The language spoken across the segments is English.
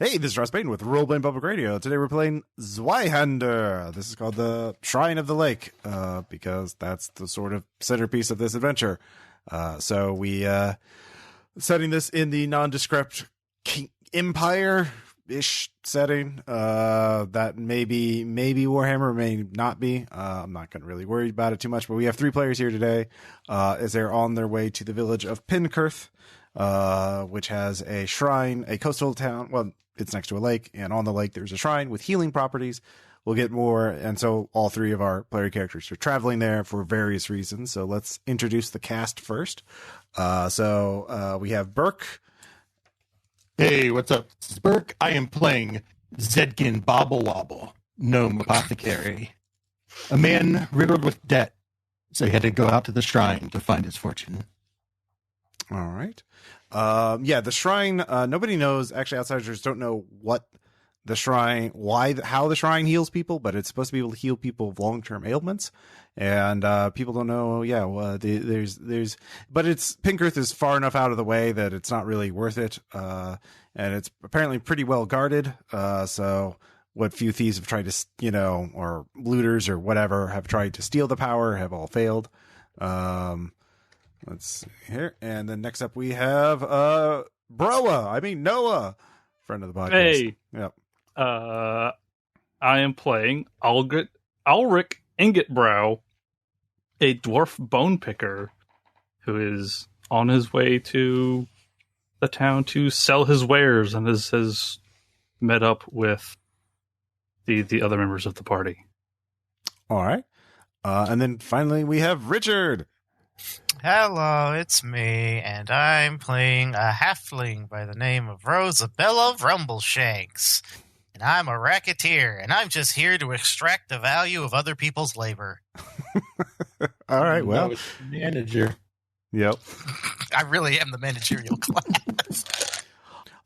Hey, this is Ross Payton with Roleplaying Public Radio. Today we're playing Zweihander. This is called the Shrine of the Lake, because that's the sort of centerpiece of this adventure. So we setting this in the nondescript Empire-ish setting. That maybe Warhammer, may not be. I'm not going to really worry about it too much, but we have 3 players here today as they're on their way to the village of Penkurth, which has a shrine, a coastal town. Well, it's next to a lake, and on the lake there's a shrine with healing properties. We'll get more, and so all 3 of our player characters are traveling there for various reasons. So let's introduce the cast first. So we have Birk. Hey, what's up? This is Birk. I am playing Zedkin Bobble Wobble, gnome apothecary. A man riddled with debt, so he had to go out to the shrine to find his fortune. All right. The shrine, nobody knows. Actually, outsiders don't know what the shrine, how the shrine heals people, but it's supposed to be able to heal people of long-term ailments. And people don't know. Yeah, well, but Penkurth is far enough out of the way that it's not really worth it. And it's apparently pretty well guarded. So what few thieves have tried to, or looters or whatever have tried to steal the power have all failed. Let's see here. And then next up we have Noah, friend of the podcast. Hey. Yep. I am playing Alrik Ingetbrow, a dwarf bonepicker who is on his way to the town to sell his wares and has met up with the other members of the party. All right. And then finally we have Richard. Hello, it's me, and I'm playing a halfling by the name of Rosabella Rumbleshanks. And I'm a racketeer, and I'm just here to extract the value of other people's labor. All right, well. No, manager. Yep. I really am the managerial class.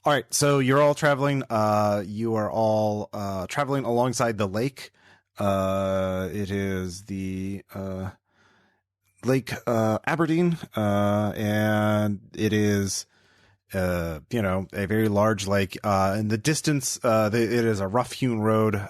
All right, so you're all traveling. You are all traveling alongside the lake. It is the Lake Aberdeen, and it is a very large lake. In the distance, it is a rough-hewn road,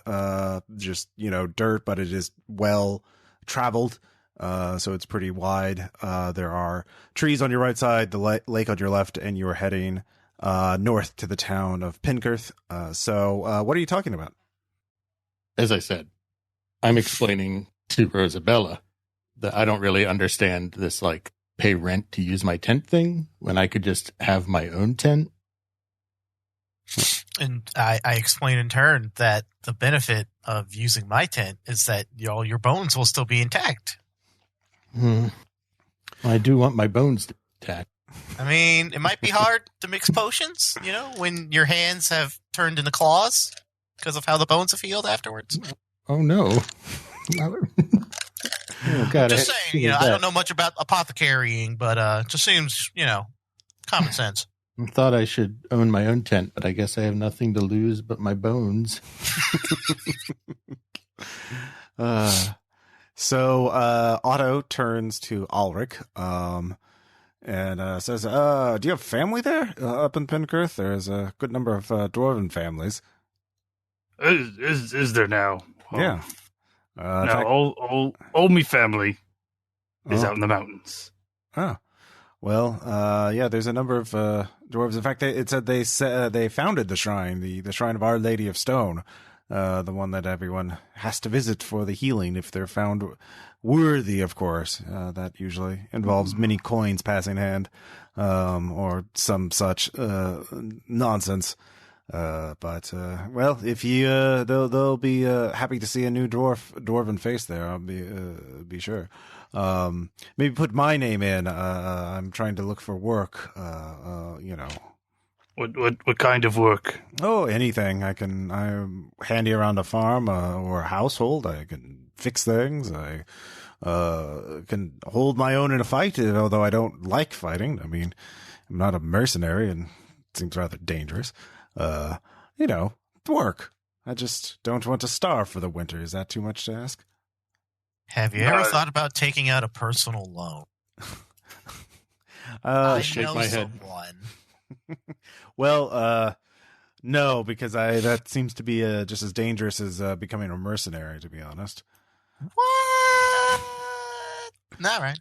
just dirt, but it is well traveled, so it's pretty wide. There are trees on your right side, the lake on your left, and you are heading north to the town of Penkurth. So what are you talking about? As I said, I'm explaining to Rosabella that I don't really understand this, pay rent to use my tent thing when I could just have my own tent. And I explain in turn that the benefit of using my tent is that all your bones will still be intact. I do want my bones intact. I mean, it might be hard to mix potions, when your hands have turned into claws because of how the bones have healed afterwards. Oh, no. Oh, God, just saying, I don't know much about apothecarying, but it just seems, common sense. I thought I should own my own tent, but I guess I have nothing to lose but my bones. So Otto turns to Alrik and says, do you have family there up in Penkurth? There's a good number of dwarven families. Is there now? Yeah. All me family is out in the mountains. Oh, well, there's a number of dwarves. In fact, it said they founded the shrine, the Shrine of Our Lady of Stone, the one that everyone has to visit for the healing if they're found worthy, of course. That usually involves many coins passing hand, or some such nonsense. If you they'll be happy to see a new dwarven face there. I'll be sure. Maybe put my name in. I'm trying to look for work. What kind of work? Oh, anything. I'm handy around a farm or a household. I can fix things. I can hold my own in a fight, although I don't like fighting. I mean, I'm not a mercenary, and it seems rather dangerous. Work. I just don't want to starve for the winter. Is that too much to ask? Have you ever thought about taking out a personal loan? I shake my head. Someone. Well, No, because that seems to be just as dangerous as becoming a mercenary, to be honest. What? All right.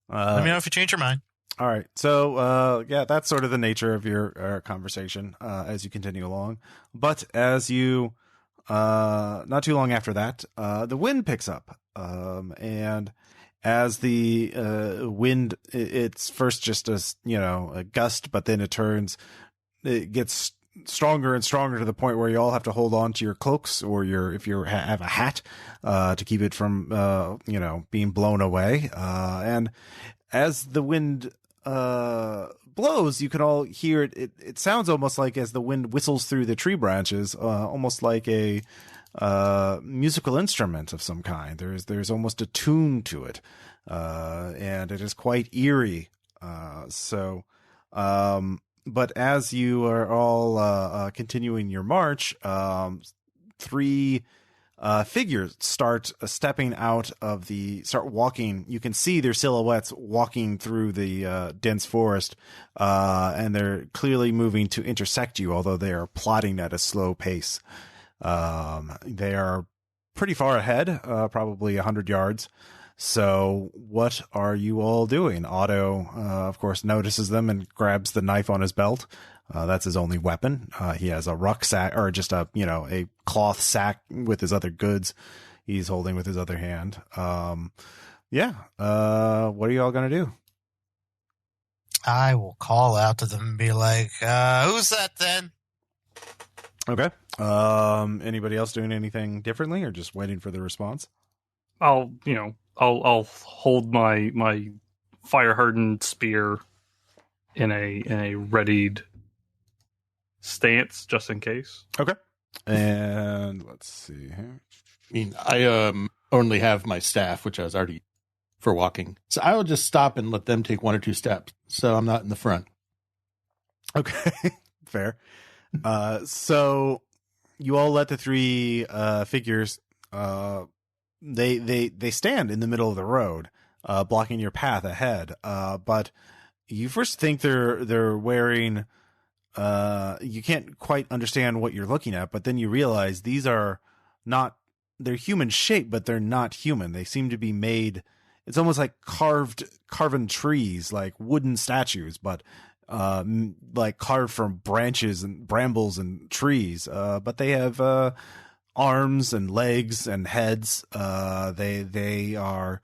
Let me know if you change your mind. All right. So, yeah, that's sort of the nature of your conversation as you continue along. But as you, not too long after that, the wind picks up. And as the wind, it's first just a gust, but then it gets stronger and stronger to the point where you all have to hold on to your cloaks or if you have a hat to keep it from, being blown away. And as the wind blows, you can all hear it. It sounds almost like as the wind whistles through the tree branches, almost like a musical instrument of some kind. There's almost a tune to it, and it is quite eerie. But as you are all continuing your march, three figures start walking. You can see their silhouettes walking through the dense forest, and they're clearly moving to intersect you, although they are plodding at a slow pace. They are pretty far ahead, probably 100 yards. So what are you all doing? Otto, of course, notices them and grabs the knife on his belt. That's his only weapon. He has a rucksack, or just a cloth sack with his other goods he's holding with his other hand. What are you all going to do? I will call out to them and be like, who's that then? Okay. Anybody else doing anything differently or just waiting for the response? I'll hold my fire hardened spear in a readied stance just in case. Okay. And let's see here. I mean, I only have my staff, which I was already for walking. So I will just stop and let them take 1 or 2 steps. So I'm not in the front. Okay. Fair. So you all let the three figures they stand in the middle of the road, blocking your path ahead. But you first think they're wearing, you can't quite understand what you're looking at, but then you realize these are they're human shaped, but they're not human. They seem to be made, it's almost like carven trees, like wooden statues, but like carved from branches and brambles and trees. But they have arms and legs and heads. They are,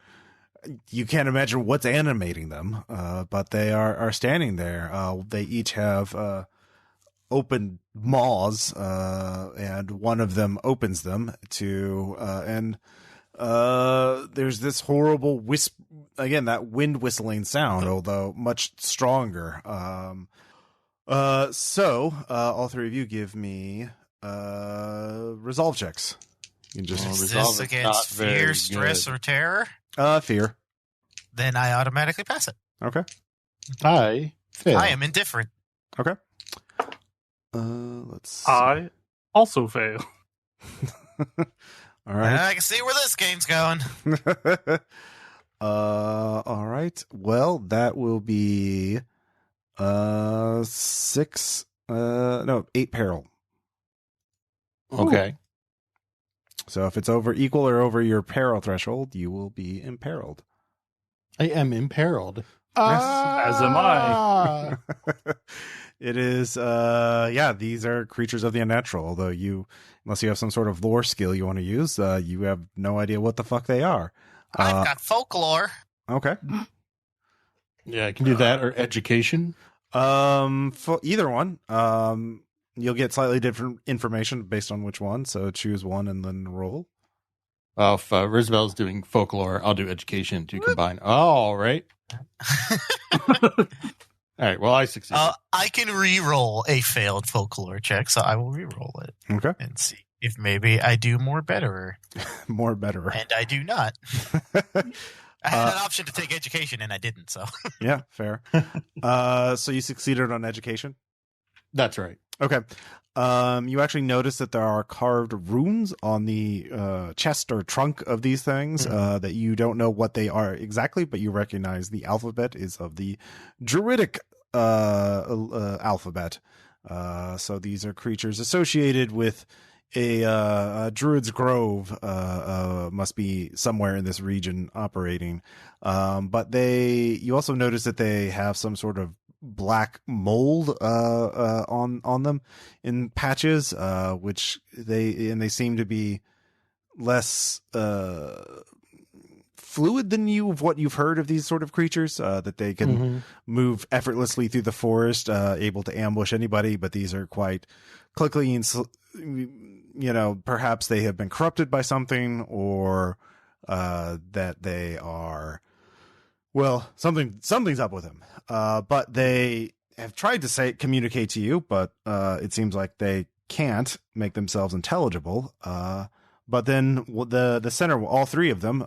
you can't imagine what's animating them, but they are standing there. They each have open maws, and one of them opens them and there's this horrible again, that wind whistling sound, although much stronger. So all three of you give me resolve checks. You can just Is this against fear, stress, or terror? Fear. Then I automatically pass it. Okay. I fail. I am indifferent. Okay. Let's see. I also fail. All right. I can see where this game's going. All right. Well, that will be 8 peril. Okay. So if it's equal or over your peril threshold, you will be imperiled. I am imperiled. Yes. As am I. It is, these are creatures of the unnatural, although unless you have some sort of lore skill you want to use, you have no idea what the fuck they are. I've got folklore. Okay. Yeah, I can do that or education. For either one, you'll get slightly different information based on which one, so choose one and then roll. Well, if Rosabella's doing folklore, I'll do education to combine. All right. All right, well, I succeed. I can re-roll a failed folklore check, so I will re-roll it. Okay. And see if maybe I do more betterer. More betterer. And I do not. I had an option to take education, and I didn't, so. Yeah, fair. So you succeeded on education? That's right. Okay. You actually notice that there are carved runes on the chest or trunk of these things that you don't know what they are exactly, but you recognize the alphabet is of the Druidic alphabet. So these are creatures associated with a druid's grove, must be somewhere in this region operating. But you also notice that they have some sort of black mold on them in patches, which they seem to be less fluid than what you've heard of these sort of creatures, that they can move effortlessly through the forest, able to ambush anybody, but these are quite quickly and perhaps they have been corrupted by something, or that they are, well, something's up with him. But they have tried to communicate to you, but it seems like they can't make themselves intelligible. But then the center, all three of them,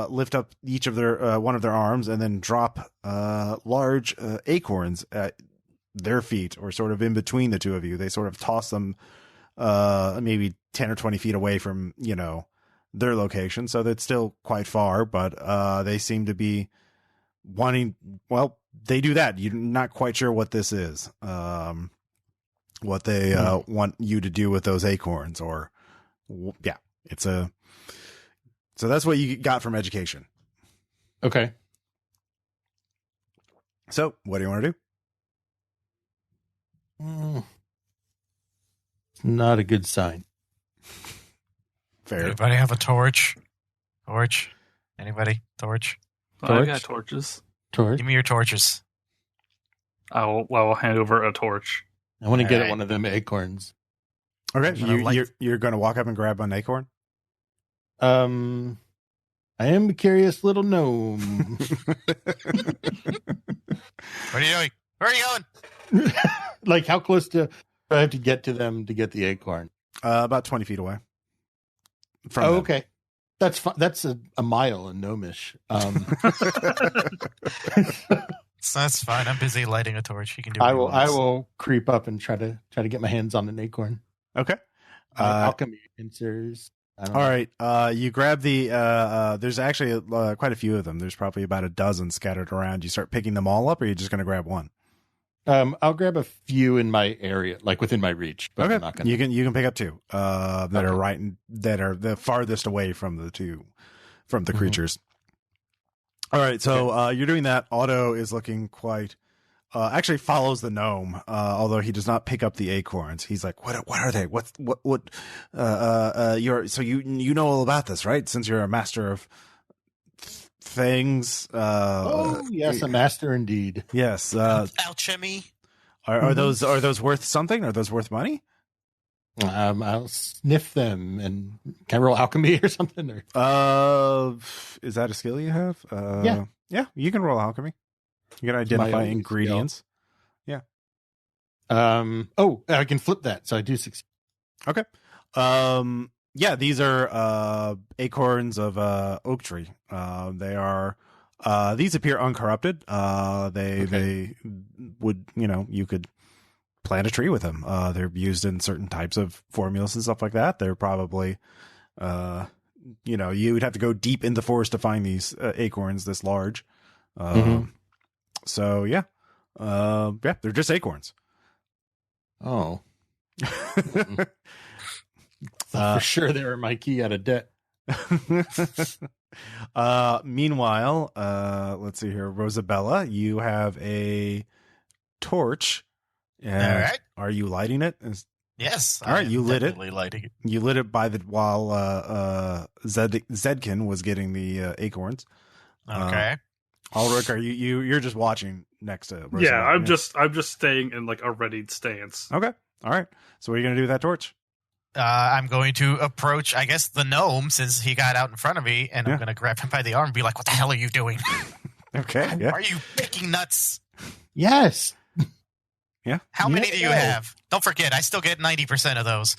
lift up each of their one of their arms and then drop large acorns at their feet, or sort of in between the two of you. They sort of toss them maybe 10 or 20 feet away from their location, so that's still quite far. But they seem to be wanting. Well, they do that. You're not quite sure what this is. What they want you to do with those acorns, or so that's what you got from education. Okay. So what do you want to do? Not a good sign. Fair. Anybody have a torch? Torch? Anybody? Torch? I got torches. Torch. Give me your torches. I will hand over a torch. I want to get Alright. one of them acorns. Okay, gonna you're going to walk up and grab an acorn. I am a curious little gnome. What are you doing? Where are you going? Like, how close do I have to get to them to get the acorn? About 20 feet away. From Oh, them. okay. That's fine. That's a mile in gnomish. That's fine. I'm busy lighting a torch. You can do. I will creep up and try to get my hands on an acorn. Okay. Alchemy answers. All right. You grab the. There's actually quite a few of them. There's probably about a dozen scattered around. You start picking them all up, or are you just going to grab one? I'll grab a few in my area, like within my reach. But Okay. I'm not gonna... You can pick up two that are that are the farthest away from the creatures. All right. So you're doing that. Otto is looking quite. Actually follows the gnome, although he does not pick up the acorns. He's like, what are they? What, you know all about this, right? Since you're a master of things. Yes, a master indeed. Yes. Alchemy. Are those worth something? Are those worth money? I'll sniff them, and can I roll alchemy or something? Or... Is that a skill you have? Yeah. Yeah, you can roll alchemy. You can identify only ingredients. skill. Yeah. I can flip that, so I do succeed. Okay. Yeah, these are acorns of oak tree. They are these appear uncorrupted. They would, you could plant a tree with them. They're used in certain types of formulas and stuff like that. They're probably you would have to go deep in the forest to find these acorns this large. So yeah, they're just acorns. Oh. For sure they were my key out of debt. Meanwhile, let's see here, Rosabella, you have a torch. All right. Are you lighting it? Yes. All right, you lit it. Lighting it. You lit it while Zedkin was getting the acorns. Okay. Alrik, are you're just watching next to Rosabella? Yeah, I'm just staying in like a readied stance. Okay. All right. So what are you gonna do with that torch? I'm going to approach, I guess, the gnome, since he got out in front of me, and I'm going to grab him by the arm and be like, "What the hell are you doing? Okay. Yeah. Are you picking nuts? Yes. Yeah. How many do you Yeah. have? Don't forget, I still get 90% of those.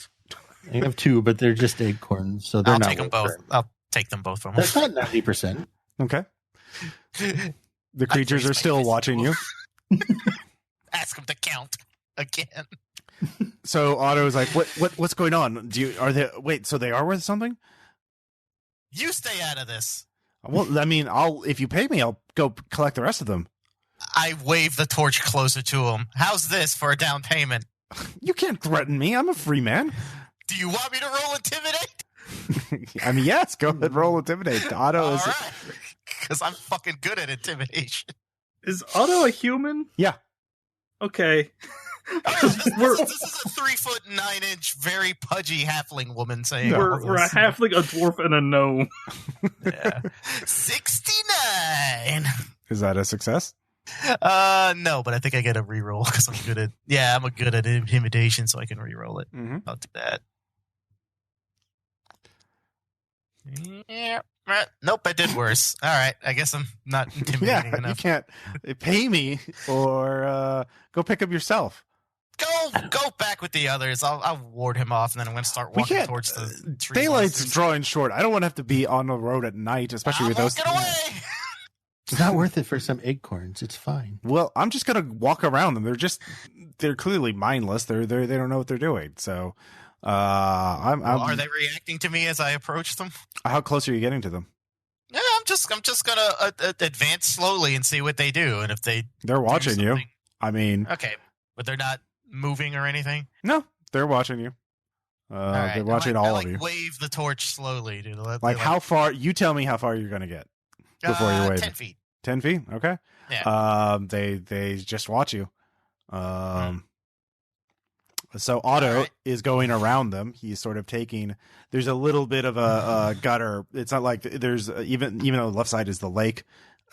I have two, but they're just acorns, so they're I'll not take them worth both. it. I'll take them both from That's him. not 90%. Okay. The creatures are still watching you. Ask him to count again. So Otto is like, what's going on? So they are worth something? You stay out of this. Well, I mean, if you pay me, I'll go collect the rest of them. I wave the torch closer to him. How's this for a down payment? You can't threaten me. I'm a free man. Do you want me to roll intimidate? I mean, yes. Go ahead, roll intimidate. Otto All is. right. Because I'm fucking good at intimidation. Is Otto a human? Yeah. Okay. Oh, this is a 3'9", very pudgy halfling woman saying, We're a halfling, a dwarf, and a gnome. Yeah. 69. Is that a success? No, but I think I get a reroll because I'm good at. Yeah, I'm good at intimidation, so I can reroll it. Mm-hmm. I'll do that. Yeah. Nope, I did worse. All right, I guess I'm not intimidating enough. You can't pay me or go pick up yourself. Go back with the others. I'll ward him off, and then I'm going to start walking towards the tree. Daylight's monsters. drawing short. I don't want to have to be on the road at night, especially with those. Walking away. It's not worth it for some acorns. It's fine. Well, I'm just gonna walk around them. They're clearly mindless. They don't know what they're doing. So, Are they reacting to me as I approach them? How close are you getting to them? Yeah, I'm just gonna advance slowly and see what they do, and if They're watching you. I mean, okay, but they're not moving or anything. No, they're watching you. Right. They're watching all of you. Wave the torch slowly, dude. How far? You tell me how far you're gonna get before you wave. 10 feet. 10 feet. Okay. Yeah. They just watch you. So Otto is going around them. He's sort of taking. There's a little bit of a gutter. It's not like there's even though the left side is the lake.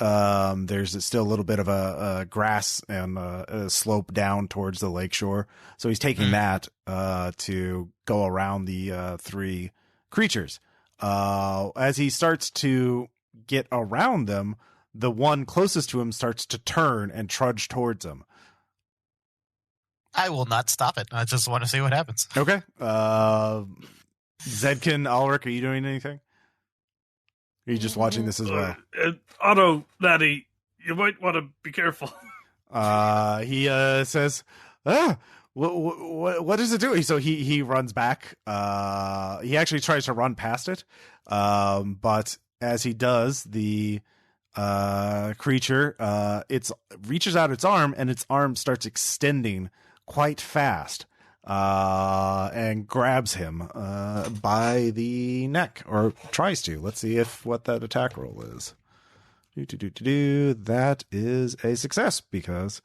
There's still a little bit of a grass and a slope down towards the lake shore. So he's taking that to go around the three creatures. As he starts to get around them, the one closest to him starts to turn and trudge towards him. I will not stop it. I just want to see what happens. Okay. Zedkin, Alrik, are you doing anything? Are you just watching this as well? Otto, Daddy, you might want to be careful. He says, what is it doing? So he runs back. He actually tries to run past it. But as he does, the creature, it reaches out its arm, and its arm starts extending quite fast, and grabs him by the neck, or tries to. Let's see what that attack roll is. That is a success because,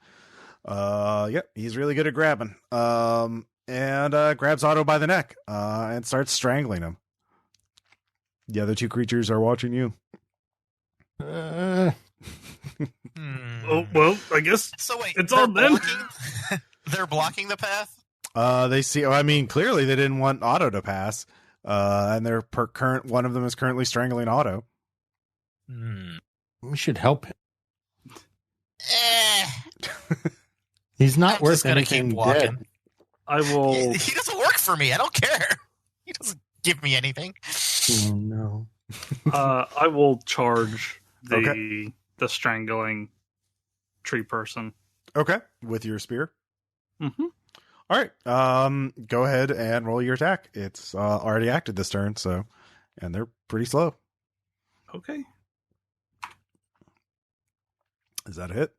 he's really good at grabbing. And grabs Otto by the neck and starts strangling him. The other two creatures are watching you. Oh, well, I guess So wait, it's on them. They're blocking the path? They see. I mean, clearly they didn't want Otto to pass, and they're one of them is currently strangling Otto. We should help him. Eh. He's not I'm worth just gonna anything keep walking. dead. I will. He doesn't work for me. I don't care. He doesn't give me anything. Oh no. I will charge the strangling tree person. Okay, with your spear. Mm-hmm. All right. Go ahead and roll your attack. It's already acted this turn, and they're pretty slow. Okay. Is that a hit?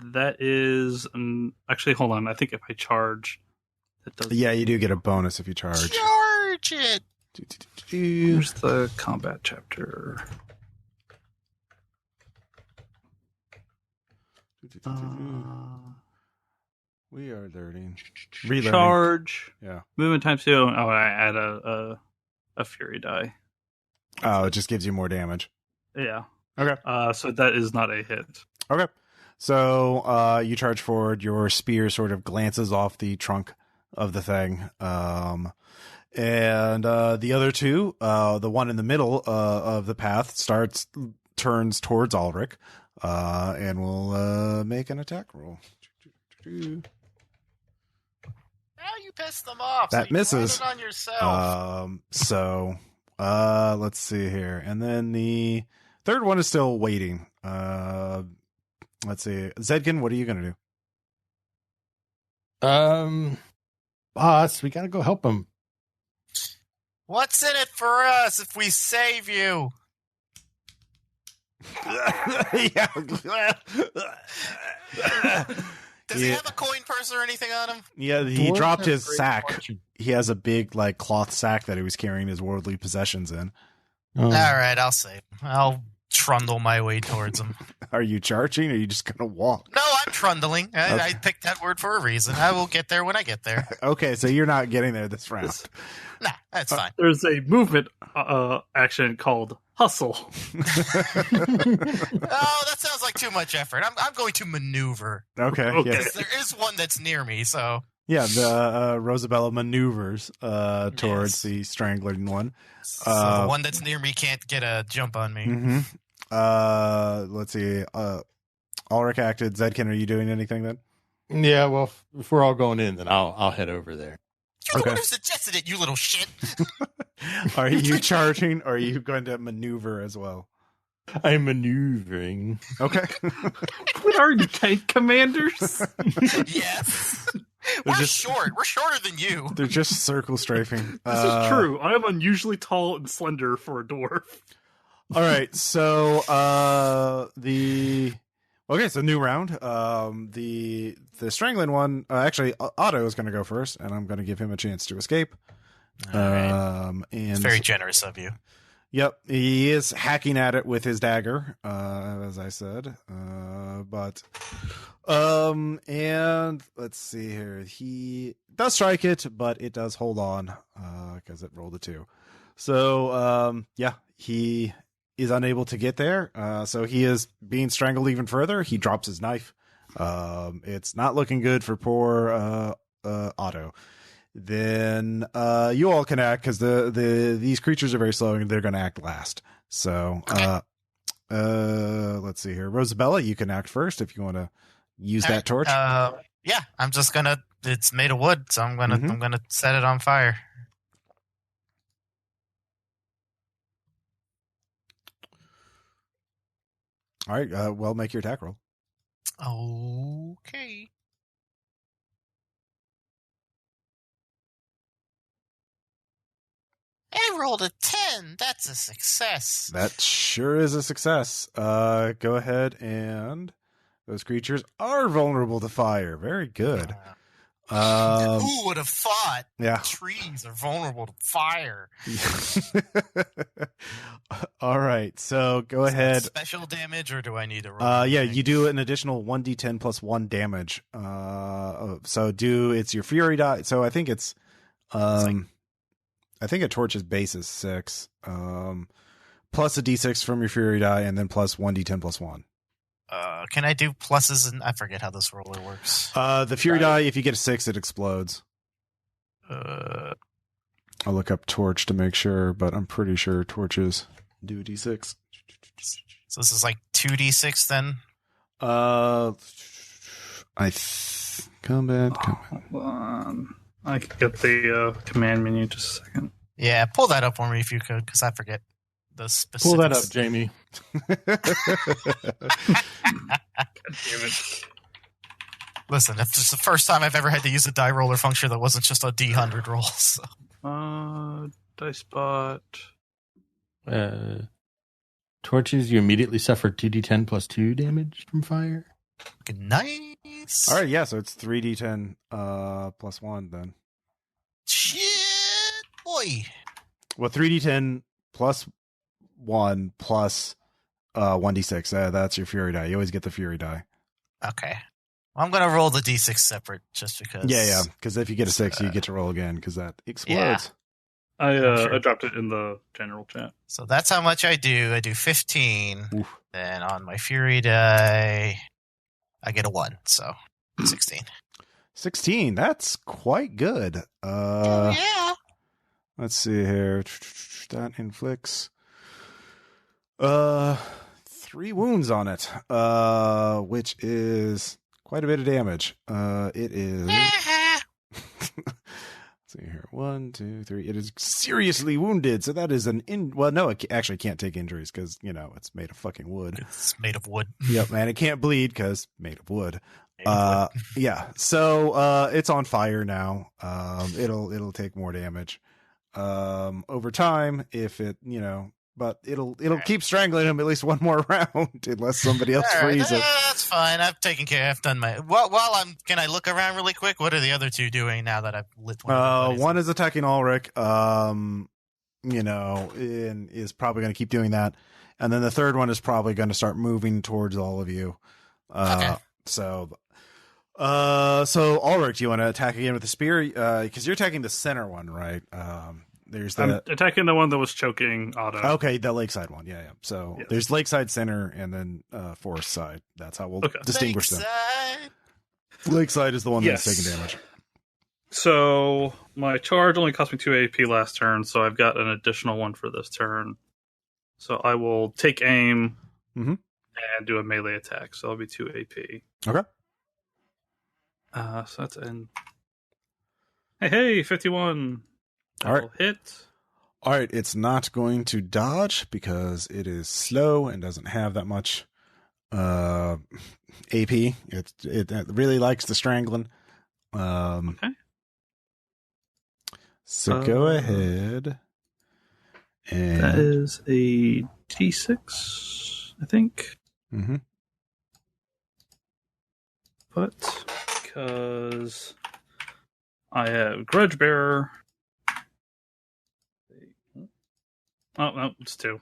That is actually. Hold on. I think if I charge, it does. Yeah, you do get a bonus if you charge. Charge it. Here's the combat chapter. We are learning. Charge. Yeah. Movement times 2. Oh, I add a fury die. Oh, it just gives you more damage. Yeah. Okay. So that is not a hit. Okay. So you charge forward. Your spear sort of glances off the trunk of the thing. And the other two, the one in the middle of the path, turns towards Alrik, and will make an attack roll. Now you piss them off. That so you misses. brought it on yourself. Let's see here. And then the third one is still waiting. Let's see. Zedkin, what are you going to do? Boss, we gotta go help him. What's in it for us if we save you? Yeah. Does he have a coin purse or anything on him? Yeah, he Dwarves dropped have his great sack. fortune. He has a big like cloth sack that he was carrying his worldly possessions in. Oh. All right, I'll save him. I'll trundle my way towards him. Are you charging, or are you just gonna walk? No, I'm trundling. I Okay. picked that word for a reason. I will get there when I get there. Okay, so you're not getting there this round. Nah, that's fine. There's a movement action called hustle. Oh, that sounds like too much effort. I'm going to maneuver. Okay, Okay. yeah. Because there is one that's near me, so. Yeah, the Rosabella maneuvers towards Yes. the strangling one. So the one that's near me can't get a jump on me. Mm-hmm. Let's see. Alrik acted. Zedkin, are you doing anything then? Yeah, well, if we're all going in, then I'll head over there. You're the Okay. one who suggested it, you little shit. Are you charging, or are you going to maneuver as well? I'm maneuvering. Okay. What are you, tank commanders? Yes. They're We're just- short. We're shorter than you. They're just circle strafing. This is true. I am unusually tall and slender for a dwarf. All right, so so new round. The strangling one. Actually, Otto is going to go first, and I'm going to give him a chance to escape. All right. And It's very generous of you. Yep, he is hacking at it with his dagger, as I said. And let's see here. He does strike it, but it does hold on because it rolled a 2. So he is unable to get there. So he is being strangled even further. He drops his knife. It's not looking good for poor Otto. Then you all can act because these creatures are very slow and they're going to act last. So let's see here. Rosabella, you can act first if you want to use that torch. Yeah, I'm just gonna. It's made of wood, so I'm gonna set it on fire. All right. Well, make your attack roll. Okay. I rolled a 10. That's a success. That sure is a success. Go ahead, and those creatures are vulnerable to fire. Very good. Who would have thought Yeah. trees are vulnerable to fire? All right. So go Is that ahead. special damage, or do I need to roll? Yeah, anything? you do an additional 1d10 plus 1 damage. So it's your fury die. So I think it's I think a torch's base is 6. Plus a d6 from your fury die, and then plus 1d10 plus 1. Can I do pluses? And I forget how this roller works. The fury die, if you get a 6, it explodes. I'll look up torch to make sure, but I'm pretty sure torches do a d6. So this is like 2d6 then? Combat. Hold on. I can get the command menu just a second. Yeah, pull that up for me if you could, because I forget the specifics. Pull that up, Jamie. God damn it. Listen, if it's the first time I've ever had to use a die roller function that wasn't just a D100 roll. So. Dice bot. Torches, you immediately suffer 2d10 plus 2 damage from fire. Nice. All right, yeah, so it's 3d10 plus 1 then. Shit, boy. Well, 3d10 plus 1 plus 1d6. That's your fury die. You always get the fury die. Okay. Well, I'm going to roll the D6 separate just because. Yeah, because if you get a 6, you get to roll again because that explodes. I dropped it in the general chat. So that's how much I do. I do 15. Oof. Then on my fury die, I get a 1. So 16. 16. That's quite good. Yeah. Let's see here. That inflicts 3 wounds on it, which is quite a bit of damage. It is. Let's see here. 1, 2, 3. It is seriously wounded. So that is well, no, it actually can't take injuries because, it's made of fucking wood. It's made of wood. Yep, and it can't bleed because made of wood. Yeah. So it's on fire now. It'll take more damage. Over time, if it but it'll keep strangling him at least one more round unless somebody else frees it. That's fine. I've taken care. I've done my. Can I look around really quick? What are the other two doing now that I've lit one? One is attacking Alrik. And is probably going to keep doing that, and then the third one is probably going to start moving towards all of you. Okay. So Alrik, do you want to attack again with the spear? Because you're attacking the center one, right? There's I'm attacking the one that was choking Otto. Okay, the lakeside one. Yeah. So there's lakeside, center, and then forest side. That's how we'll distinguish them. Lakeside is the one that's taking damage. So my charge only cost me 2 AP last turn, so I've got an additional one for this turn. So I will take aim and do a melee attack. So it'll be 2 AP. Okay. So that's in. Hey, 51. All right. Hit. All right, it's not going to dodge because it is slow and doesn't have that much AP. It really likes the strangling. Okay. So go ahead. And that is a D6, I think. Mm-hmm. But because I have Grudge Bearer. Oh, no, it's 2.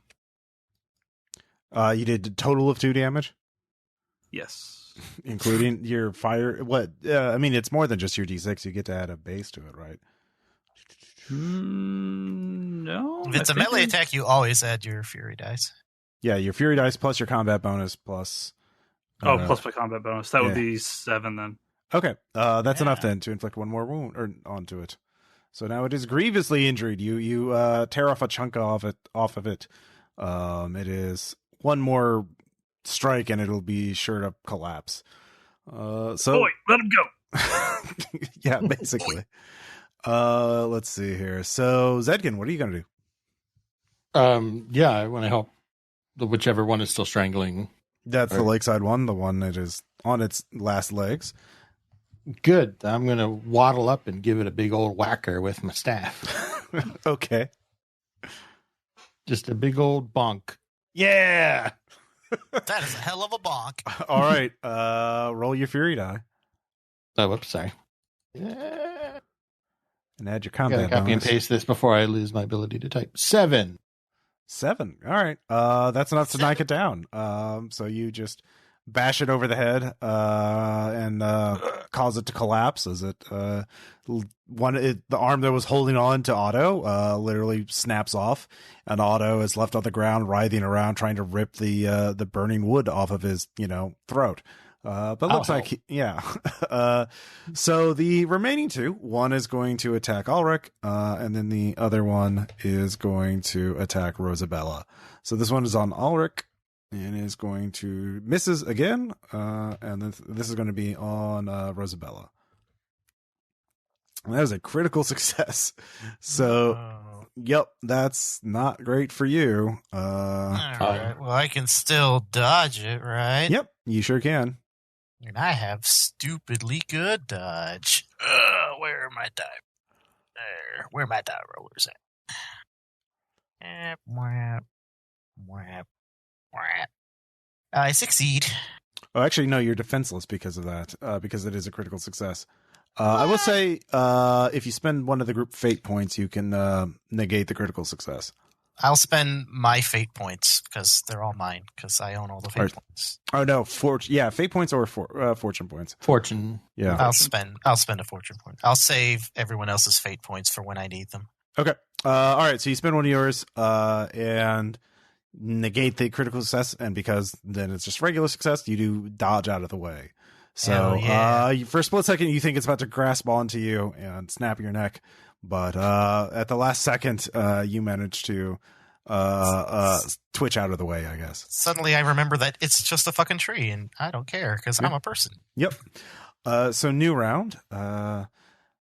You did a total of 2 damage? Yes. Including your fire? What? I mean, it's more than just your D6. You get to add a base to it, right? No. If it's a melee attack, you always add your fury dice. Yeah, your fury dice plus your combat bonus plus... plus my combat bonus. That would be 7 then. Okay, that's enough then to inflict 1 more wound onto it. So now it is grievously injured. You tear off a chunk off of it. It is 1 more strike and it'll be sure to collapse. So Boy, let him go. Yeah, basically. Let's see here. So Zedkin, what are you gonna do? I want to help whichever one is still strangling. That's the lakeside one, the one that is on its last legs. Good. I'm going to waddle up and give it a big old whacker with my staff. Okay. Just a big old bonk. Yeah. That is a hell of a bonk. All right. Roll your fury die. Oh, whoops, sorry. Yeah. And add your I combat gotta copy and bonus. paste this before I lose my ability to type. 7. 7. All right. That's enough to knock it down. So you just bash it over the head and cause it to collapse as it the arm that was holding on to Otto literally snaps off, and Otto is left on the ground writhing around trying to rip the burning wood off of his throat. But looks like so the remaining 2, one is going to attack Alrik, and then the other one is going to attack Rosabella. So this one is on Alrik and is going to misses again, and then this is going to be on Rosabella. And that is a critical success. So, yep, that's not great for you. All right. Well, I can still dodge it, right? Yep, you sure can. And I have stupidly good dodge. Where are my die? There. Where are my die rollers at? I succeed. Oh, actually, no, you're defenseless because of that, because it is a critical success. I will say, if you spend one of the group fate points, you can negate the critical success. I'll spend my fate points because they're all mine because I own all the fate points. Oh no, fate points or fortune points. Fortune. Yeah. I'll spend a fortune point. I'll save everyone else's fate points for when I need them. Okay. All right. So you spend one of yours and negate the critical success, and because then it's just regular success, you do dodge out of the way. So for a split second, you think it's about to grasp onto you and snap your neck. But at the last second, you manage to twitch out of the way, I guess. Suddenly I remember that it's just a fucking tree, and I don't care because I'm a person. Yep. So new round.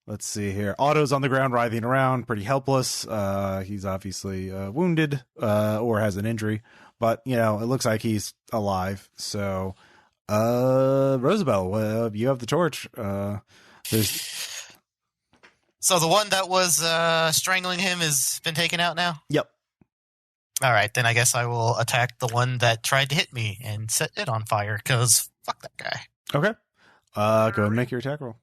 Let's see here. Otto's on the ground, writhing around, pretty helpless. He's obviously wounded or has an injury. But, it looks like he's alive. So, Rosabella, you have the torch. So the one that was strangling him has been taken out now? Yep. All right, then I guess I will attack the one that tried to hit me and set it on fire, because fuck that guy. Okay. Go ahead and make your attack roll.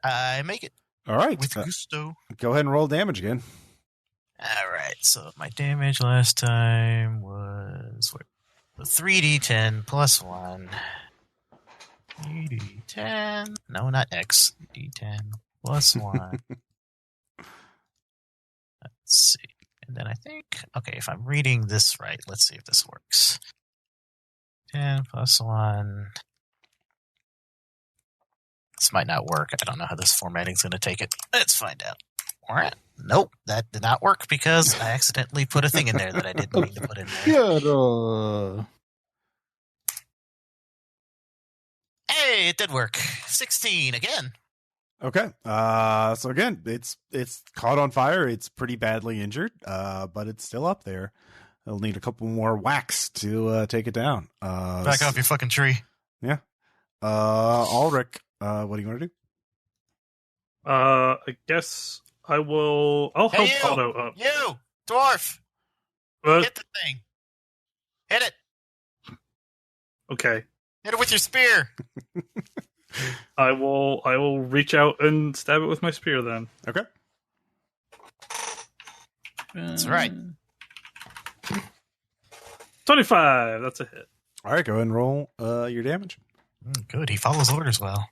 I make it. All right. With gusto. Go ahead and roll damage again. All right, so my damage last time was 3d10 plus 1. 3d10. No, not X. D10 plus 1. Let's see. And then I think, okay, if I'm reading this right, let's see if this works. 10 plus 1. This might not work. I don't know how this formatting's going to take it. Let's find out. All right. Nope, that did not work because I accidentally put a thing in there that I didn't mean to put in there. Hey, it did work. 16 again. Okay. So again, it's caught on fire. It's pretty badly injured, but it's still up there. It'll need a couple more whacks to take it down. Back off your fucking tree. Yeah. Alrik, what do you want to do? I guess I will. I'll help Otto up. You, dwarf. Hit the thing. Hit it. Okay. Hit it with your spear. I will reach out and stab it with my spear then. Okay. That's right. 25. That's a hit. All right, go ahead and roll your damage. Good. He follows orders well.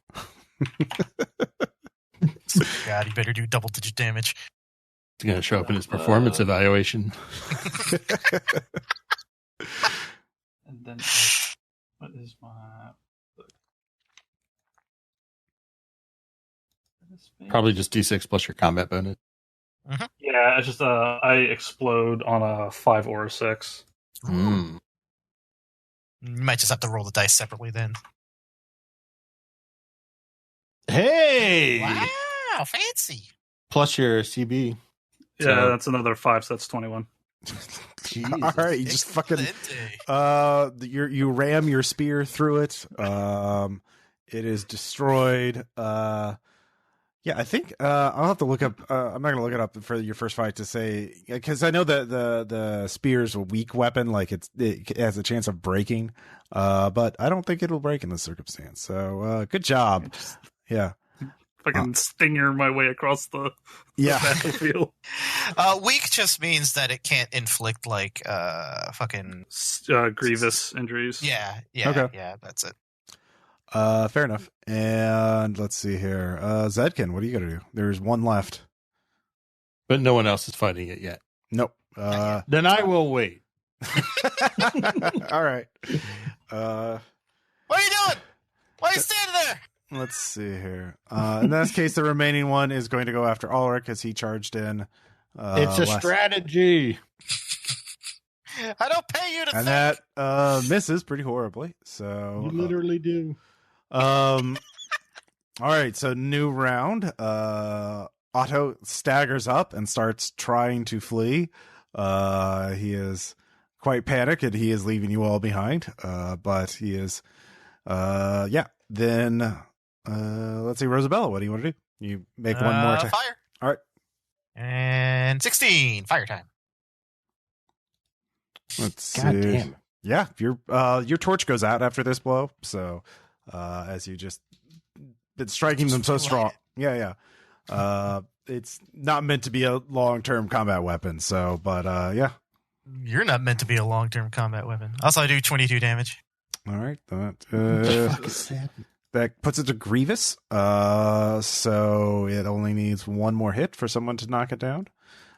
God, he better do double-digit damage. It's going to show up in his performance evaluation. And then, what is my... Probably just D6 plus your combat bonus. Mm-hmm. Yeah, it's just I explode on a 5 or a 6. Mm. You might just have to roll the dice separately then. Hey! Wow, fancy. Plus your CB. Yeah, So- that's another 5, so that's 21. All right, you just fucking you ram your spear through it. It is destroyed. Yeah, I think I'll have to look up. I'm not gonna look it up for your first fight to say, because I know that the spear's a weak weapon, like it has a chance of breaking. But I don't think it'll break in this circumstance. So good job. Yeah. Fucking stinger my way across the battlefield. Weak just means that it can't inflict like fucking grievous injuries. Yeah, Okay. Yeah, that's it. Fair enough. And let's see here. Zedkin, what are you gonna do? There's one left. But no one else is fighting it yet. Nope. Then I will wait. All right. What are you doing? Why are you standing there? Let's see here. In this case, the remaining one is going to go after Alrik as he charged in. It's a strategy. I don't pay you to And think. that misses pretty horribly. So You literally do. all right, so new round. Otto staggers up and starts trying to flee. He is quite panicked and he is leaving you all behind. But he is Then let's see, Rosabella, what do you want to do? You make one more attack. Fire. All right. And 16. Fire time. Let's God see. damn. Yeah, your torch goes out after this blow. So as you just been striking them so strong. Yeah. It's not meant to be a long-term combat weapon. So, but yeah. You're not meant to be a long-term combat weapon. Also, I do 22 damage. All right, that puts it to grievous. So it only needs one more hit for someone to knock it down.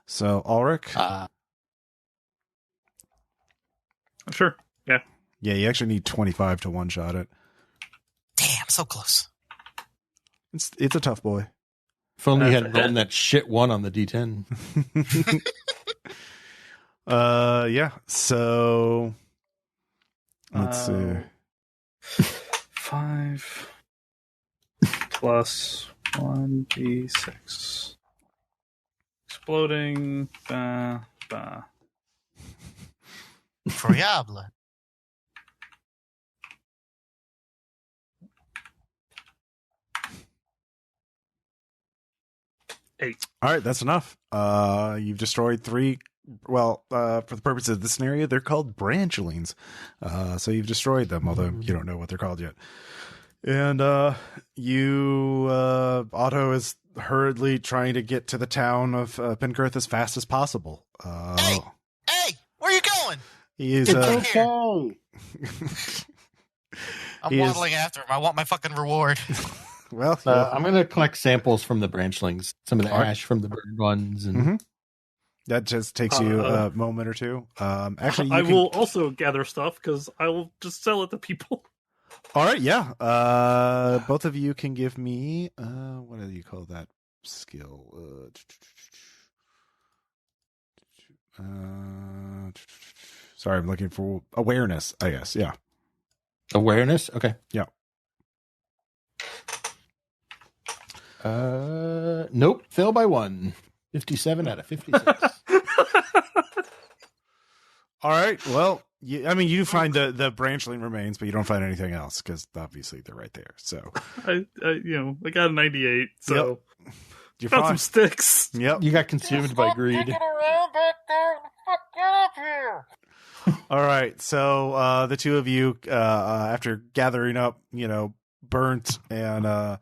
So Alrik. Sure. Yeah. Yeah, you actually need 25 to one-shot it. Damn, so close. It's a tough boy. If only you had rolled that shit one on the D10. Yeah. So let's see. 5 plus 1d6. Exploding. Incroyable. Eight. All right, that's enough. You've destroyed 3 well, for the purposes of this scenario, they're called branchlings. So you've destroyed them, although you don't know what they're called yet. And Otto is hurriedly trying to get to the town of Penkurth as fast as possible. Hey, where are you going? He is. I'm waddling after him. I want my fucking reward. Well, I'm going to collect samples from the branchlings, some of the ash from the burned ones, and that just takes you a moment or two. Actually, I will also gather stuff because I will just sell it to people. All right, yeah. Both of you can give me what do you call that skill? Sorry, I'm looking for awareness, I guess. Yeah. Awareness? Okay. Yeah. Nope. Fail by 1. 57 out of 56. All right. Well, you find the branchling remains, but you don't find anything else because obviously they're right there. So I got a 98. So you're got fine. some sticks. Yep. You got consumed by greed. Get around back there. Fuck, get up here. All right. So the two of you, after gathering up, burnt and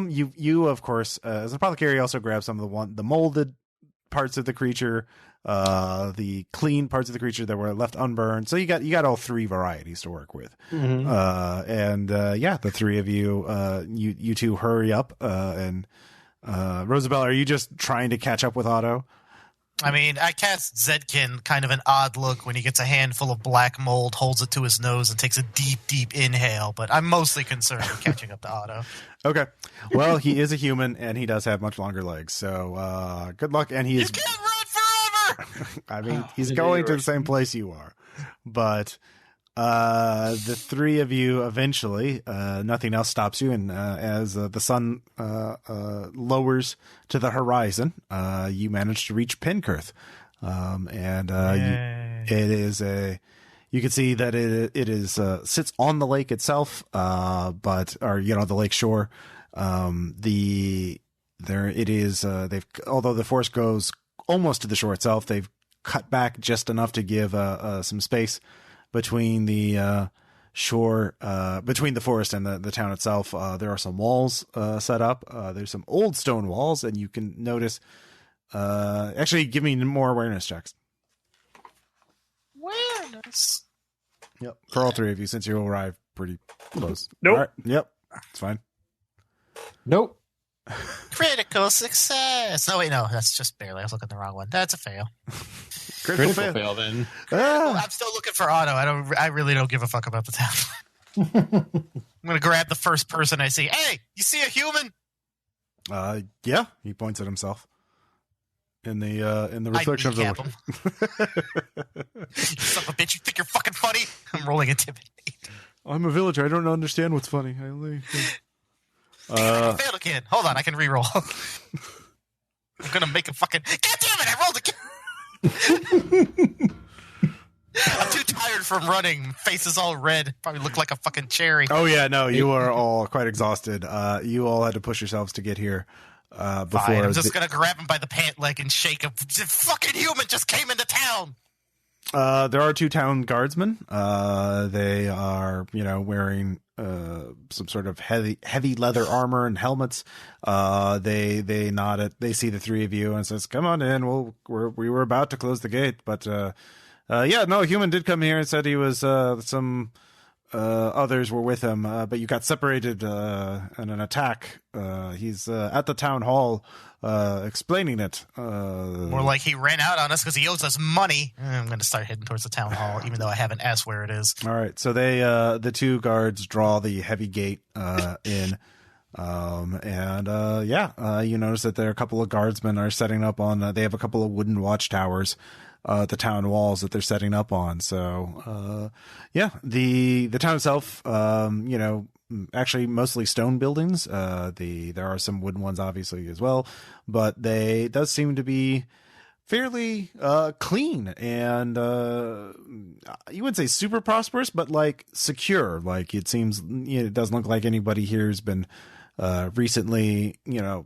you of course, as an apothecary, also grab some of the molded parts of the creature, the clean parts of the creature that were left unburned. So you got all three varieties to work with. Mm-hmm. The three of you, you two hurry up. And Rosabella, are you just trying to catch up with Otto? I mean, I cast Zedkin, kind of an odd look when he gets a handful of black mold, holds it to his nose, and takes a deep, deep inhale. But I'm mostly concerned with catching up to Otto. Okay. Well, he is a human, and he does have much longer legs. So good luck. And he is. You can't run forever! I mean, he's going to the same place you are. But the three of you eventually, nothing else stops you. And as the sun lowers to the horizon, you manage to reach Penkurth. It is you can see that it is sits on the lake itself, the lake shore. Although the forest goes almost to the shore itself, they've cut back just enough to give some space between the shore, between the forest and the town itself. There are some walls set up. There's some old stone walls, and you can notice. Actually, give me more awareness checks. Awareness. Yep, for all three of you, since you arrived pretty close. Nope. All right. Yep, it's fine. Nope. Critical success. No, wait, no, that's just barely. I was looking at the wrong one. That's a fail. Critical fail then. I'm still looking for Otto. I really don't give a fuck about the town. I'm gonna grab the first person I see. Hey, you see a human? Yeah, he points at himself in the reflection of the him. You son of a bitch! You think you're fucking funny? I'm rolling intimidate. I'm a villager. I don't understand what's funny. I failed again. Hold on, I can re-roll. I'm gonna make a fucking. God damn it! I rolled again. I'm too tired from running. Face is all red. Probably look like a fucking cherry. Oh yeah, no, you are all quite exhausted. You all had to push yourselves to get here. Before Fine, I'm just gonna grab him by the pant leg and shake him. The fucking human just came into town. There are two town guardsmen. They are, wearing some sort of heavy leather armor and helmets. They nod at. They see the three of you and says, "Come on in. We were about to close the gate, but a human did come here and said he was some others were with him, but you got separated in an attack. He's at the town hall." Explaining it. More like he ran out on us because he owes us money. I'm going to start heading towards the town hall, even though I haven't asked where it is. All right. So they, the two guards draw the heavy gate in. You notice that there are a couple of guardsmen are setting up on, they have a couple of wooden watchtowers, the town walls that they're setting up on. So, the town itself, actually mostly stone buildings. There are some wooden ones obviously as well, but it does seem to be fairly clean and you wouldn't say super prosperous, but like secure. Like it seems it doesn't look like anybody here has been recently,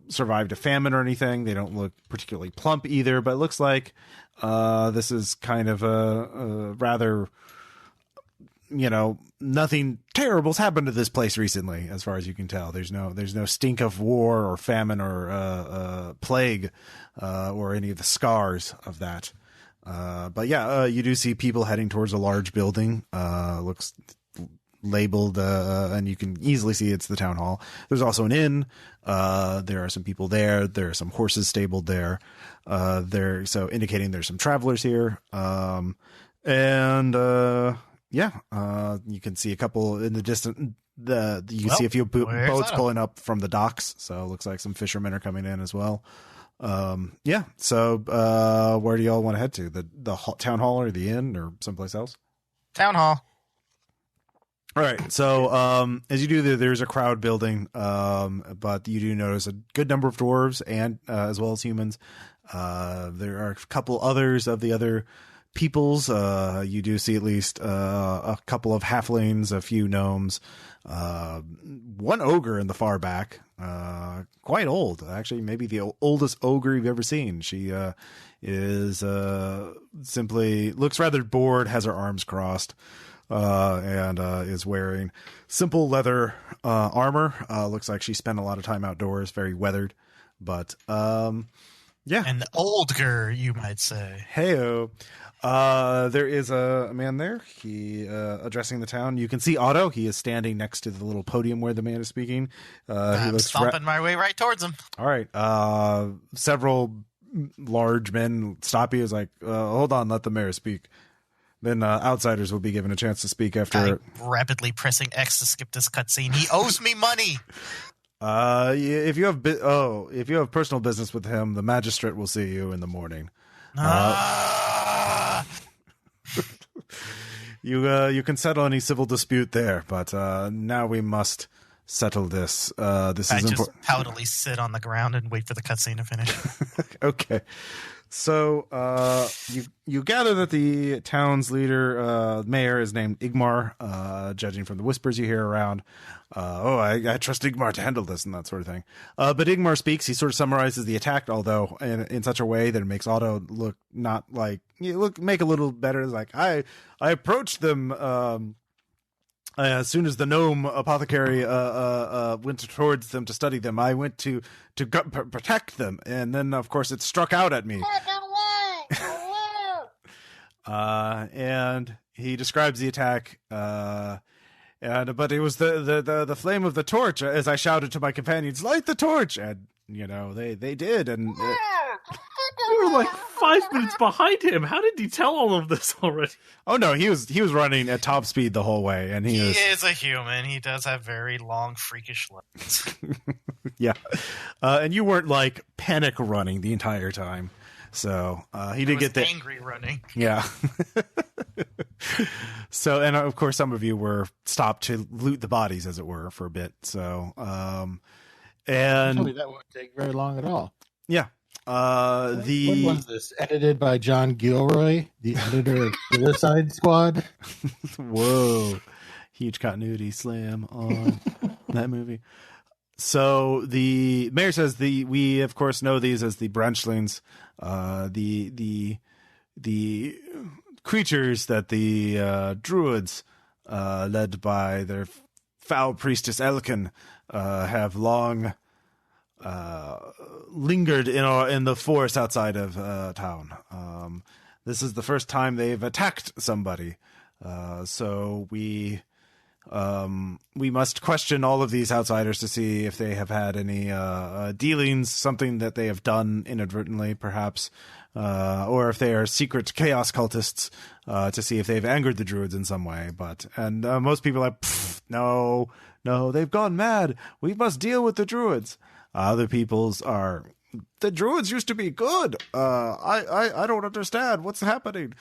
survived a famine or anything. They don't look particularly plump either, but it looks like this is kind of a rather, nothing terrible's happened to this place recently, as far as you can tell. There's no stink of war or famine or plague or any of the scars of that. But yeah, you do see people heading towards a large building. Looks labeled, and you can easily see it's the town hall. There's also an inn. There are some people there. There are some horses stabled there. So indicating there's some travelers here. You can see a couple in the distance. You can see a few boats pulling up from the docks. So it looks like some fishermen are coming in as well. So where do y'all want to head to? The town hall or the inn or someplace else? Town hall. All right. So as you do, there's a crowd building, but you do notice a good number of dwarves and as well as humans. There are a couple others of the other peoples. You do see at least a couple of halflings, a few gnomes, one ogre in the far back, quite old, actually, maybe the oldest ogre you've ever seen. She is simply looks rather bored, has her arms crossed, and is wearing simple leather armor. Looks like she spent a lot of time outdoors, very weathered, but yeah, an older, you might say. Heyo. There is a man there. He addressing the town. You can see Otto. He is standing next to the little podium where the man is speaking. I'm stomping my way right towards him. All right. Several large men stop you. Is like, hold on, let the mayor speak. Then outsiders will be given a chance to speak after. I'm rapidly pressing X to skip this cutscene. He owes me money. If you have personal business with him, the magistrate will see you in the morning. You can settle any civil dispute there, but now we must settle this. This is important. I just poutily sit on the ground and wait for the cutscene to finish. Okay. So you gather that the town's leader, mayor, is named Igmar, judging from the whispers you hear around. I trust Igmar to handle this and that sort of thing. But Igmar speaks. He sort of summarizes the attack, although in such a way that it makes Otto look not like make a little better. Like I approached them as soon as the gnome apothecary went towards them to study them. I went to protect them, and then of course it struck out at me. And he describes the attack. But it was the flame of the torch, as I shouted to my companions, "Light the torch!" And they did, and you were like 5 minutes behind him. How did he tell all of this already? Oh no, he was running at top speed the whole way, and he is a human. He does have very long, freakish legs. Yeah, and you weren't like panic running the entire time, so he did get the angry running. Yeah. So, and of course, some of you were stopped to loot the bodies, as it were, for a bit. So, and Actually, that won't take very long at all. Yeah. When was this? Edited by John Gilroy, the editor of Suicide Squad. Whoa. Huge continuity slam on that movie. So the mayor says we of course know these as the branchlings, the creatures that the druids, led by their foul priestess Elkin, have long lingered in the forest outside of town. This is the first time they've attacked somebody, so we must question all of these outsiders to see if they have had any dealings, something that they have done inadvertently, perhaps, or if they are secret chaos cultists, to see if they've angered the druids in some way. And most people are like, no, they've gone mad. We must deal with the druids. Other people's are, the druids used to be good. I don't understand what's happening.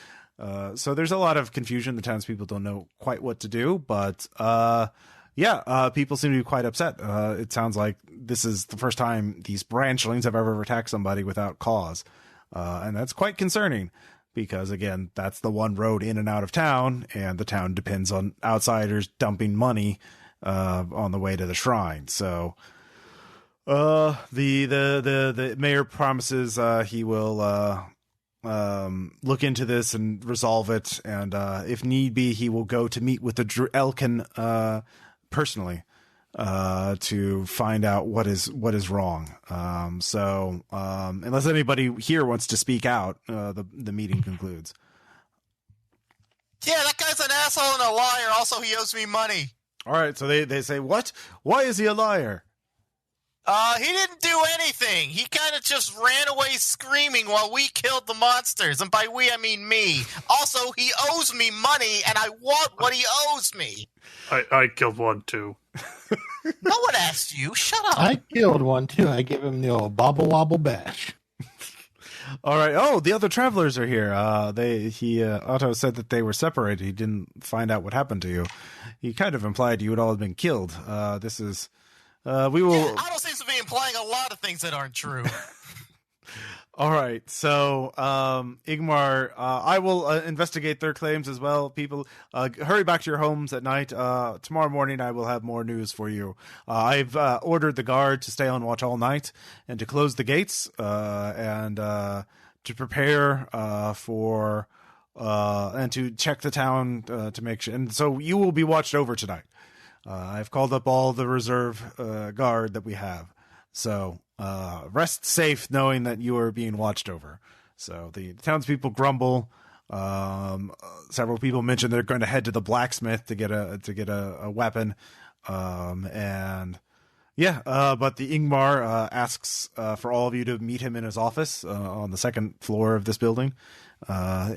So there's a lot of confusion. The townspeople don't know quite what to do, but people seem to be quite upset. It sounds like this is the first time these branchlings have ever attacked somebody without cause. And that's quite concerning because, again, that's the one road in and out of town, and the town depends on outsiders dumping money on the way to the shrine. So The mayor promises he will look into this and resolve it, and if need be, he will go to meet with the Elkin personally to find out what is wrong. So unless anybody here wants to speak out, the meeting concludes. Yeah, that guy's an asshole and a liar. Also, he owes me money. All right, so they say, what? Why is he a liar? He didn't do anything. He kind of just ran away screaming while we killed the monsters. And by we, I mean me. Also, he owes me money, and I want what he owes me. I killed one, too. No one asked you. Shut up. I killed one, too. I gave him the old bobble wobble bash. All right. Oh, the other travelers are here. Otto said that they were separated. He didn't find out what happened to you. He kind of implied you had all been killed. We will. Yeah, Otto seems to be implying a lot of things that aren't true. All right. So, Igmar, I will investigate their claims as well. People, hurry back to your homes at night. Tomorrow morning, I will have more news for you. I've ordered the guard to stay on watch all night and to close the gates and to prepare for and to check the town to make sure. And so you will be watched over tonight. I've called up all the reserve guard that we have. So rest safe knowing that you are being watched over. So the townspeople grumble. Several people mentioned they're going to head to the blacksmith to get a weapon. But the Ingmar asks for all of you to meet him in his office on the second floor of this building. So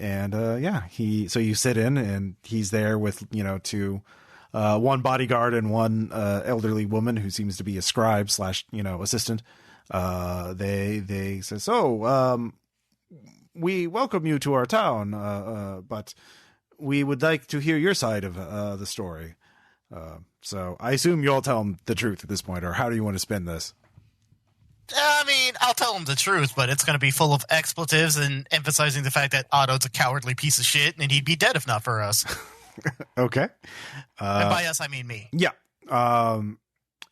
you sit in, and he's there with two. One bodyguard and one elderly woman who seems to be a scribe / assistant. They say, so we welcome you to our town, but we would like to hear your side of the story. So I assume you all tell them the truth at this point, or how do you want to spin this? I mean, I'll tell them the truth, but it's going to be full of expletives and emphasizing the fact that Otto's a cowardly piece of shit, and he'd be dead if not for us. Okay. And by us, I mean me. Yeah.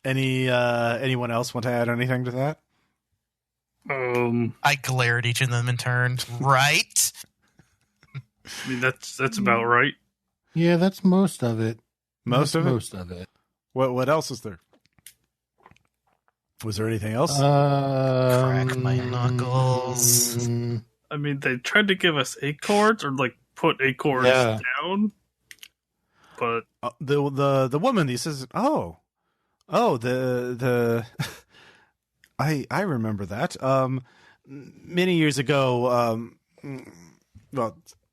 Anyone else want to add anything to that? I glare at each of them in turn. Right? I mean, that's about right. Yeah, that's most of it. Most of it. What else is there? Was there anything else? Crack my knuckles. I mean, they tried to give us acorns or put acorns down. But the woman, he says, I remember that. Many years ago,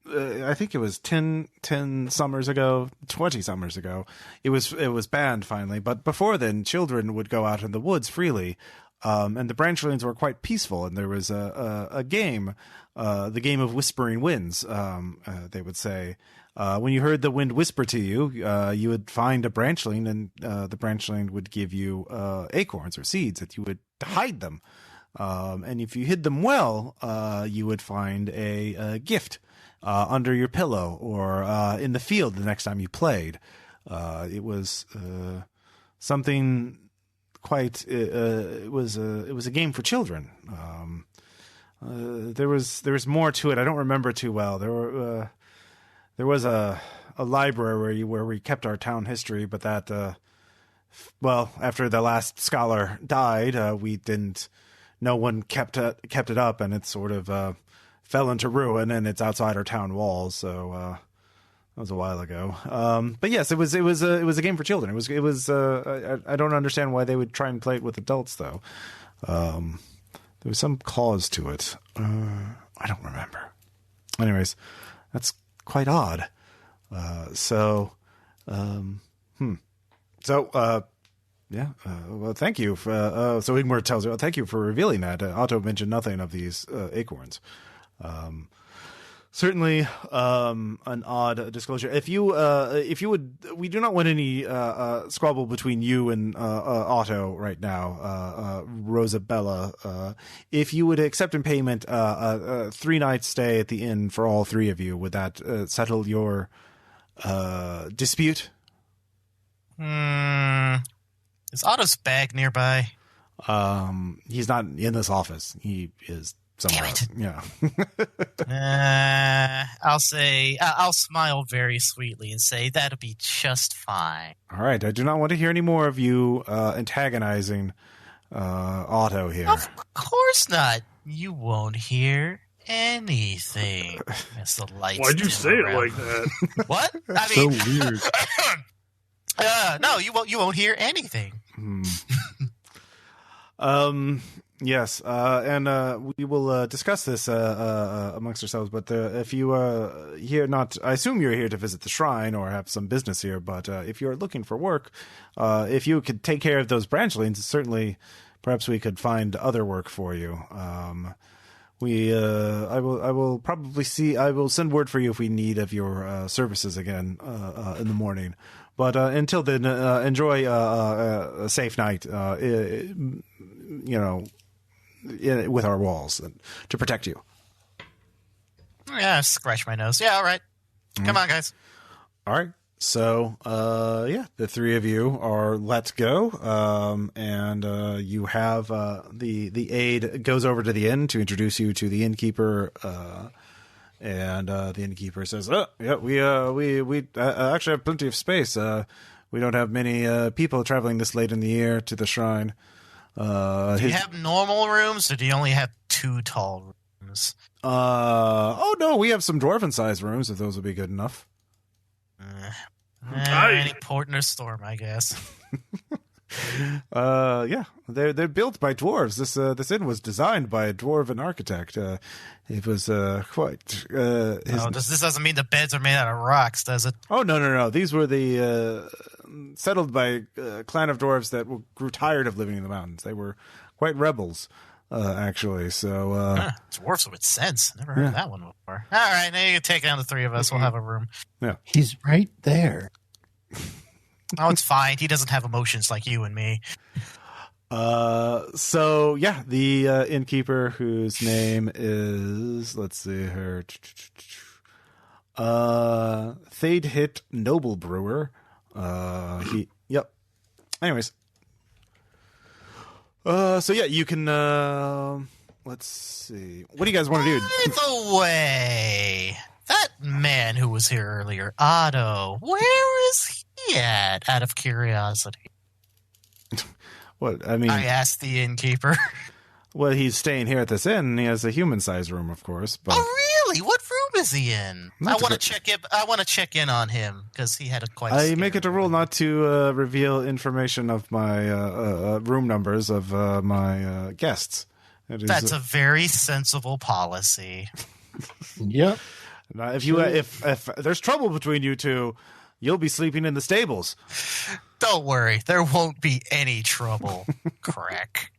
I think it was 10 summers ago, 20 summers ago, it was banned finally. But before then, children would go out in the woods freely, and the branchlings were quite peaceful. And there was a game, the game of Whispering Winds, they would say. When you heard the wind whisper to you, you would find a branchling, and the branchling would give you acorns or seeds that you would hide them. And if you hid them well, you would find a gift under your pillow or in the field the next time you played. It was something quite. It was a game for children. There was more to it. I don't remember too well. There was a library where we kept our town history, but that, after the last scholar died, no one kept it up, and it sort of fell into ruin, and it's outside our town walls. So that was a while ago. But yes, it was a game for children. It was. I don't understand why they would try and play it with adults, though. There was some cause to it. I don't remember. Anyways, that's quite odd. Well, thank you. So Igmar tells you, well, thank you for revealing that. Otto mentioned nothing of these acorns. Certainly, an odd disclosure. If you would, we do not want any squabble between you and Otto right now, Rosabella. If you would accept in payment a 3-night stay at the inn for all three of you, would that settle your dispute? Is Otto's bag nearby? He's not in this office. He is somewhere. Damn Yeah. I'll smile very sweetly and say that'll be just fine. All right. I do not want to hear any more of you antagonizing Otto here. Of course not. You won't hear anything. As the lights Why'd you dim say it around. like that? What? I So mean, weird. no, you won't. You won't hear anything. Yes, and we will discuss this amongst ourselves. But if you here, I assume you're here to visit the shrine or have some business here. But if you're looking for work, if you could take care of those branchlings, certainly, perhaps we could find other work for you. I will probably see. I will send word for you if we need of your services again in the morning. But until then, enjoy a safe night. With our walls to protect you. Yeah, scratch my nose. Yeah, all right. Come on, guys. All right. So, the three of you are let go, and you have the aide goes over to the inn to introduce you to the innkeeper, and the innkeeper says, "Oh, yeah, we actually have plenty of space. We don't have many people traveling this late in the year to the shrine." Do you have normal rooms, or do you only have 2 tall rooms? Oh no, we have some dwarven-sized rooms if those would be good enough. Any port in a storm, I guess. Yeah, they're built by dwarves. This inn was designed by a dwarven architect. It was quite. This doesn't mean the beds are made out of rocks, does it? Oh no! These were the settled by a clan of dwarves that grew tired of living in the mountains. They were quite rebels, actually. So dwarves with sense. Never heard of that one before. All right, now you can take down the 3 of us. We'll have a room. Yeah, He's right there. Oh, it's fine. He doesn't have emotions like you and me. So yeah, the innkeeper, whose name is, let's see her, Thadehit Noble Brewer. Yep. Anyways, so yeah, you can. Let's see. What do you guys want to do? By the way, that man who was here earlier, Otto, where is he at? Out of curiosity. What I mean, I asked the innkeeper. Well, he's staying here at this inn. He has a human-sized room, of course. But Oh, really? What room is he in? I want to check in. I want to check in on him because he had a quite. I make it a rule not to reveal information of my room numbers of my guests. That's a very sensible policy. Yep. Now, if there's trouble between you two, you'll be sleeping in the stables. Don't worry, there won't be any trouble. Crack.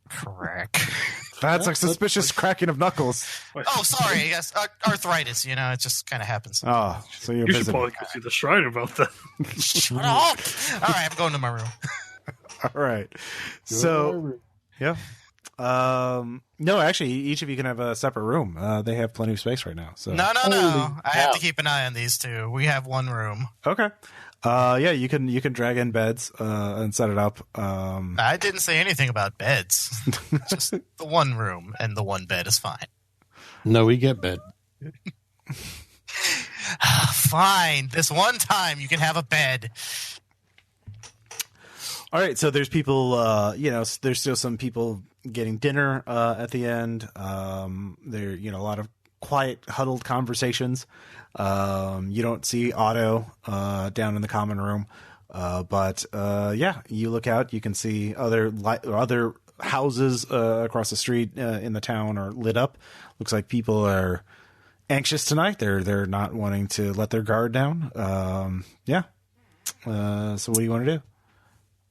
That's a suspicious cracking of knuckles. Oh, sorry. Yes, arthritis. It just kind of happens. Oh, so you're You should visiting. probably go see the shrine about that. Shut up! All right, I'm going to my room. All right. So, yeah. No, actually, each of you can have a separate room. They have plenty of space right now. So No. Holy I have to cow. keep an eye on these two. We have one room. Okay. Yeah, you can drag in beds and set it up. I didn't say anything about beds. Just the one room and the one bed is fine. No, we get bed. Fine. This one time you can have a bed. All right, so there's people, there's still some people getting dinner at the end. There, a lot of quiet, huddled conversations. You don't see Otto down in the common room, but you look out, you can see other houses across the street in the town are lit up. Looks like people are anxious tonight. They're not wanting to let their guard down. So what do you want to do?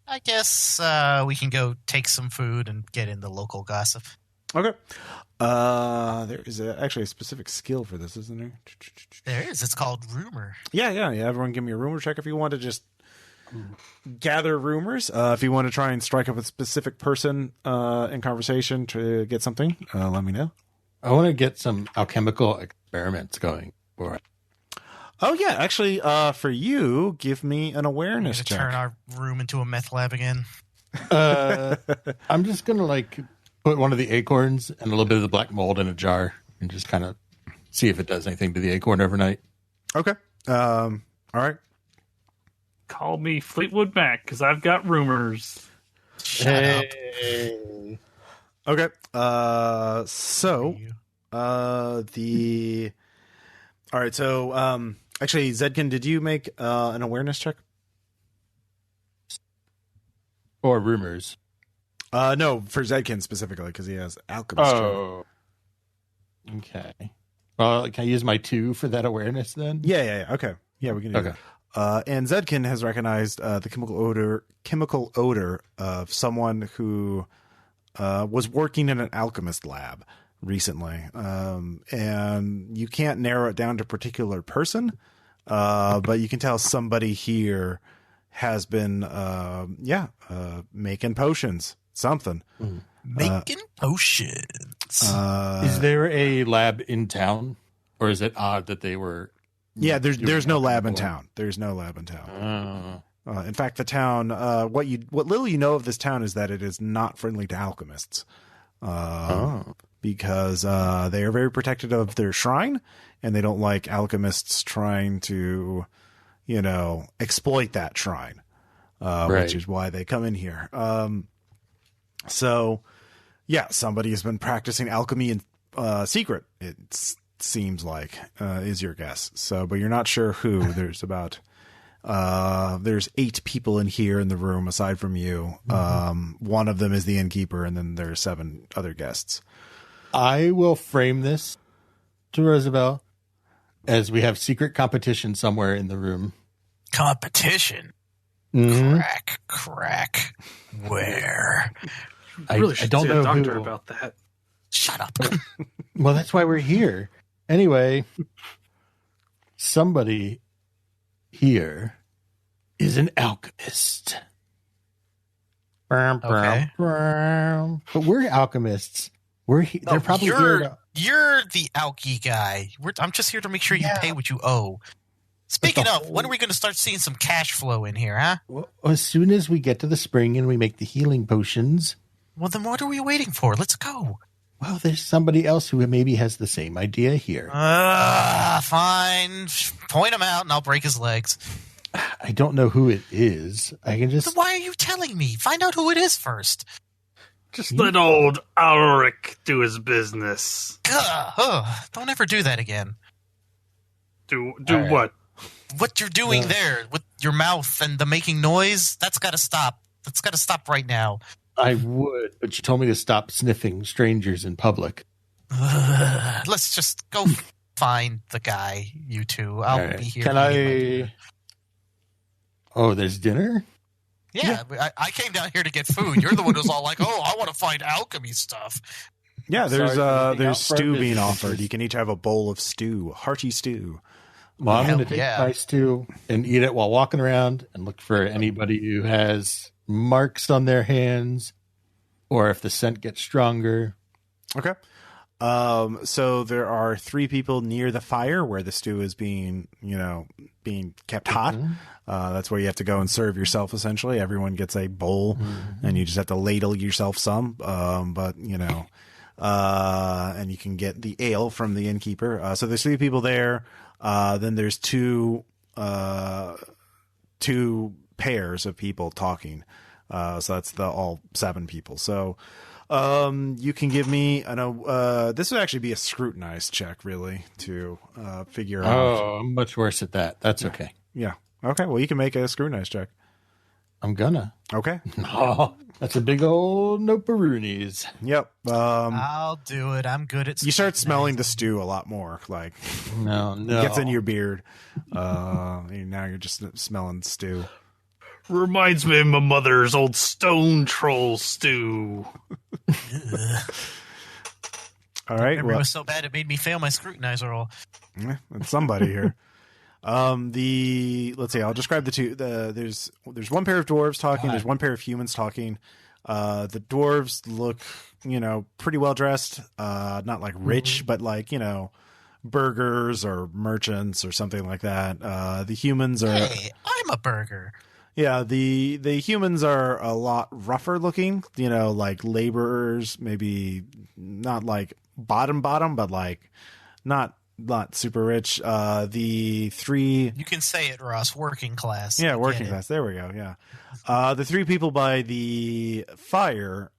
I guess we can go take some food and get in the local gossip. Okay. There is actually a specific skill for this, isn't there? There is. It's called rumor. Yeah. Everyone give me a rumor check if you want to just gather rumors. If you want to try and strike up a specific person in conversation to get something, let me know. I want to get some alchemical experiments going for it. Oh, yeah. Actually, for you, give me an awareness To check. turn our room into a meth lab again. I'm just gonna like put one of the acorns and a little bit of the black mold in a jar and just kind of see if it does anything to the acorn overnight. Okay. All right. Call me Fleetwood Mac because I've got rumors. Shut up. Okay. So the. All right. So actually, Zedkin, did you make an awareness check? Or rumors. No, for Zedkin specifically because he has alchemist. Oh. Okay. Well, can I use my 2 for that awareness then? Yeah. Okay. Yeah, we can do that. And Zedkin has recognized the chemical odor of someone who was working in an alchemist lab recently. And you can't narrow it down to a particular person, but you can tell somebody here has been, making potions, something. Making potions. Is there a lab in town? Or is it odd that they were... Yeah, there's no lab in town. There's no lab in town. In fact, the town, what little you know of this town is that it is not friendly to alchemists, because they are very protective of their shrine, and they don't like alchemists trying to, exploit that shrine, which is why they come in here. So, yeah, somebody has been practicing alchemy in secret. Seems like is your guess. So, but you're not sure who. There's about there's 8 people in here in the room aside from you. One of them is the innkeeper, and then there are 7 other guests. I will frame this to Rosabella as we have secret competition somewhere in the room. Competition? Crack. Where? I really should don't see know a doctor who. about that. Shut up. Well, that's why we're here. Anyway, somebody here is an alchemist. Okay. But we're alchemists. They're probably here. You're the alky guy. I'm just here to make sure you pay what you owe. Speaking of, when are we going to start seeing some cash flow in here, huh? Well, as soon as we get to the spring and we make the healing potions. Well, then what are we waiting for? Let's go. Well, there's somebody else who maybe has the same idea here. Fine. Point him out and I'll break his legs. I don't know who it is. I can just... Then why are you telling me? Find out who it is first. Just let old Alrik do his business. Don't ever do that again. Do right. What? What you're doing there with your mouth and the making noise, that's got to stop. That's got to stop right now. I would, but you told me to stop sniffing strangers in public. Let's just go find the guy, you two. I'll be here. Can I... Oh, there's dinner? Yeah. I came down here to get food. You're the one who's all like, oh, I want to find alchemy stuff. Yeah, there's stew being business. offered. You can each have a bowl of stew, hearty stew. Well, I'm going to take yeah. my stew and eat it while walking around and look for anybody who has marks on their hands or if the scent gets stronger. Okay. So there are 3 people near the fire where the stew is being kept hot. That's where you have to go and serve yourself. Essentially, everyone gets a bowl, and you just have to ladle yourself some. And you can get the ale from the innkeeper. So there's 3 people there. Then there's two pairs of people talking. So that's all 7 people. So. You can give me this would actually be a scrutinized check really to figure out. Oh, I'm much worse at that. That's okay. Yeah. Okay. Well, you can make a scrutinized check. I'm gonna. Okay. Oh, that's a big old noperoonies. Yep. I'll do it. I'm good at you start smelling the stew a lot more. Like no. It gets in your beard. Now you're just smelling stew. Reminds me of my mother's old stone troll stew. All right. It was so bad it made me fail my scrutinizer roll. It's somebody here. Let's see. I'll describe the two. There's one pair of dwarves talking. There's one pair of humans talking. The dwarves look, pretty well dressed. Not like rich, but like burgers or merchants or something like that. The humans are. Hey, I'm a burger. Yeah, the humans are a lot rougher looking, like laborers, maybe not like bottom, but like not super rich. The three, You can say it, Ross. Working class. yeah, I working get it. class. There we go. Yeah, the three people by the fire,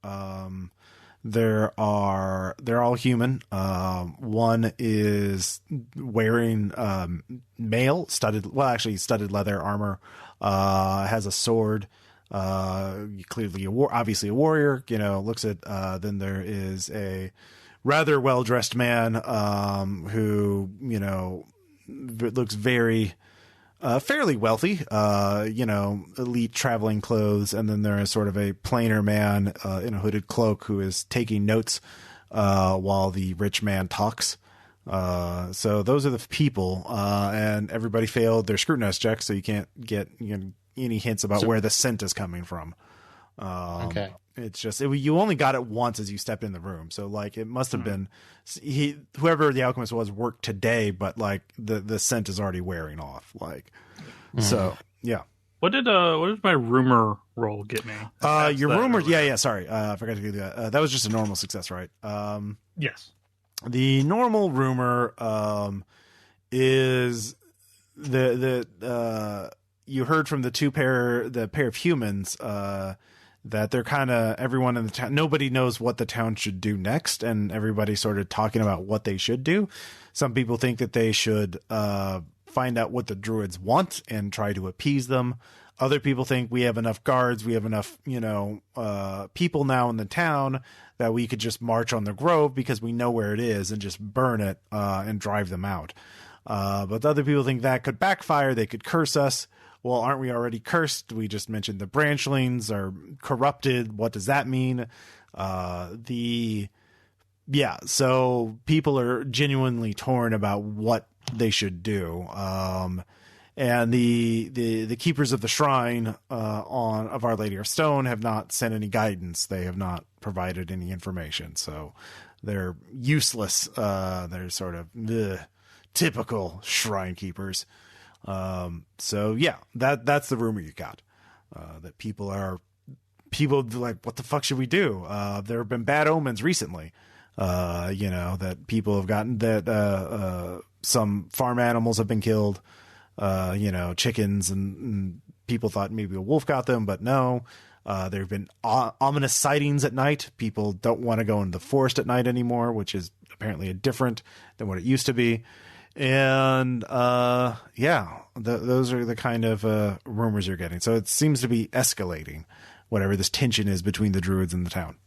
they're all human. One is wearing studded leather armor. Has a sword. Clearly obviously a warrior. Looks at. Then there is a rather well dressed man who looks very fairly wealthy, elite traveling clothes. And then there is sort of a plainer man in a hooded cloak who is taking notes while the rich man talks. So those are the people, and everybody failed their scrutinize check, so you can't get any hints about where the scent is coming from. Okay. It's just you only got it once as you stepped in the room, so like it must have been whoever the alchemist was worked today, but like the scent is already wearing off. Like, so yeah. What did my rumor roll get me? Your rumor, yeah. Sorry, I forgot to do that. That was just a normal success, right? Yes. The normal rumor is the you heard from the pair of humans that they're kind of everyone in the town. Nobody knows what the town should do next, and everybody's sort of talking about what they should do. Some people think that they should find out what the druids want and try to appease them. Other people think we have enough guards, we have enough, people now in the town that we could just march on the grove because we know where it is and just burn it and drive them out. But other people think that could backfire. They could curse us. Well, aren't we already cursed? We just mentioned the branchlings are corrupted. What does that mean? So people are genuinely torn about what they should do. And the keepers of the shrine of Our Lady of Stone have not sent any guidance. They have not provided any information, so they're useless. They're sort of typical shrine keepers. So yeah, that's the rumor you got. That people like, what the fuck should we do? There have been bad omens recently. That people have gotten that some farm animals have been killed. Chickens, and people thought maybe a wolf got them, but no. There have been ominous sightings at night. People don't want to go into the forest at night anymore, which is apparently different than what it used to be. And those are the kind of rumors you're getting. So it seems to be escalating, whatever this tension is between the druids and the town.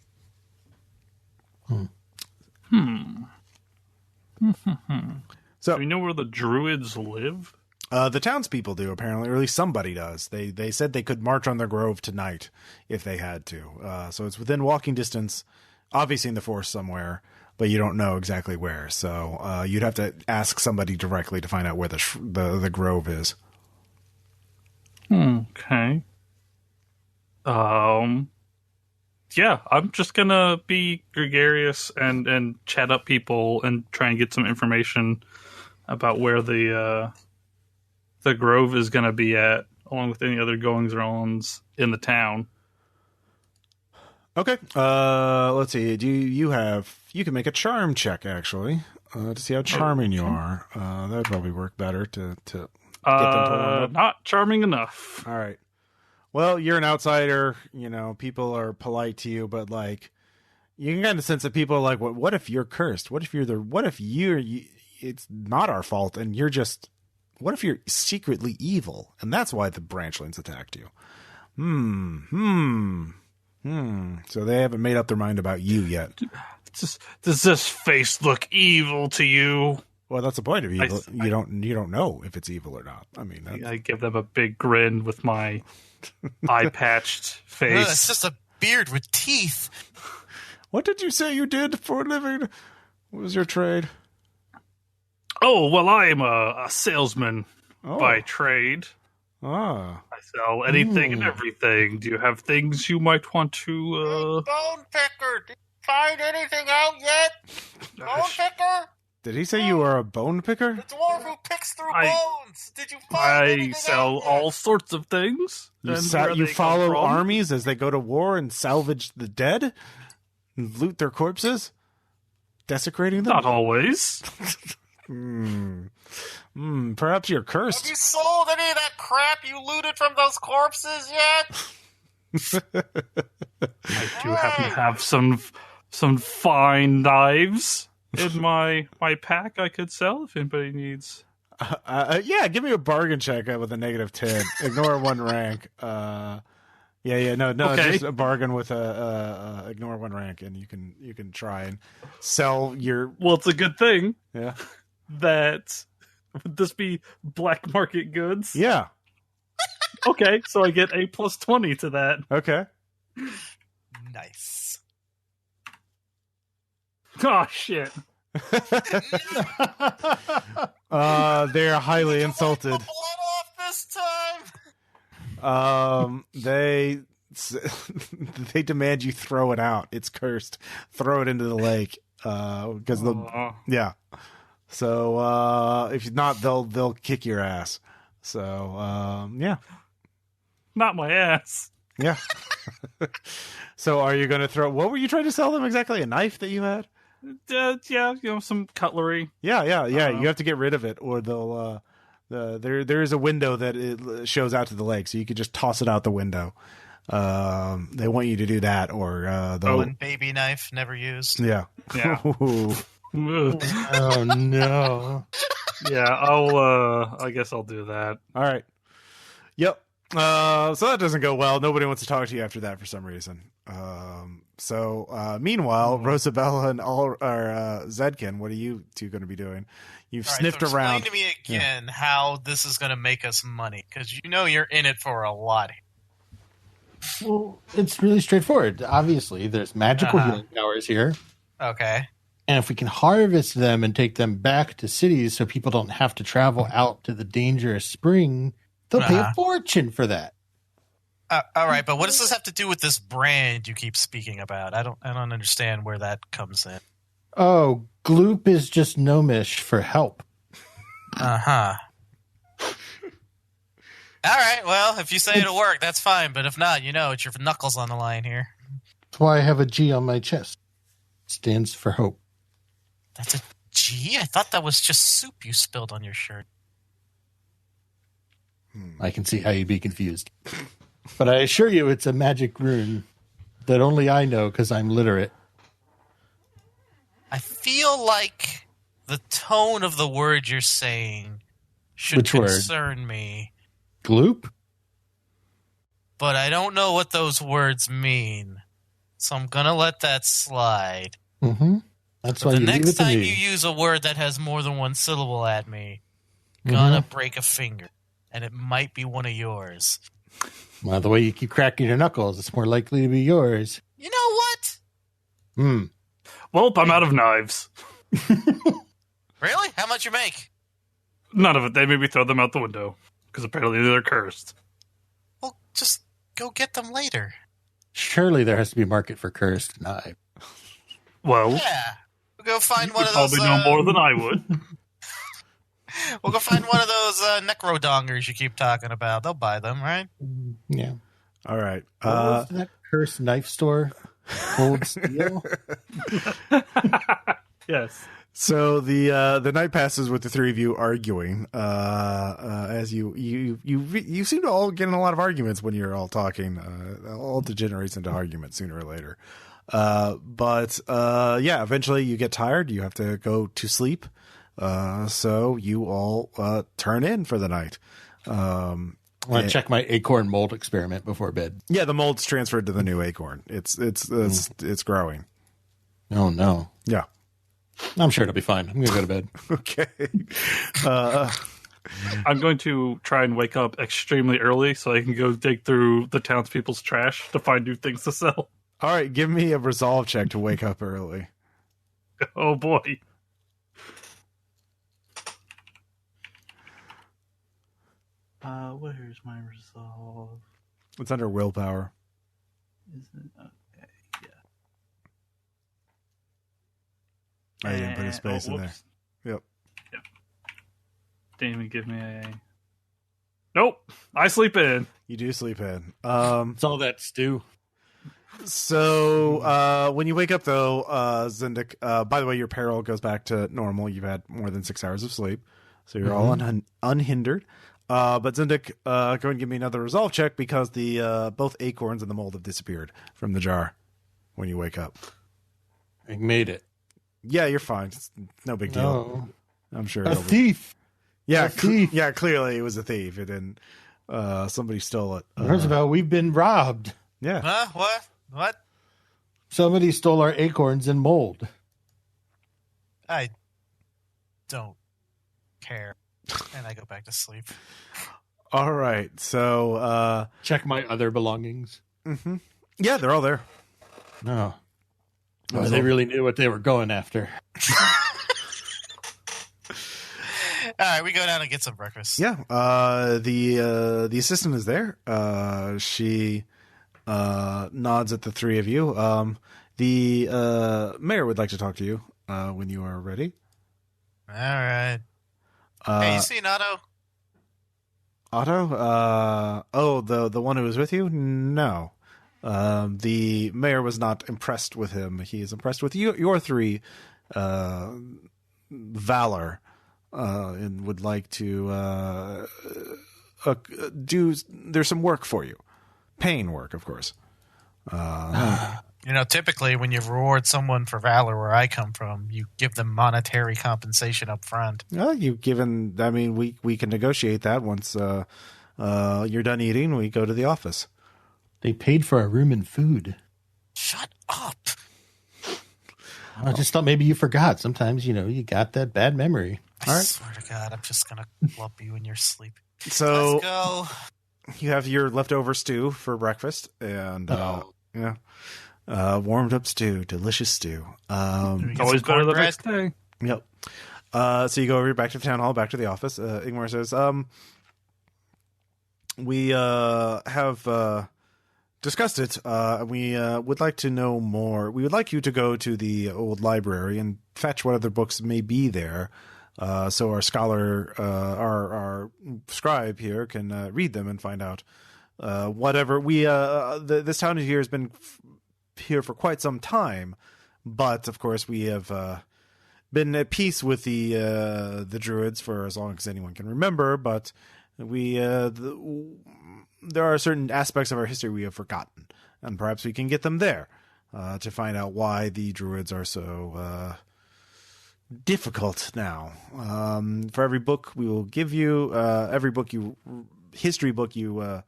So do we know where the druids live? The townspeople do, apparently, or at least somebody does. They said they could march on their grove tonight if they had to. So it's within walking distance, obviously in the forest somewhere, but you don't know exactly where. So you'd have to ask somebody directly to find out where the grove is. Okay. Yeah, I'm just gonna be gregarious and chat up people and try and get some information about where the grove is gonna be at, along with any other goings-ons in the town. Okay. Let's see. You can make a charm check actually to see how charming you are. That'd probably work better to get them to warm up. Not charming enough. All right. Well, you're an outsider. People are polite to you, but like, you can kind of sense that people are like, "What if you're cursed? What if it's not our fault, and you're just? What if you're secretly evil, and that's why the branchlings attacked you?" So they haven't made up their mind about you yet. Does this face look evil to you? Well, that's the point of evil. You don't know if it's evil or not. I mean, I give them a big grin with my eye-patched face. It's just a beard with teeth. What did you say you did for a living? What was your trade? Oh, well, I am a salesman by trade. Ah. I sell anything and everything. Do you have things you might want to... Bonepicker! Did you find anything out yet? Bonepicker? Did he say you were a bone picker? The dwarf who picks through bones. Did you find I anything sell out yet? all sorts of things. You and where you they come follow from. armies as they go to war and salvage the dead? And loot their corpses? Desecrating them? Not always. Perhaps you're Have cursed. you sold any of that crap you looted from those corpses yet? I do happen to have some fine knives in my pack I could sell if anybody needs. Yeah, give me a bargain check with a -10. Ignore 1 rank. No, Okay. just a bargain with a ignore 1 rank, and you can try and sell your. Well, it's a good thing Yeah. that would this be black market goods? Yeah. Okay, so I get a +20 to that. Okay. Nice. Oh shit! They're highly insulted. Wipe the blood off this time. They demand you throw it out. It's cursed. Throw it into the lake. Because yeah. So if not, they'll kick your ass. So yeah. Not my ass. Yeah. So are you going to throw? What were you trying to sell them exactly? A knife that you had? Yeah, some cutlery. Yeah. You have to get rid of it, or they'll. There is a window that it shows out to the lake, so you could just toss it out the window. They want you to do that, or they'll. One baby knife, never used. Yeah. Yeah. Oh no. Yeah, I guess I'll do that. All right. Yep. So that doesn't go well. Nobody wants to talk to you after that for some reason. Meanwhile, Rosabella and Zedkin, what are you two going to be doing? You've All right, sniffed so around. Explain to me again how this is going to make us money, because you know you're in it for a lot. Well, it's really straightforward. Obviously, there's magical healing powers here. Okay. And if we can harvest them and take them back to cities so people don't have to travel out to the dangerous spring, they'll pay a fortune for that. All right, but what does this have to do with this brand you keep speaking about? I don't understand where that comes in. Oh, gloop is just gnomish for help. Uh-huh. All right, well, if you say it'll work, that's fine. But if not, it's your knuckles on the line here. That's why I have a G on my chest. It stands for hope. That's a G? I thought that was just soup you spilled on your shirt. I can see how you'd be confused. But I assure you it's a magic rune that only I know because I'm literate. I feel like the tone of the word you're saying should Which word? concern me. Gloop? But I don't know what those words mean. So I'm going to let that slide. Mm-hmm. That's why The you leave next it to time me. you use a word that has more than one syllable at me, gonna break a finger. And it might be one of yours. Well, the way you keep cracking your knuckles, it's more likely to be yours. You know what? Well, I'm out of knives. Really? How much you make? None of it. They made me throw them out the window because apparently they're cursed. Well, just go get them later. Surely there has to be a market for cursed knife. Well, Yeah. We'll go find one you of those. probably know more than I would. We'll go find one of those necrodongers you keep talking about. They'll buy them, right? Yeah. All right. What was that cursed knife store? Cold Steel? Yes. So the night passes with the three of you arguing. As you seem to all get in a lot of arguments when you're all talking. All degenerates into arguments sooner or later. Eventually you get tired. You have to go to sleep. So you all turn in for the night. I want to check my acorn mold experiment before bed. Yeah, the mold's transferred to the new acorn. It's growing. Oh, no. Yeah. I'm sure it'll be fine. I'm going to go to bed. Okay. I'm going to try and wake up extremely early so I can go dig through the townspeople's trash to find new things to sell. All right, give me a resolve check to wake up early. Oh, boy. Where's my resolve? It's under willpower. Is it? Okay, yeah. I didn't put a space in there. Didn't even give me a... Nope. I sleep in. You do sleep in. It's all that stew. So when you wake up, though, Zindik, by the way, your peril goes back to normal. You've had more than 6 hours of sleep, so you're all unhindered. But Zindik, go ahead and give me another resolve check because the both acorns and the mold have disappeared from the jar when you wake up. I made it. Yeah, you're fine. It's no big deal. No. I'm sure. A thief. Yeah, A thief. yeah. Clearly, it was a thief. It didn't. Somebody stole it. Roosevelt, we've been robbed. Yeah. Huh? What? Somebody stole our acorns and mold. I don't care. And I go back to sleep. All right. So. Check my other belongings. Mm-hmm. Yeah, they're all there. No. Oh, they really knew what they were going after. All right, we go down and get some breakfast. Yeah. The assistant is there. She nods at the three of you. The mayor would like to talk to you when you are ready. All right. Hey, you seen Otto? Otto? The one who was with you? No. The mayor was not impressed with him. He is impressed with your three valor, and would like to do. There's some work for you, pain work, of course. Typically when you reward someone for valor, where I come from, you give them monetary compensation up front. You've given. I mean, we can negotiate that once you're done eating. We go to the office. They paid for our room and food. Shut up. I just thought maybe you forgot. Sometimes, you got that bad memory. I swear to God, I'm just going to club you in your sleep. So let's go. You have your leftover stew for breakfast, and warmed up stew, delicious stew. Always better the next day. Yep. So you go over back to the town hall, back to the office. Ingmar says, we have discussed it. We would like to know more. We would like you to go to the old library and fetch what other books may be there. So our scholar, our scribe here can read them and find out whatever. This town here has been here for quite some time, but of course we have been at peace with the druids for as long as anyone can remember. But there are certain aspects of our history we have forgotten, and perhaps we can get them there to find out why the druids are so difficult now. For every book we will give you, history book you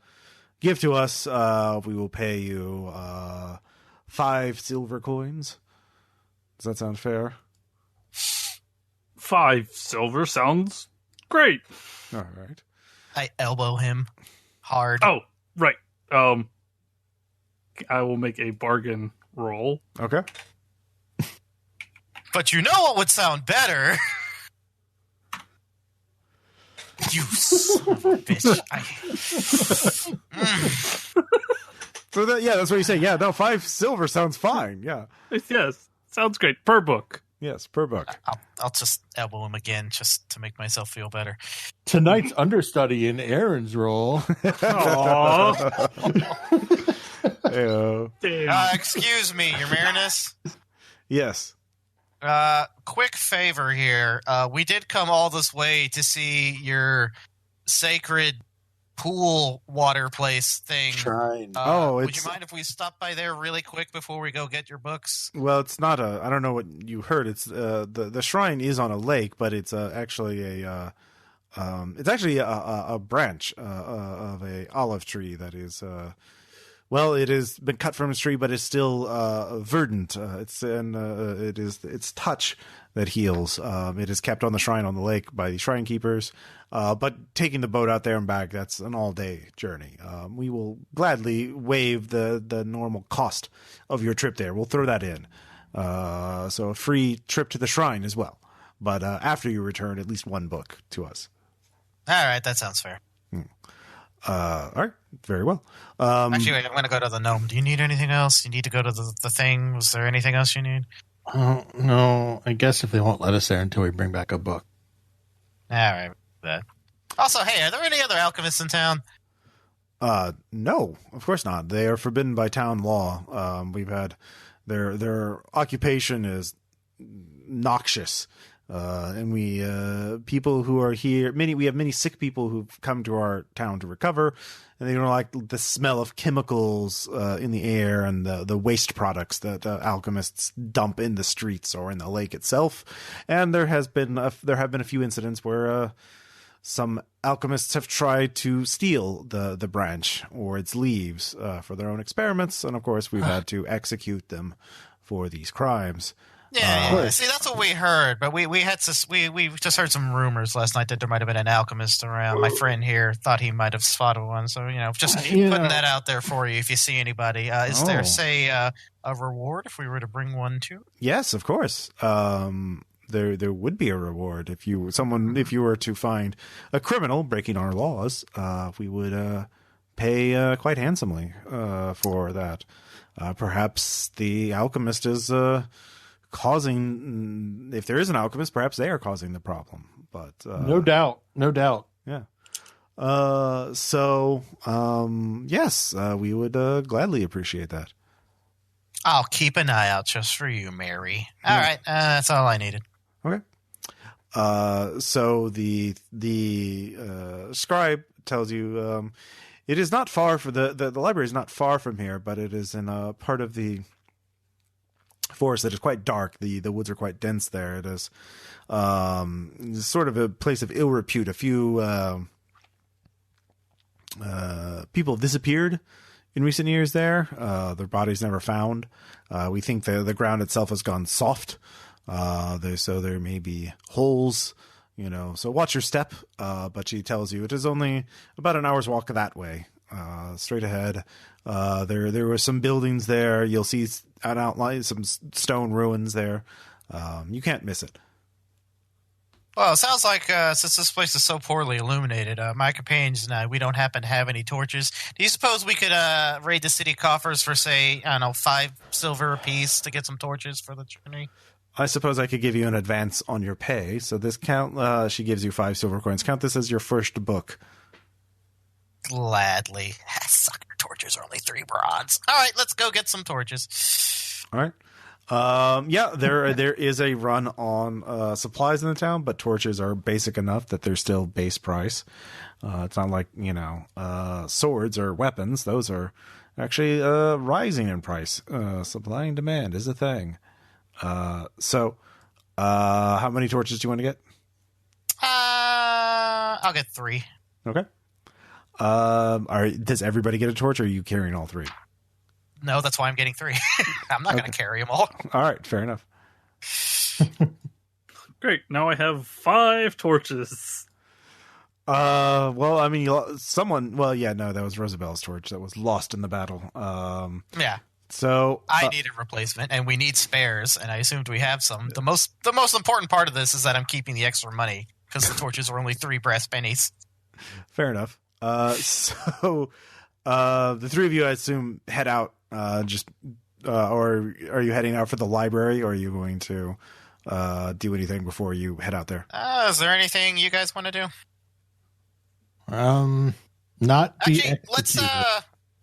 give to us, we will pay you 5 silver coins. Does that sound fair? 5 silver sounds great. All right. I elbow him hard. Oh, right. I will make a bargain roll. Okay. But you know what would sound better? You son of a bitch. So that's what you say. Yeah, no, 5 silver sounds fine. Yeah. Yes, sounds great. Per book. Yes, per book. I'll just elbow him again just to make myself feel better. Tonight's understudy in Aaron's role. Damn. Excuse me, Your Marinus. Yes. Quick favor here. We did come all this way to see your sacred pool water place thing. Shrine. Would you mind if we stop by there really quick before we go get your books? Well, it's not I don't know what you heard. It's the shrine is on a lake, but it's actually a branch of a olive tree that is it has been cut from a tree, but it's still verdant. It's touch that heals. It is kept on the shrine on the lake by the shrine keepers. But taking the boat out there and back, that's an all-day journey. We will gladly waive the normal cost of your trip there. We'll throw that in. So a free trip to the shrine as well. But after you return, at least 1 book to us. All right, that sounds fair. All right, very well. Actually, wait, I'm going to go to the gnome. Do you need anything else? You need to go to the thing. Was there anything else you need? Oh, no. I guess if they won't let us there until we bring back a book. All right. that. Also, hey, are there any other alchemists in town? No, of course not. They are forbidden by town law. We've had their occupation is noxious. And we people who are here, we have many sick people who've come to our town to recover, and they don't like the smell of chemicals in the air and the waste products that alchemists dump in the streets or in the lake itself. And there have been a few incidents where some alchemists have tried to steal the branch or its leaves for their own experiments, and of course we've had to execute them for these crimes. Yeah. See, that's what we heard, but we just heard some rumors last night that there might have been an alchemist around. My friend here thought he might have spotted one, so just putting that out there for you. If you see anybody, is there a reward if we were to bring one too? Yes, of course. There would be a reward if you were to find a criminal breaking our laws. We would pay quite handsomely for that. Perhaps the alchemist is causing. If there is an alchemist, perhaps they are causing the problem. But no doubt. Yeah. Yes, we would gladly appreciate that. I'll keep an eye out just for you, Mary. All right, that's all I needed. Okay. So the scribe tells you it is not far for the library is not far from here, but it is in a part of the forest that is quite dark. The woods are quite dense there. It is sort of a place of ill repute. A few people have disappeared in recent years there. Their bodies never found. We think the ground itself has gone soft. So there may be holes, so watch your step. But she tells you it is only about an hour's walk that way, straight ahead. There were some buildings there. You'll see an outline, some stone ruins there. You can't miss it. Well, it sounds like since this place is so poorly illuminated, my companions and I, we don't happen to have any torches. Do you suppose we could raid the city coffers for, say, 5 silver apiece to get some torches for the journey? I suppose I could give you an advance on your pay. So this count, she gives you 5 silver coins. Count this as your first book. Gladly. Sucker, torches are only 3 bronze. All right, let's go get some torches. All right. There is a run on supplies in the town, but torches are basic enough that they're still base price. It's not like, swords or weapons. Those are actually rising in price. Supply and demand is a thing. How many torches do you want to get? I'll get 3. Okay. Does everybody get a torch, or are you carrying all 3? No, that's why I'm getting 3. I'm not going to carry them all. All right, fair enough. Great. Now I have 5 torches. Well, I mean, that was Rosabella's torch that was lost in the battle. Yeah. So I need a replacement, and we need spares, and I assumed we have some. The most important part of this is that I'm keeping the extra money because the torches are only 3 brass pennies. Fair enough. The 3 of you, I assume, head out. Or are you heading out for the library, or are you going to do anything before you head out there? Is there anything you guys want to do? Not actually.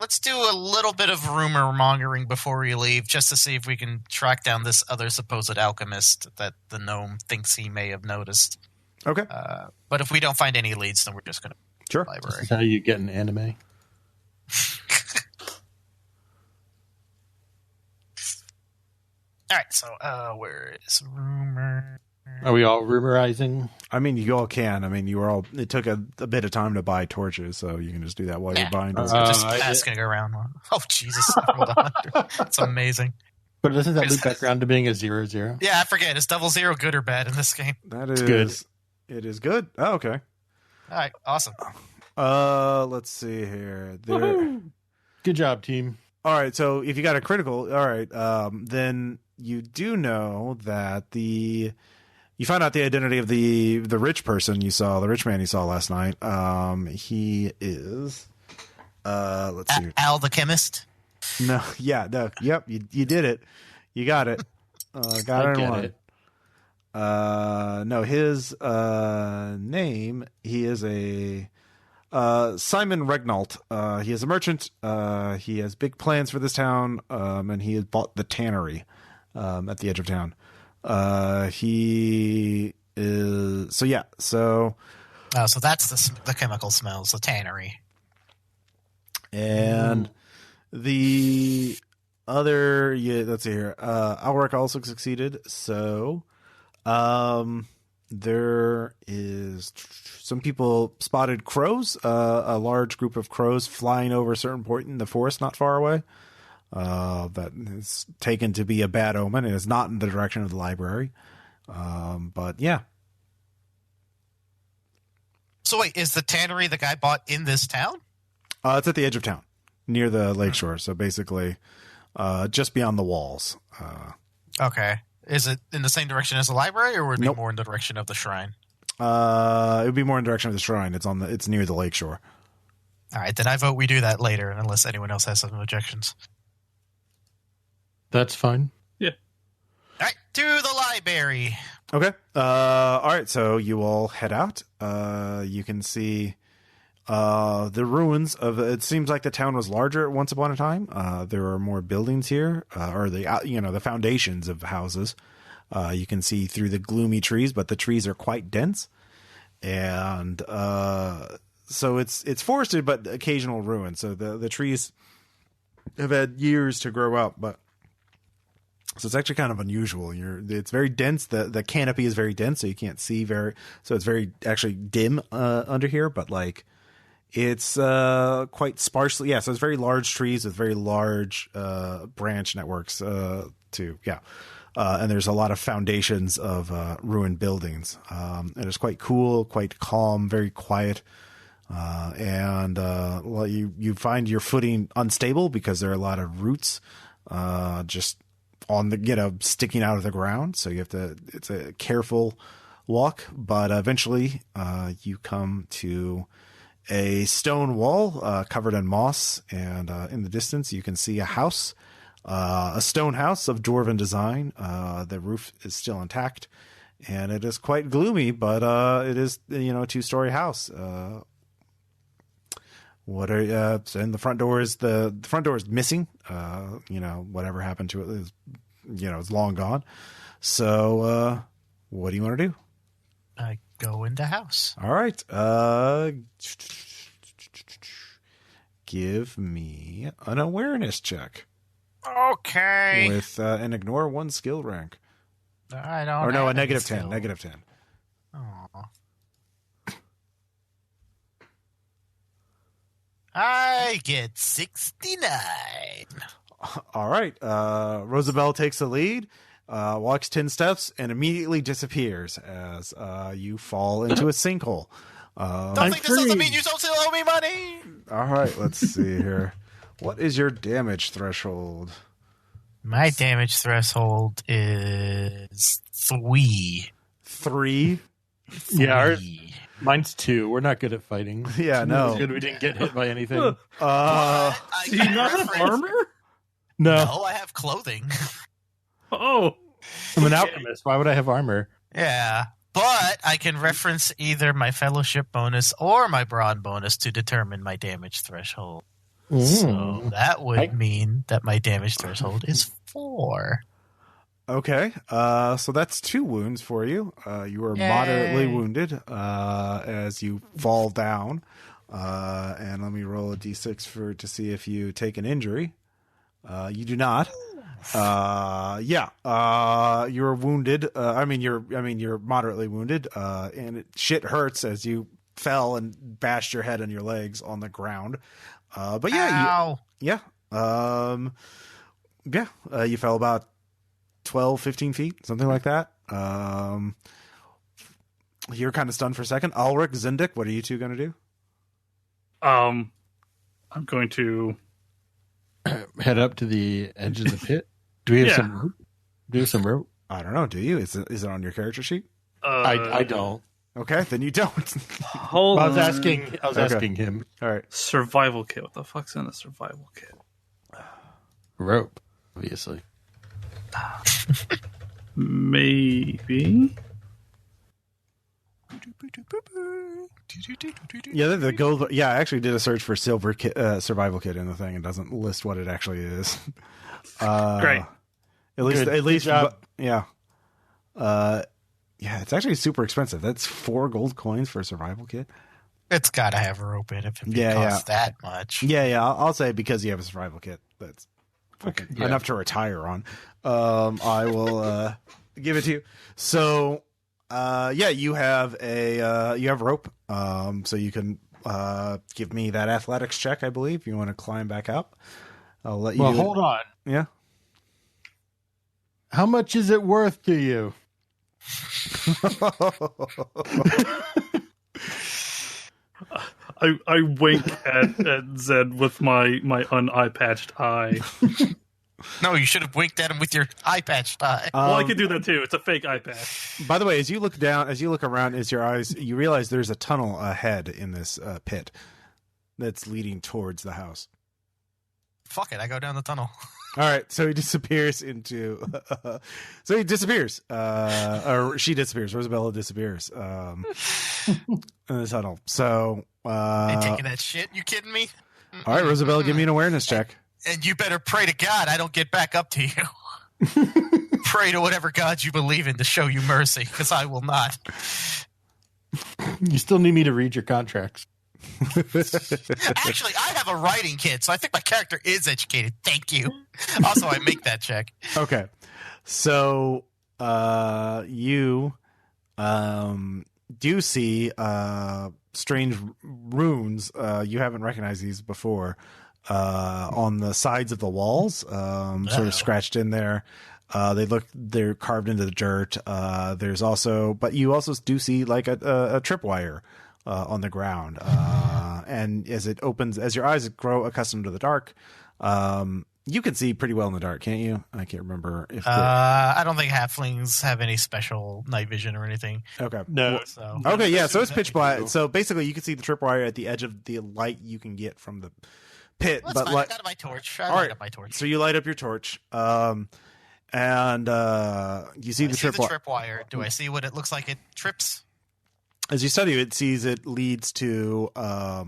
Let's do a little bit of rumor mongering before we leave, just to see if we can track down this other supposed alchemist that the gnome thinks he may have noticed. Okay. But if we don't find any leads, then we're just going to sure. Library. This is how you get an anime. All right, so where is rumor? Are we all rumorizing? I mean, you all can. I mean, it took a bit of time to buy torches, so you can just do that while you're buying torches. Just asking around. Oh, Jesus. Hold on. It's amazing. But doesn't that loop back around to being a 0-0? Yeah, I forget. Is double 0 good or bad in this game? That is good. It is good. Oh, okay. All right, awesome. Let's see here. Good job, team. All right, so if you got a critical, all right, then you do know that you found out the identity of the rich person you saw, the rich man you saw last night. He is, let's see. Al the chemist? No, yeah, no, yep, you did it. You got it. Got it in one. No, his name, he is a Simon Regnault. He is a merchant. He has big plans for this town, and he has bought the tannery at the edge of town. He is so that's the chemical smells, the tannery. And the other, let's see here. Alrik also succeeded. So, there is some people spotted crows, a large group of crows flying over a certain point in the forest not far away. That is taken to be a bad omen. It is not in the direction of the library. But yeah. So wait, is the tannery the guy bought in this town? It's at the edge of town, near the lakeshore. So basically, just beyond the walls. Okay. Is it in the same direction as the library, or would it be more in the direction of the shrine? It would be more in the direction of the shrine. It's near the lakeshore. All right, then I vote we do that later, unless anyone else has some objections. That's fine. Yeah. All right, to the library. Okay. All right. So you all head out. You can see the ruins of. It seems like the town was larger once upon a time. There are more buildings here, or the foundations of houses. You can see through the gloomy trees, but the trees are quite dense, and so it's forested, but occasional ruins. So the trees have had years to grow up, but. So it's actually kind of unusual. It's very dense. The canopy is very dense, so you can't see so it's very actually dim under here, but like it's quite sparsely. Yeah, so it's very large trees with very large branch networks too. Yeah. And there's a lot of foundations of ruined buildings. And it's quite cool, quite calm, very quiet. And you find your footing unstable because there are a lot of roots just on the sticking out of the ground, so it's a careful walk, but eventually you come to a stone wall covered in moss, and in the distance you can see a house, a stone house of dwarven design. The roof is still intact, and it is quite gloomy, but it is a 2-story house. And the front door is missing. Whatever happened to it is, it's long gone. So, what do you want to do? I go into house. All right. Give me an awareness check. Okay. With and ignore 1 skill rank. I don't. Or no, a negative skill. 10. Negative 10. Oh. I get 69. All right. Rosabella takes the lead, walks 10 steps, and immediately disappears as you fall into a sinkhole. Don't think this doesn't mean you don't still owe me money. All right. Let's see here. What is your damage threshold? My damage threshold is 3. 3? Yeah, mine's 2. We're not good at fighting. Yeah, no. Good we didn't get hit by anything. Do you not have armor? No, I have clothing. Oh. I'm an alchemist. Why would I have armor? Yeah, but I can reference either my fellowship bonus or my brawn bonus to determine my damage threshold. So that would mean that my damage threshold is 4. Okay, so that's 2 wounds for you. You are moderately wounded as you fall down. And let me roll a d6 to see if you take an injury. You do not. You're wounded. You're moderately wounded. And shit hurts as you fell and bashed your head and your legs on the ground. But yeah, you fell about 12, 15 feet, something like that. You're kind of stunned for a second. Alrik, Zindik, what are you two going to do? I'm going to head up to the edge of the pit. Do we have some rope? Do we have some rope? I don't know. Do you? Is it on your character sheet? I don't. Okay, then you don't. Hold on. I was asking him. All right. Survival kit. What the fuck's in a survival kit? Rope, obviously. Maybe. Yeah, the gold. Yeah, I actually did a search for silver kit, survival kit in the thing. It doesn't list what it actually is. Great. At least, job. yeah. Yeah, it's actually super expensive. That's 4 gold coins for a survival kit. It's got to have a rope in it if it Yeah, costs that much. Yeah. I'll say because you have a survival kit, that's enough to retire on. I will give it to you. So, you have rope. So you can give me that athletics check, I believe. You want to climb back up. I'll let you. Well, hold on. Yeah. How much is it worth to you? I wink at Zed with my un-eye patched eye. No, you should have winked at him with your eye patched eye. Well, I can do that too. It's a fake eye patch. By the way, as you look around, you realize there's a tunnel ahead in this pit that's leading towards the house. Fuck it, I go down the tunnel. All right, so he disappears into. Or she disappears. Rosabella disappears in the tunnel. So. Ain't taking that shit. You kidding me? All right, Rosabella, give me an awareness check. And you better pray to God I don't get back up to you. Pray to whatever God you believe in to show you mercy, because I will not. You still need me to read your contracts. Actually, I have a writing kit, so I think my character is educated. Thank you. Also, I make that check. Okay. So you do see strange runes. You haven't recognized these before on the sides of the walls, sort of scratched in there. They're carved into the dirt. But you also do see like a tripwire on the ground. And as your eyes grow accustomed to the dark, you can see pretty well in the dark, can't you? I can't remember if I don't think halflings have any special night vision or anything. Okay. No. So. Okay, yeah, so it's pitch black. So basically you can see the tripwire at the edge of the light you can get from the pit. Well, but fine. I got my torch. I light up my torch. So you light up your torch. And you see the tripwire. Do I see what it looks like it trips? As you study it leads to a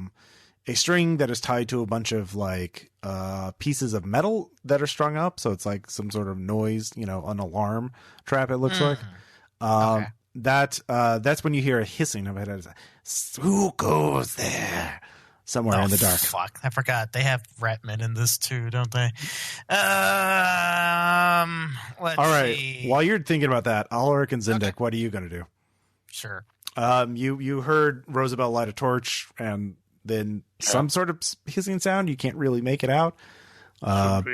string that is tied to a bunch of like pieces of metal that are strung up. So it's like some sort of noise, an alarm trap. It looks like. Okay. That's when you hear a hissing of it. Who goes there? Somewhere in the dark. Fuck! I forgot they have ratmen in this too, don't they? Let's All right. see. While you're thinking about that, Alrik and Zindik, Okay. what are you going to do? Sure. You heard Rosabella light a torch and then some sort of hissing sound. You can't really make it out. Should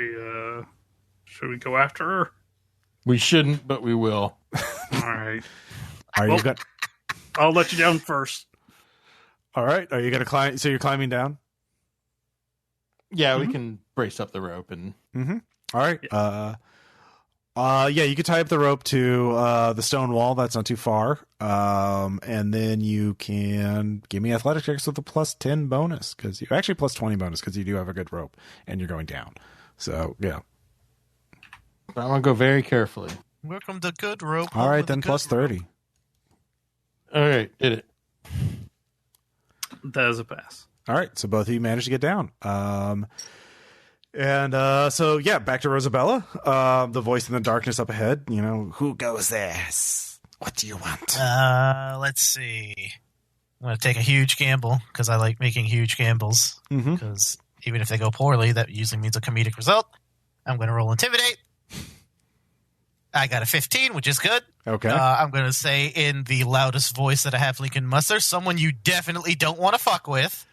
we go after her? We shouldn't, but we will. All right. You going? I'll let you down first. All right. Are you going to climb? So you're climbing down? Yeah, we can brace up the rope and. Mm-hmm. All right. You could tie up the rope to the stone wall. That's not too far. And then you can give me athletics checks with a +10 bonus because you actually +20 bonus because you do have a good rope and you're going down. So yeah. But I want to go very carefully. Welcome to good rope. All right, then +30. All right, did it. That is a pass. All right, so both of you managed to get down. Back to Rosabella. The voice in the darkness up ahead. Who goes there? What do you want? Let's see. I'm going to take a huge gamble because I like making huge gambles. Because even if they go poorly, that usually means a comedic result. I'm going to roll Intimidate. I got a 15, which is good. Okay. I'm going to say in the loudest voice that a halfling can muster, someone you definitely don't want to fuck with.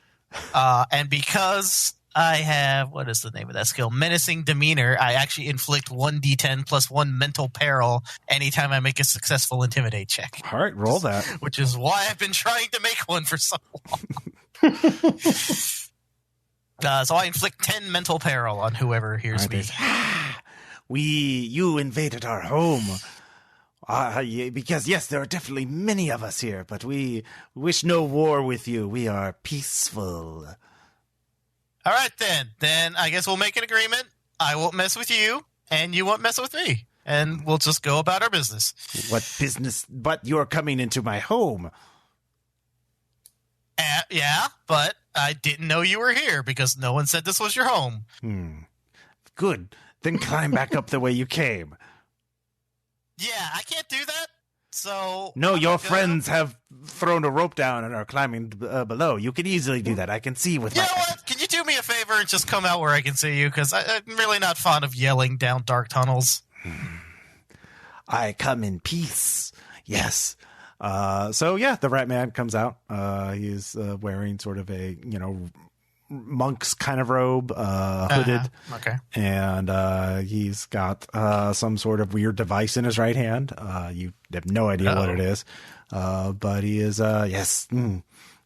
And because I have, what is the name of that skill? Menacing Demeanor. I actually inflict 1d10 plus 1 mental peril anytime I make a successful Intimidate check. All right, roll that. Which is why I've been trying to make one for so long. So I inflict 10 mental peril on whoever hears me. You invaded our home. Because, yes, there are definitely many of us here, but we wish no war with you. We are peaceful. All right, then. Then I guess we'll make an agreement. I won't mess with you, and you won't mess with me. and we'll just go about our business. What business? But you're coming into my home. Yeah, but I didn't know you were here because no one said this was your home. Good. Then climb back up the way you came. Yeah, I can't do that. So No, I'm your gonna- friends have thrown a rope down and are climbing below. You can easily do that. I can see with You my... know what? Can you do me a favor and just come out where I can see you? Because I'm really not fond of yelling down dark tunnels. I come in peace. Yes. So yeah, the rat man comes out. He's wearing sort of a, monk's kind of robe, hooded. Okay. And he's got some sort of weird device in his right hand. You have no idea what it is. But he is, yes,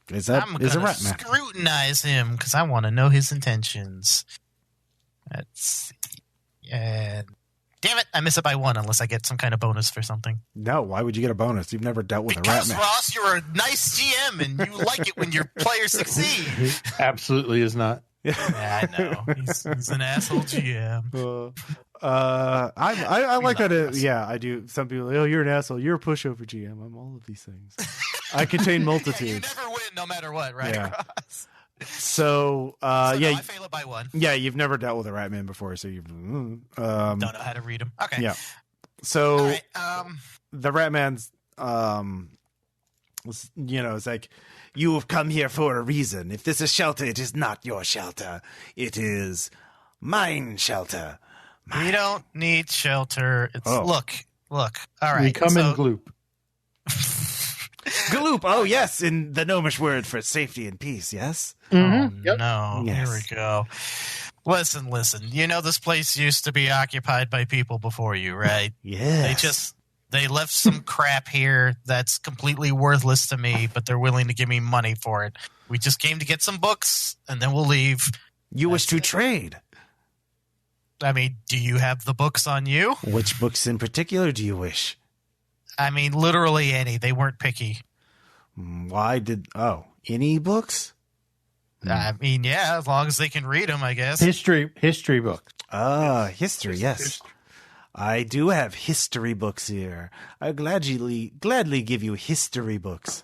is a I'm going to rat man. scrutinize him because I want to know his intentions. Let's see. And damn it, I miss it by 1 unless I get some kind of bonus for something. No, why would you get a bonus? You've never dealt with a rat Because, man. Ross, you're a nice GM and you like it when your players succeed. Absolutely is not. Yeah, I know. He's an asshole GM. I like that. Us. Yeah, I do. Some people, oh, you're an asshole. You're a pushover GM. I'm all of these things. I contain Yeah, multitudes. you never win no matter what, right, Yeah. Ross? So, So yeah, no, I fail it by 1. yeah, you've never dealt with a rat man before, so you've. Don't know how to read him. Okay. Yeah. So All right. the rat man's, it's like, you have come here for a reason. If this is shelter, it is not your shelter. It is mine shelter. We don't need shelter. It's Oh. look. All right. We come in gloop. Gloop. Oh, yes, in the gnomish word for safety and peace, yes? Oh, Yep. no. Yes. Here we go. Listen. You know this place used to be occupied by people before you, right? Yes. They left some crap here that's completely worthless to me, but they're willing to give me money for it. We just came to get some books, and then we'll leave. You wish That's to it. trade. I mean, do you have the books on you? Which books in particular do you wish? I mean, literally any. They weren't picky. Why did... Oh, any books? I mean, yeah, as long as they can read them, I guess. History book. History, yes. I do have history books here. I gladly give you history books.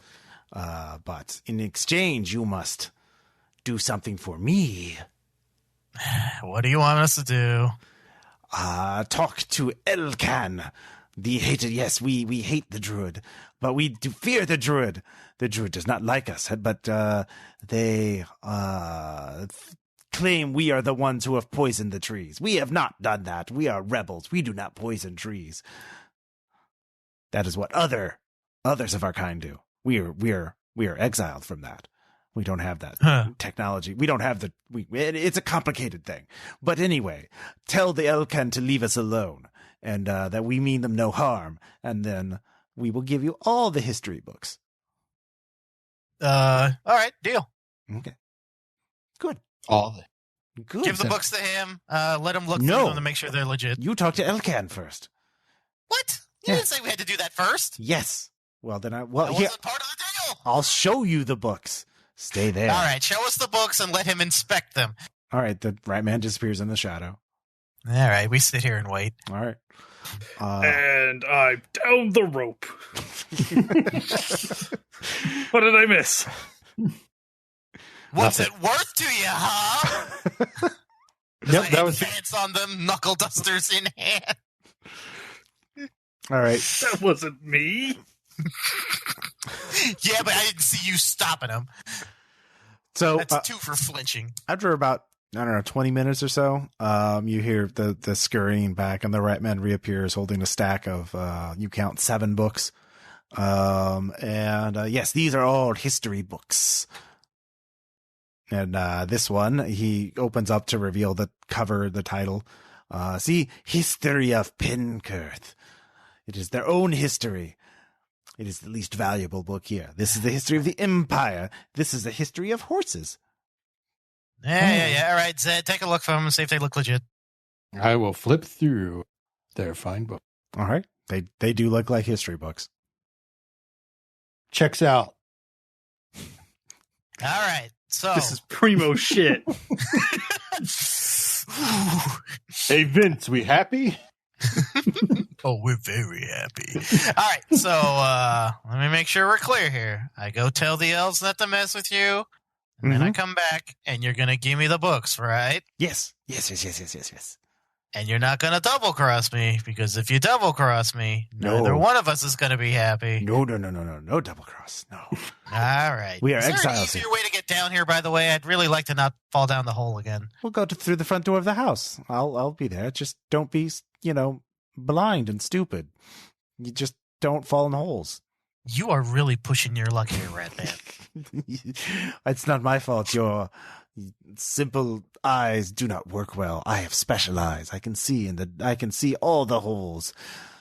But in exchange, you must do something for me. What do you want us to do? Talk to Elkan. The hated, yes, we hate the druid, but we do fear the druid. The druid does not like us, but they claim we are the ones who have poisoned the trees. We have not done that. We are rebels. We do not poison trees. That is what others of our kind do. We are exiled from that. We don't have that technology. We don't have it's a complicated thing. But anyway, tell the Elkan to leave us alone and that we mean them no harm. And then we will give you all the history books. All right, deal. Okay. Good. Good. Give the books to him. Let him look No. through them to make sure they're legit. You talk to Elkan first. What? You Yeah. didn't say we had to do that first. Yes. Well, then That here, wasn't part of the deal. I'll show you the books. Stay there. All right, show us the books and let him inspect them. All right. The rat man disappears in the shadow. All right, we sit here and wait. All right. And I'm down the rope. What did I miss? What's it worth to you, huh? Yep, that was Dance on them, knuckle dusters in hand. All right. That wasn't me. Yeah, but I didn't see you stopping him. So That's 2 for flinching. after about, I don't know, 20 minutes or so, you hear the scurrying back, and the rat man reappears holding a stack of, you count 7 books. Yes, these are all history books. And this one, he opens up to reveal the cover, the title. See, History of Penkurth. It is their own history. It is the least valuable book here. This is the history of the Empire. This is the history of horses. Yeah. All right, Zed, take a look for them and see if they look legit. I will flip through their fine book. All right. They do look like history books. Checks out. All right, so This is primo shit. Hey, Vince, we happy? Oh, we're very happy. All right, so let me make sure we're clear here. I go tell the elves not to mess with you, and then I come back, and you're going to give me the books, right? Yes. Yes. And you're not going to double-cross me, because if you double-cross me, neither one of us is going to be happy. No double cross. No. All right. We are is there an exiles. easier way to get down here, by the way? I'd really like to not fall down the hole again. We'll go through the front door of the house. I'll be there. Just don't be, blind and stupid. You just don't fall in holes. You are really pushing your luck here, Red Man. It's not my fault. Your simple eyes do not work well. I have special eyes. I can see all the holes.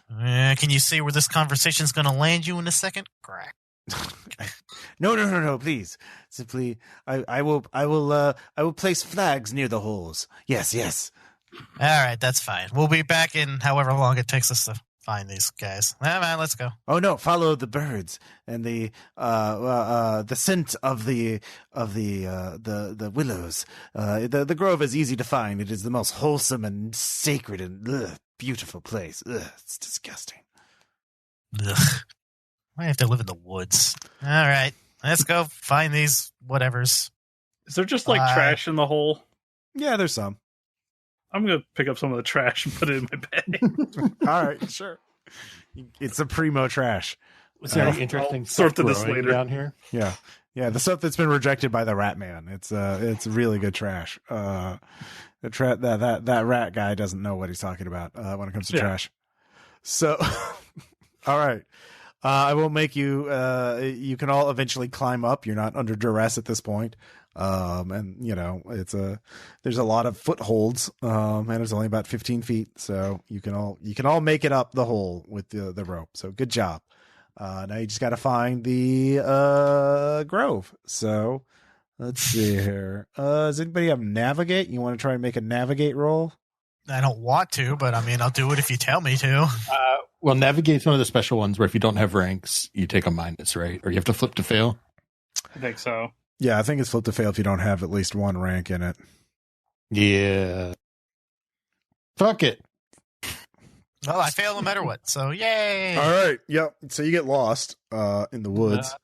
Can you see where this conversation's going to land you in a second? Crack. No, please. Simply, I will place flags near the holes. Yes. All right, that's fine. We'll be back in however long it takes us to find these guys. Man, let's go. Oh no! Follow the birds and the scent of the willows. The grove is easy to find. It is the most wholesome and sacred and beautiful place. It's disgusting. Ugh. I have to live in the woods. All right, let's go find these whatevers. Is there just trash in the hole? Yeah, there's some. I'm going to pick up some of the trash and put it in my bag. All right, sure. It's a primo trash. Was there any interesting I'll stuff sort through this growing later. down here? Yeah, the stuff that's been rejected by the rat man. It's really good trash. That rat guy doesn't know what he's talking about when it comes to trash. So, all right. I will make you. You can all eventually climb up. You're not under duress at this point. And there's a lot of footholds. And it's only about 15 feet, so you can all make it up the hole with the rope. So good job. Now you just got to find the grove. So let's see here. Does anybody have navigate? You want to try and make a navigate roll? I don't want to, but I mean, I'll do it if you tell me to. Well, navigate's one of the special ones where if you don't have ranks, you take a minus, right? Or you have to flip to fail. I think so. Yeah, I think it's flip to fail if you don't have at least one rank in it. Yeah. Fuck it. Well, I fail no matter what, so yay! All right, yep. So you get lost in the woods.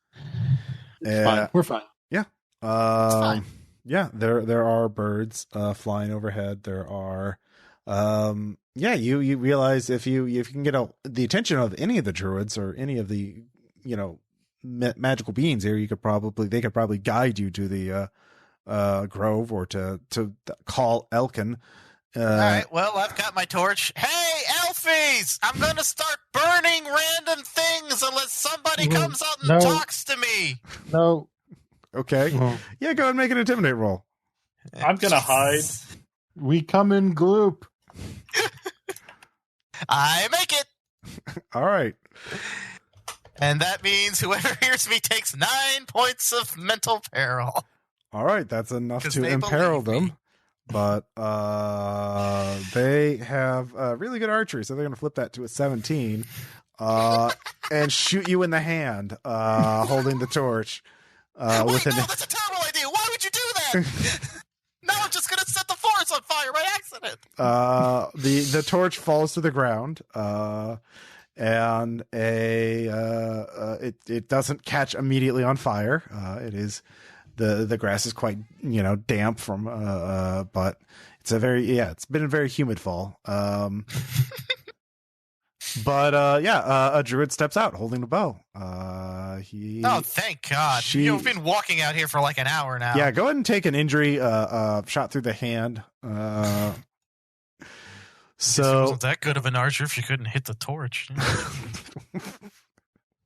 Fine. We're fine. Yeah. fine. Yeah, there are birds flying overhead. There are you realize if you can get the attention of any of the druids or any of the magical beings here, they could probably guide you to the grove or to call Elkin. All right, well, I've got my torch. Hey, Elfies! I'm going to start burning random things unless somebody comes out and talks to me. No. Okay. Yeah, go ahead and make an intimidate roll. I'm going to hide. We come in gloop. I make it. All right. And that means whoever hears me takes 9 points of mental peril. All right, that's enough 'Cause to they imperil believe me. them. But they have really good archery, so they're going to flip that to a 17 and shoot you in the hand, holding the torch. Wait, no, that's a terrible idea. Why would you do that? Now I'm just going to set the forest on fire by accident. The torch falls to the ground, and it doesn't catch immediately on fire. It is. The grass is quite damp from but it's it's been a very humid fall. But a druid steps out holding a bow. Oh, thank God! You've been walking out here for like an hour now. Yeah, go ahead and take an injury shot through the hand. So it wasn't that good of an archer if you couldn't hit the torch.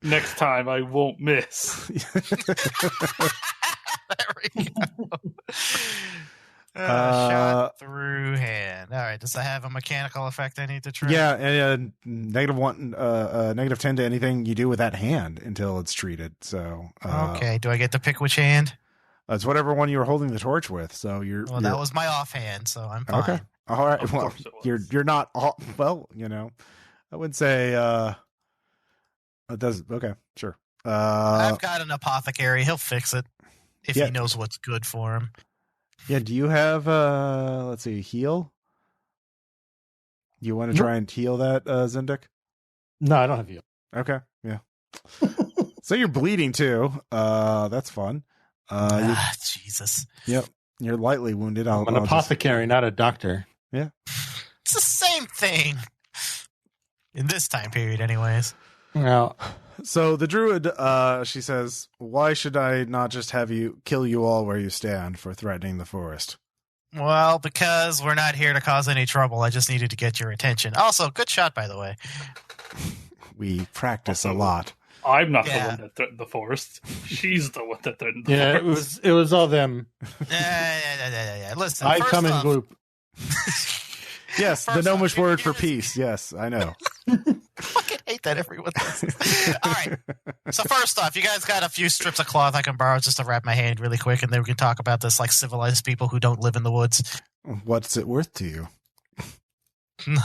Next time I won't miss. There we go. Shot through hand. All right. Does that have a mechanical effect I need to try? Yeah, and negative 10 to anything you do with that hand until it's treated. So okay. Do I get to pick which hand? It's whatever one you were holding the torch with. So that was my offhand, so I'm fine. Okay. All right. Of Well, course it was. you're not. I would say. It does. Okay. Sure. I've got an apothecary. He'll fix it if he knows what's good for him. Yeah. Do you have? Let's see. Heal. You want to try and heal that, Zindik? No, I don't have you. Okay, yeah. So you're bleeding too. That's fun. Jesus. Yep, you're lightly wounded. I'm an apothecary, not a doctor. Yeah. It's the same thing. In this time period, anyways. Well, So the druid, she says, "Why should I not just have you kill you all where you stand for threatening the forest?" Well, because we're not here to cause any trouble. I just needed to get your attention. Also, good shot, by the way. We practice a lot. I'm not Yeah. the one that threatened the forest. She's the one that threatened the yeah, forest. it was all them. Yeah. Listen, I first come in off, gloop. Yes, the First off, gnomish you're word for giving- peace. Yes, I know. I fucking hate that everyone does. All right. So first off, you guys got a few strips of cloth I can borrow just to wrap my hand really quick, and then we can talk about this like civilized people who don't live in the woods. What's it worth to you? If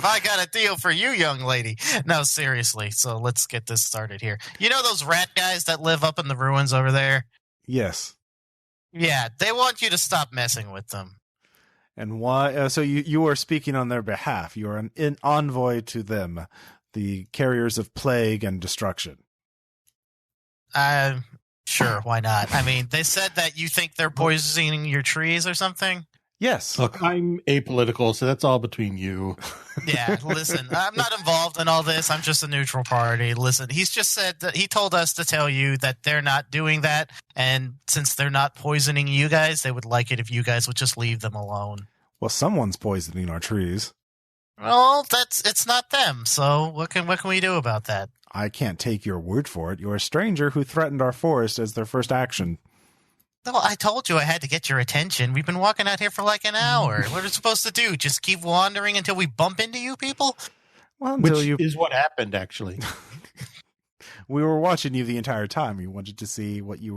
I got a deal for you, young lady. No, seriously. So let's get this started here. You know those rat guys that live up in the ruins over there? Yes. Yeah, they want you to stop messing with them. And why? So you are speaking on their behalf. You are an envoy to them, the carriers of plague and destruction. Sure, why not? I mean, they said that you think they're poisoning your trees or something. Yes. Look, I'm apolitical, so that's all between you. Yeah, listen, I'm not involved in all this. I'm just a neutral party. Listen, he's just said that he told us to tell you that they're not doing that. And since they're not poisoning you guys, they would like it if you guys would just leave them alone. Well, someone's poisoning our trees. Well, it's not them. So what can we do about that? I can't take your word for it. You're a stranger who threatened our forest as their first action. Well, I told you I had to get your attention. We've been walking out here for like an hour. What are we supposed to do? Just keep wandering until we bump into you people? Well, Which until is what happened, actually. we were watching you the entire time. We wanted to see what you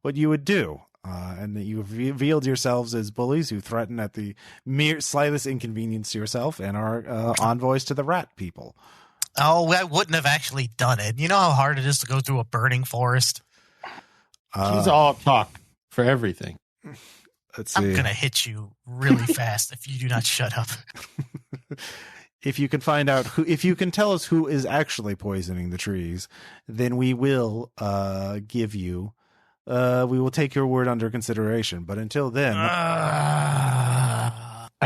would do, and that you revealed yourselves as bullies who threaten at the mere slightest inconvenience to yourself and are envoys to the rat people. Oh, I wouldn't have actually done it. You know how hard it is to go through a burning forest? She's all talk for everything. Let's see. I'm going to hit you really fast if you do not shut up. If you can find out if you can tell us who is actually poisoning the trees, then we will give you. We will take your word under consideration. But until then, Are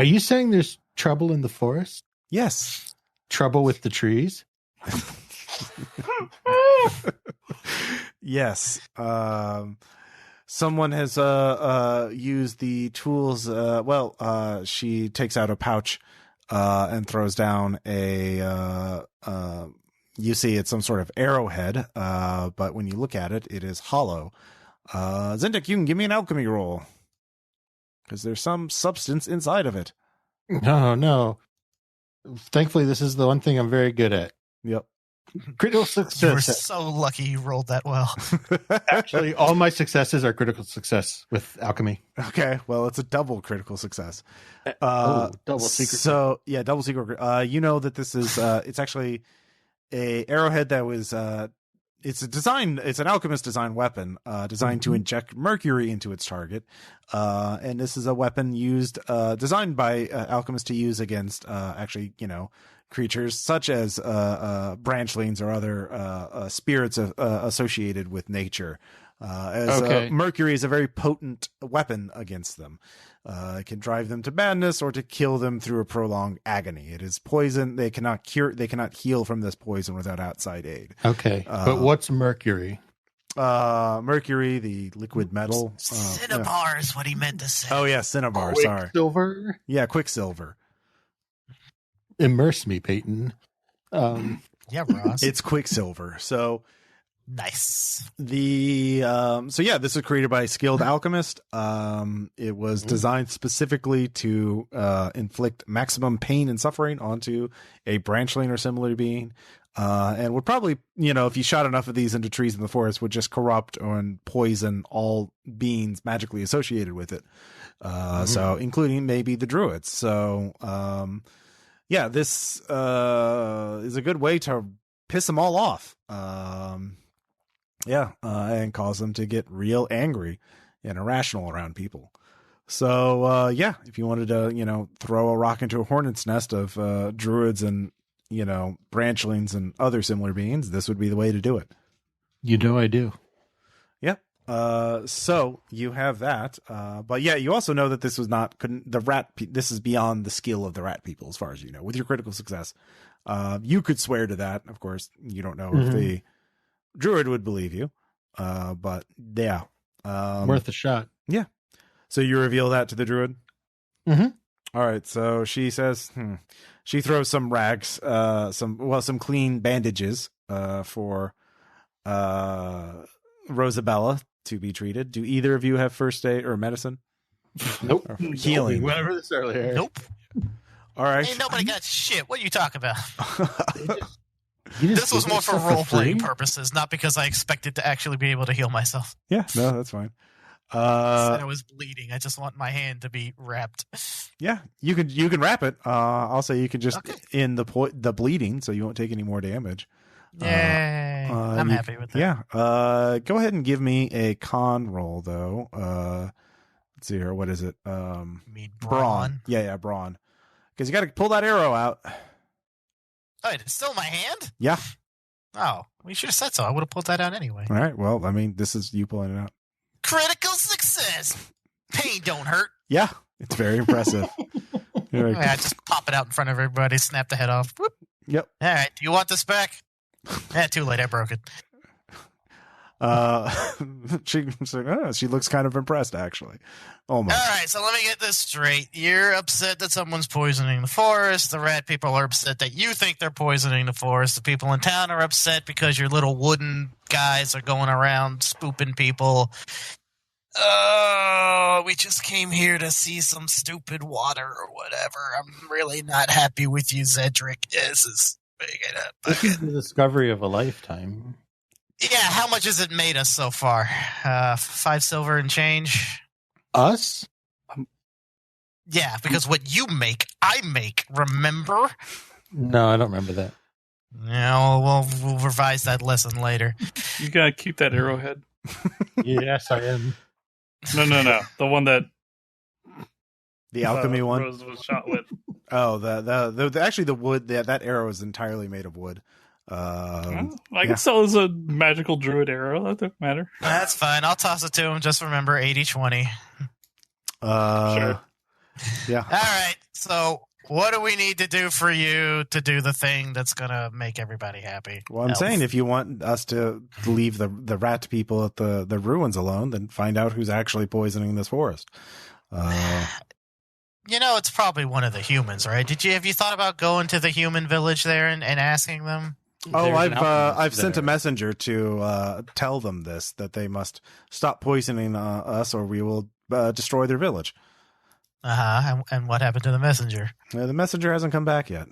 you saying there's trouble in the forest? yes. Trouble with the trees? Yes. Someone has used the tools. She takes out a pouch and throws down a. You see, it's some sort of arrowhead, but when you look at it, it is hollow. Zindik, you can give me an alchemy roll because there's some substance inside of it. No. Thankfully, this is the one thing I'm very good at. Yep. Critical You were success. so lucky you rolled that well. Actually, all my successes are critical success with alchemy. Okay, well, it's a double critical success. Double secret. So yeah, double secret. You know that this is it's actually a arrowhead that was it's an alchemist design weapon designed to inject mercury into its target, and this is a weapon used designed by alchemists to use against creatures such as branchlings or other spirits associated with nature. Mercury is a very potent weapon against them. It can drive them to madness or to kill them through a prolonged agony. It is poison. They cannot heal from this poison without outside aid. Okay, but what's mercury? Mercury, the liquid metal. Cinnabar is what he meant to say. Oh yeah, cinnabar. Sorry. Silver. Yeah, quicksilver. Immerse me, Peyton. Yeah, Ross. It's quicksilver. So nice. this was created by a skilled alchemist. It was designed specifically to inflict maximum pain and suffering onto a branchling or similar being, and would probably, if you shot enough of these into trees in the forest, would just corrupt and poison all beings magically associated with it. So including maybe the druids. So this is a good way to piss them all off. And cause them to get real angry and irrational around people. So, if you wanted to, throw a rock into a hornet's nest of druids and, branchlings and other similar beings, this would be the way to do it. You know I do. Yep. So you have that. But yeah, you also know that this was not this is beyond the skill of the rat people, as far as you know. With your critical success, you could swear to that. Of course, you don't know if the druid would believe you. But yeah, Worth a shot. Yeah. So you reveal that to the druid. Mm-hmm. All right. So she says, she throws some rags, some clean bandages, for Rosabella to be treated. Do either of you have first aid or medicine? Nope. Or healing. We went over this earlier. Nope. All right. Ain't nobody got shit. What are you talking about? You This was more for role-playing free? purposes, not because I expected to actually be able to heal myself. Yeah. No, that's fine. Said I was bleeding. I just want my hand to be wrapped. Yeah, you can wrap it. I'll say you can just end the bleeding, so you won't take any more damage. Yay. I'm happy with that. Yeah. Go ahead and give me a con roll, though. Let's see here. What is it? You mean Brawn. Yeah, brawn. Because you got to pull that arrow out. Oh, it's still in my hand? Yeah. Oh, we should have said so. I would have pulled that out anyway. All right. Well, I mean, this is you pulling it out. Critical success. Pain don't hurt. Yeah, it's very impressive. You're like, Yeah, just pop it out in front of everybody, snap the head off. Whoop. Yep. All right. Do you want this back? Too late. I broke it. she looks kind of impressed, actually. Almost. All right, so let me get this straight. You're upset that someone's poisoning the forest. The rat people are upset that you think they're poisoning the forest. The people in town are upset because your little wooden guys are going around spooping people. Oh, we just came here to see some stupid water or whatever. I'm really not happy with you, Zedric. This is big enough. This is the discovery of a lifetime. Yeah, how much has it made us so far? 5 silver and change? Us? Yeah, because what you make, I make, remember? No, I don't remember that. Yeah, we'll revise that lesson later. You gotta keep that arrowhead. Yes, I am. No. The one that The alchemy one? Rose was shot with. Oh, actually the wood, that arrow is entirely made of wood. I can sell as a magical druid arrow. That doesn't matter. That's fine. I'll toss it to him. Just remember 80-20. Sure. Yeah. All right. So what do we need to do for you to do the thing that's going to make everybody happy? Well, I'm Elf. saying if you want us to leave the rat people at the ruins alone, then find out who's actually poisoning this forest. It's probably one of the humans, right? Have you thought about going to the human village there and asking them? Oh, I've sent a messenger to tell them that they must stop poisoning us, or we will destroy their village. And what happened to the messenger? The messenger hasn't come back yet.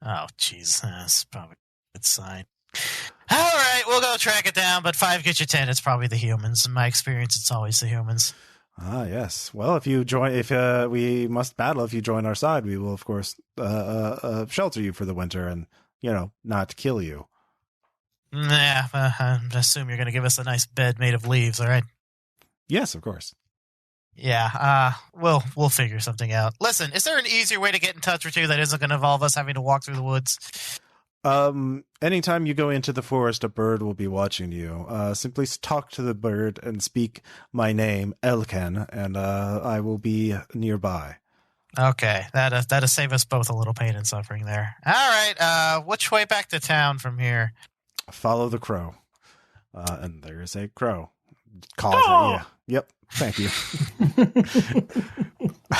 Oh, jeez. That's probably a good sign. All right, we'll go track it down, but 5 get you 10. It's probably the humans. In my experience, it's always the humans. Ah, yes. Well, if we must battle, if you join our side, we will, of course, shelter you for the winter and, not kill you. Yeah, I assume you're going to give us a nice bed made of leaves, all right? Yes, of course. Yeah, we'll figure something out. Listen, is there an easier way to get in touch with you that isn't going to involve us having to walk through the woods? Anytime you go into the forest, a bird will be watching you. Simply talk to the bird and speak my name, Elkan, and I will be nearby. Okay, that'll save us both a little pain and suffering there. All right, which way back to town from here? Follow the crow. And there's a crow. Calls at you. Yep. Thank you. Why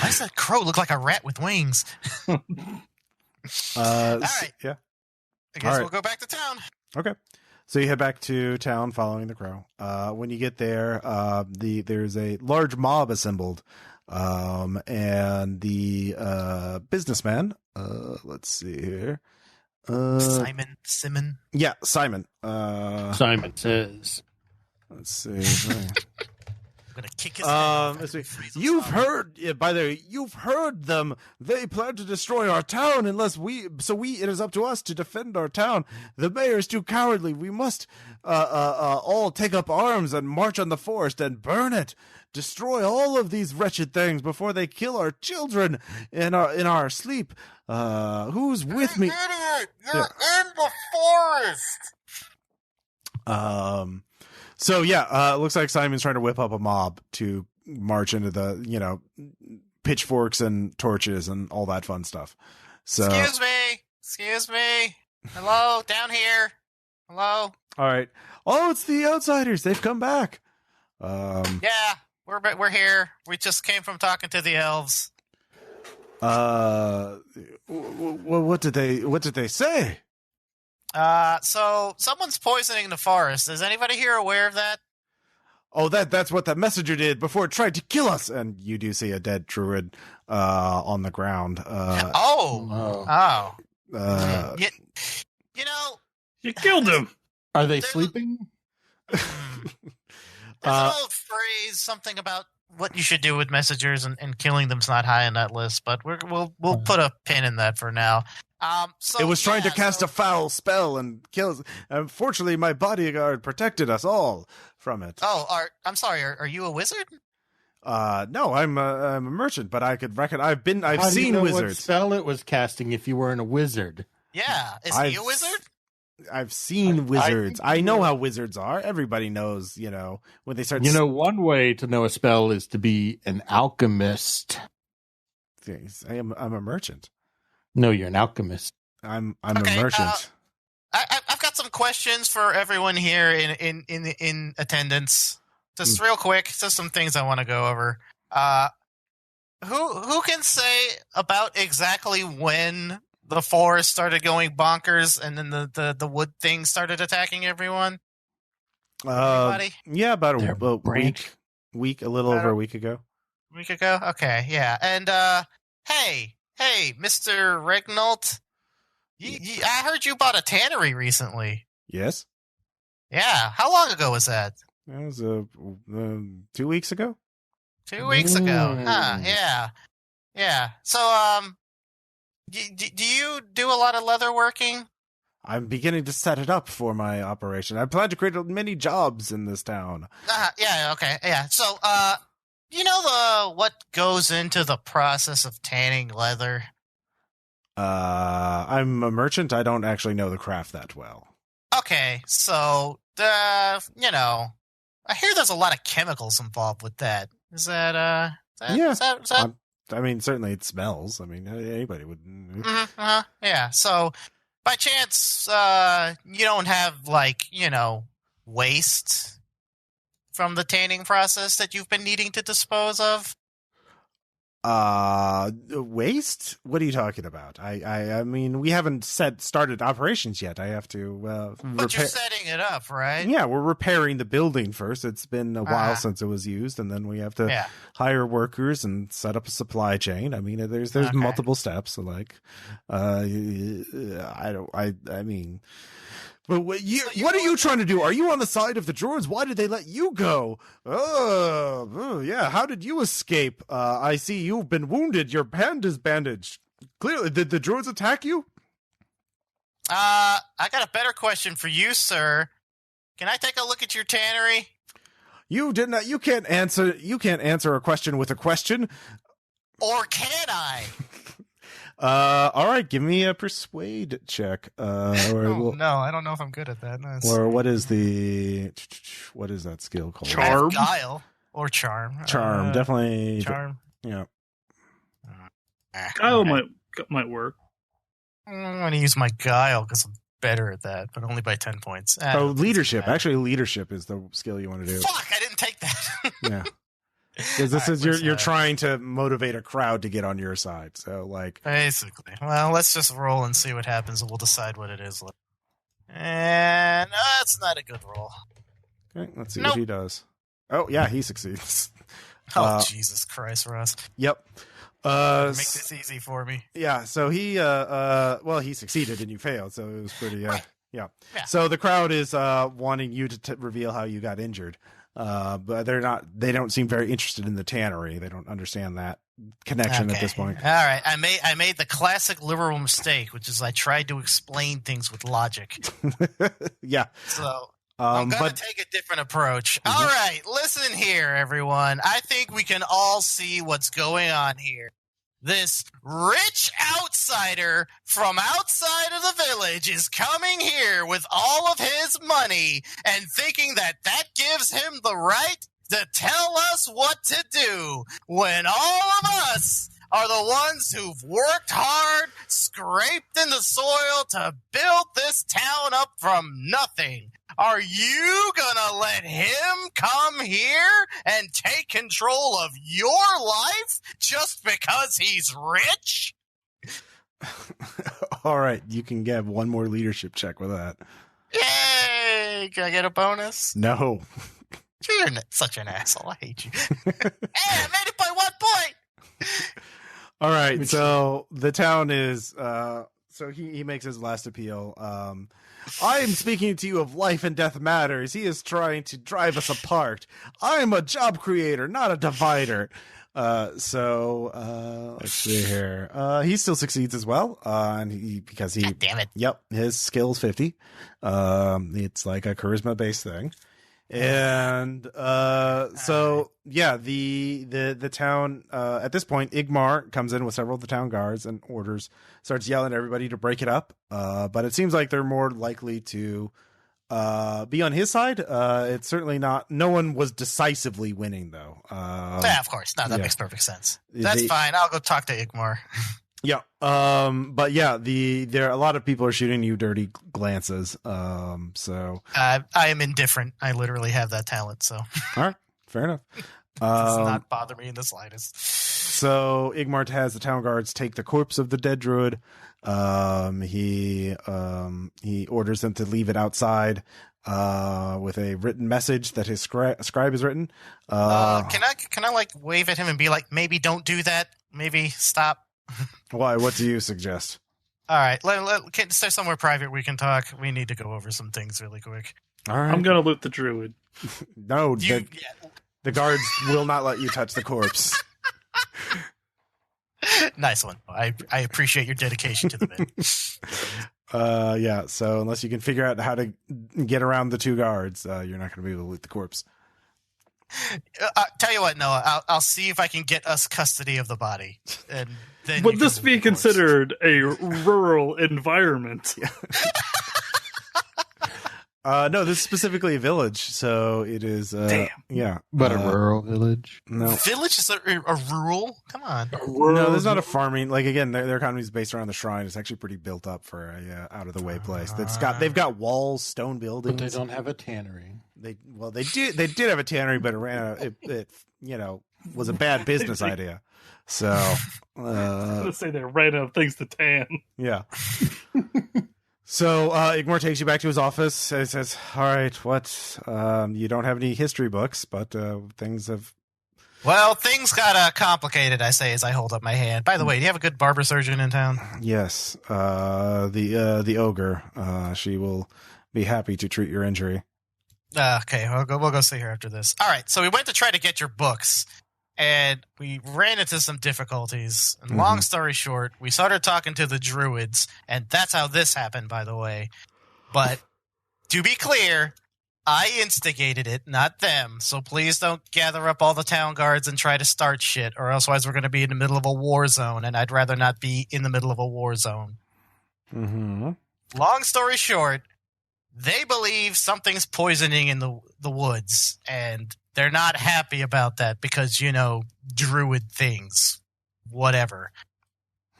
does that crow look like a rat with wings? All right. Yeah. I guess we'll go back to town. Okay. So you head back to town following the crow. When you get there, there's a large mob assembled. And the businessman, let's see here. Simon? Yeah, Simon. Simon says. Let's see. gonna kick his head off let's after see. he frees us You've up. heard, by the way, you've heard them. They plan to destroy our town it is up to us to defend our town. The mayor is too cowardly. We must all take up arms and march on the forest and burn it. Destroy all of these wretched things before they kill our children in our sleep. Who's with me? Idiot! You're in the forest! So yeah, it looks like Simon's trying to whip up a mob to march into the, pitchforks and torches and all that fun stuff. So Excuse me. Hello, down here. Hello. all right. Oh, it's the outsiders. They've come back. Yeah, we're here. We just came from talking to the elves. What did they say? So someone's poisoning the forest. Is anybody here aware of that? Oh, that's what the messenger did before it tried to kill us. And you do see a dead druid on the ground. Oh. You killed him. Are they sleeping? There's an old phrase, something about what you should do with messengers, and killing them's not high on that list. But we'll put a pin in that for now. It was trying to cast a foul spell and kill us. Unfortunately, my bodyguard protected us all from it. Oh, I'm sorry. Are you a wizard? No, I'm a merchant, but I could reckon I've How do you seen know what wizards. spell it was casting if you weren't a wizard? Yeah. Is he a wizard? I've seen wizards. I know how wizards are. Everybody knows, when they start. One way to know a spell is to be an alchemist. I'm a merchant. No, you're an alchemist. I'm Okay, a merchant. I've got some questions for everyone here in attendance. Just real quick, just some things I want to go over. Who can say about exactly when the forest started going bonkers and then the wood thing started attacking everyone? Anybody? Yeah, about They're a week, a little over a week ago. A week ago? Okay, yeah. And hey, Mr. Regnault, I heard you bought a tannery recently. Yes. Yeah, how long ago was that? That was 2 weeks ago. 2 weeks ago. Huh, yeah. So, do you do a lot of leather working? I'm beginning to set it up for my operation. I plan to create many jobs in this town. Yeah, okay, yeah. So, you know what goes into the process of tanning leather? I'm a merchant. I don't actually know the craft that well. Okay, so, I hear there's a lot of chemicals involved with that. Is that, Yeah. Is that I mean, certainly it smells. I mean, anybody would. yeah. So, by chance, you don't have waste from the tanning process that you've been needing to dispose of? Waste? What are you talking about? I mean, we haven't started operations yet. I have to But you're setting it up, right? Yeah, we're repairing the building first. It's been a while since it was used, and then we have to hire workers and set up a supply chain. I mean, there's multiple steps. So I mean. But what are you trying to do? Are you on the side of the droids? Why did they let you go? Oh, yeah. How did you escape? I see you've been wounded. Your hand is bandaged. Clearly, did the droids attack you? I got a better question for you, sir. Can I take a look at your tannery? You did not. You can't answer a question with a question. Or can I? All right, give me a persuade check. No, I don't know if I'm good at that. Or what is that skill called? Charm? Guile or charm. Charm, definitely. Charm. Yeah. Guile might work. I'm going to use my guile because I'm better at that, but only by 10 points. Leadership. Actually, leadership is the skill you want to do. Fuck, I didn't take that. Yeah. Because this is you're trying to motivate a crowd to get on your side. So basically, well, let's just roll and see what happens, and we'll decide what it is. And that's not a good roll. Okay, let's see what he does. Oh yeah, he succeeds. Oh Jesus Christ, Ross! Yep. Make this easy for me. Yeah. So he he succeeded and you failed. So it was pretty. Right. Yeah. Yeah. So the crowd is wanting you to reveal how you got injured. But they don't seem very interested in the tannery. They don't understand that connection at this point. All right. I made the classic liberal mistake, which is I tried to explain things with logic. Yeah. So I'm going to take a different approach. All right. Listen here, everyone. I think we can all see what's going on here. This rich outsider from outside of the village is coming here with all of his money and thinking that gives him the right to tell us what to do when all of us are the ones who've worked hard, scraped in the soil to build this town up from nothing. Are you gonna let him come here and take control of your life just because he's rich? All right, you can get one more leadership check with that. Yay! Can I get a bonus? No. You're such an asshole. I hate you. Hey, I made it by 1 point! All right, so the town is... so he makes his last appeal. I am speaking to you of life and death matters. He is trying to drive us apart. I'm a job creator, not a divider. So let's see here. He still succeeds as well. And because he, God damn it. Yep, his skill's 50. It's like a charisma based thing. And so yeah, the town at this point, Igmar comes in with several of the town guards and starts yelling at everybody to break it up. But it seems like they're more likely to be on his side. It's certainly not. No one was decisely winning though. Yeah, of course. No, that makes perfect sense. That's fine. I'll go talk to Igmar. Yeah. But yeah, there a lot of people are shooting you dirty glances. So I am indifferent. I literally have that talent. So all right, fair enough. Does not bother me in the slightest. So Igmar has the town guards take the corpse of the dead druid. He orders them to leave it outside with a written message that his scribe has written. Can I like wave at him and be like, maybe don't do that, maybe stop? Why? What do you suggest? All right, is there somewhere private we can talk? We need to go over some things really quick. All right, I'm gonna loot the druid. No, the guards will not let you touch the corpse. Nice one. I appreciate your dedication to the bit. Yeah. So unless you can figure out how to get around the two guards, you're not going to be able to loot the corpse. Tell you what, Noah, I'll see if I can get us custody of the body. And then would this be considered a rural environment? No, this is specifically a village, so it is. Damn. Yeah, but a rural village. No, village is a rural. Come on. No, there's not a farming. Like again, their economy is based around the shrine. It's actually pretty built up for a out of the way place. They've got walls, stone buildings. But they don't have a tannery. They did have a tannery, but it was a bad business idea. So I was gonna say they ran out of things to tan. Yeah. So Igmar takes you back to his office. He says, "All right, what? You don't have any history books, but things have." Well, things got complicated. I say as I hold up my hand. By the way, do you have a good barber surgeon in town? Yes, the ogre. She will be happy to treat your injury. Okay, we'll go see her after this. All right, so we went to try to get your books, and we ran into some difficulties. And long story short, we started talking to the druids, and that's how this happened, by the way. But to be clear, I instigated it, not them. So please don't gather up all the town guards and try to start shit, or otherwise we're going to be in the middle of a war zone, and I'd rather not be in the middle of a war zone. Mm-hmm. Long story short, they believe something's poisoning in the woods, and they're not happy about that because, druid things, whatever.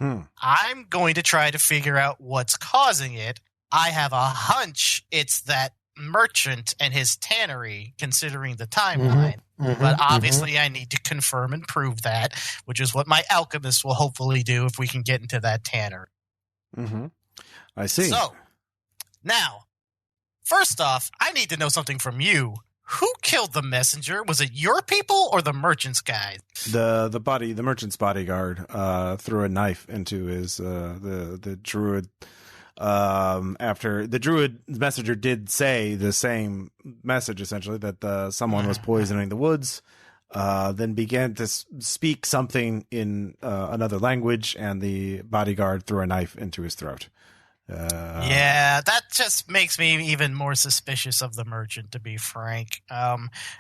I'm going to try to figure out what's causing it. I have a hunch it's that merchant and his tannery, considering the timeline. But obviously I need to confirm and prove that, which is what my alchemist will hopefully do if we can get into that tannery. I see. So, now, first off, I need to know something from you. Who killed the messenger? Was it your people or the merchant's guy? The merchant's bodyguard threw a knife into his the druid after the druid messenger did say the same message, essentially, that someone was poisoning the woods, then began to speak something in another language, and the bodyguard threw a knife into his throat. Yeah, that just makes me even more suspicious of the merchant, to be frank.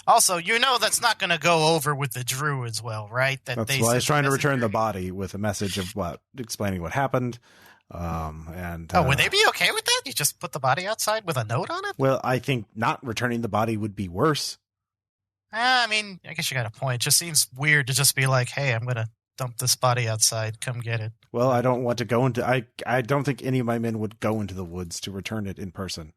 Also, that's not going to go over with the druids well, right? That's why he's trying to return the body with a message of explaining what happened. Would they be okay with that? You just put the body outside with a note on it? Well, I think not returning the body would be worse. I mean, I guess you got a point. It just seems weird to just be like, hey, I'm going to dump this body outside. Come get it. Well, I don't want to go into... I don't think any of my men would go into the woods to return it in person.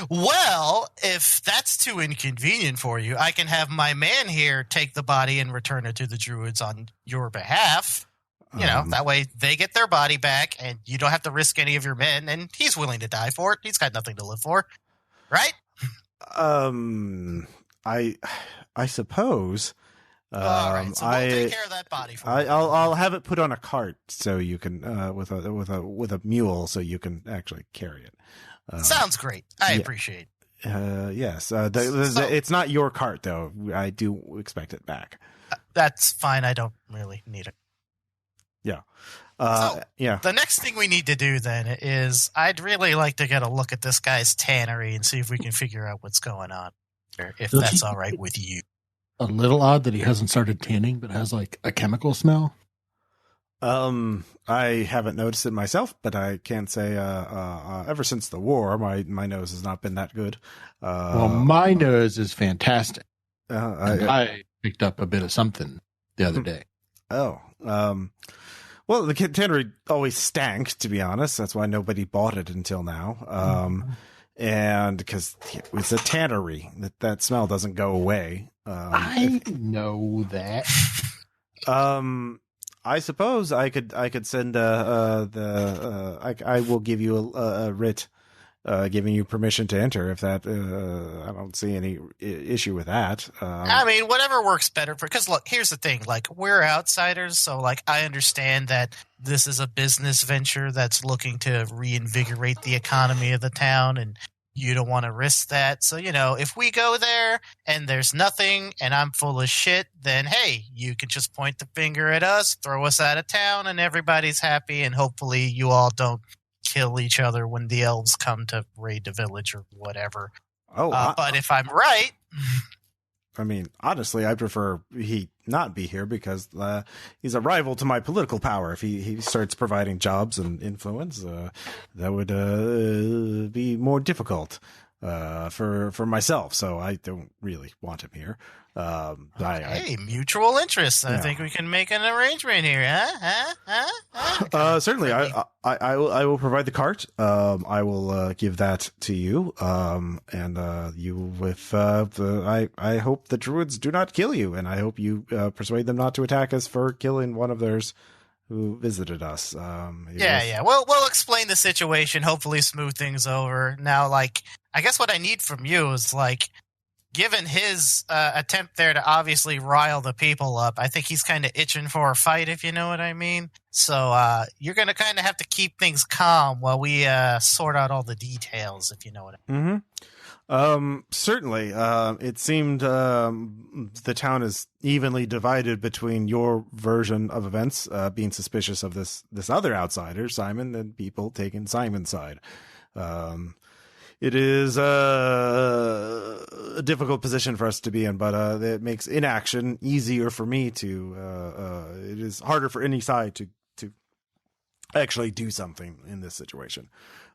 Well, if that's too inconvenient for you, I can have my man here take the body and return it to the druids on your behalf. That way they get their body back, and you don't have to risk any of your men, and he's willing to die for it. He's got nothing to live for. Right? I suppose... All right, so we'll take care of that body for you. I'll have it put on a cart so you can with a mule so you can actually carry it. Sounds great. I appreciate. Yes. It's not your cart though. I do expect it back. That's fine. I don't really need it. Yeah. Yeah. The next thing we need to do then is I'd really like to get a look at this guy's tannery and see if we can figure out what's going on, or if that's all right with you. A little odd that he hasn't started tanning, but has like a chemical smell. I haven't noticed it myself, but I can't say. Ever since the war, my nose has not been that good. Well, my nose is fantastic. I picked up a bit of something the other day. Oh, well, the tannery always stank. To be honest, that's why nobody bought it until now. And because it's a tannery, that smell doesn't go away. I know that. I suppose I could send I will give you a writ giving you permission to enter if that I don't see any issue with that. I mean, whatever works better because look, here's the thing, like we're outsiders, so like I understand that this is a business venture that's looking to reinvigorate the economy of the town, and you don't want to risk that. So, if we go there and there's nothing and I'm full of shit, then hey, you can just point the finger at us, throw us out of town, and everybody's happy, and hopefully you all don't kill each other when the elves come to raid the village or whatever. But if I'm right... I mean, honestly, I prefer he not be here because he's a rival to my political power. If he starts providing jobs and influence, that would be more difficult for myself. So I don't really want him here. Hey, mutual interest. I think we can make an arrangement here, huh? Certainly, I will provide the cart. I will give that to you. And you with I hope the druids do not kill you, and I hope you persuade them not to attack us for killing one of theirs who visited us. Yeah. We'll explain the situation. Hopefully, smooth things over. Now, I guess what I need from you is given his attempt there to obviously rile the people up, I think he's kind of itching for a fight, if you know what I mean. So you're going to kind of have to keep things calm while we sort out all the details, if you know what I mean. Mm-hmm. Certainly. It seemed the town is evenly divided between your version of events, being suspicious of this other outsider, Simon, and people taking Simon's side. It is a difficult position for us to be in, but it makes inaction easier for me to. It is harder for any side to actually do something in this situation.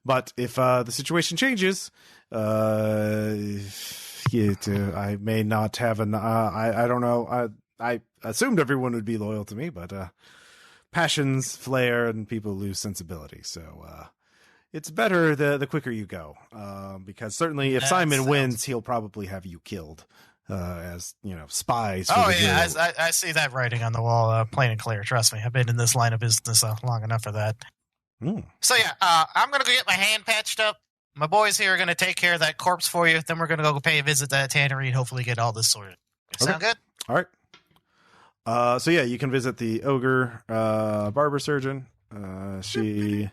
But if the situation changes, I may not have an. I don't know. I assumed everyone would be loyal to me, but passions flare and people lose sensibility. So. It's better the quicker you go, because certainly if Simon wins, he'll probably have you killed as spies. Oh yeah, I see that writing on the wall, plain and clear. Trust me, I've been in this line of business long enough for that. So yeah, I'm gonna go get my hand patched up. My boys here are gonna take care of that corpse for you. Then we're gonna go pay a visit to that tannery and hopefully get all this sorted. Sound good? All right. So yeah, you can visit the ogre barber surgeon. She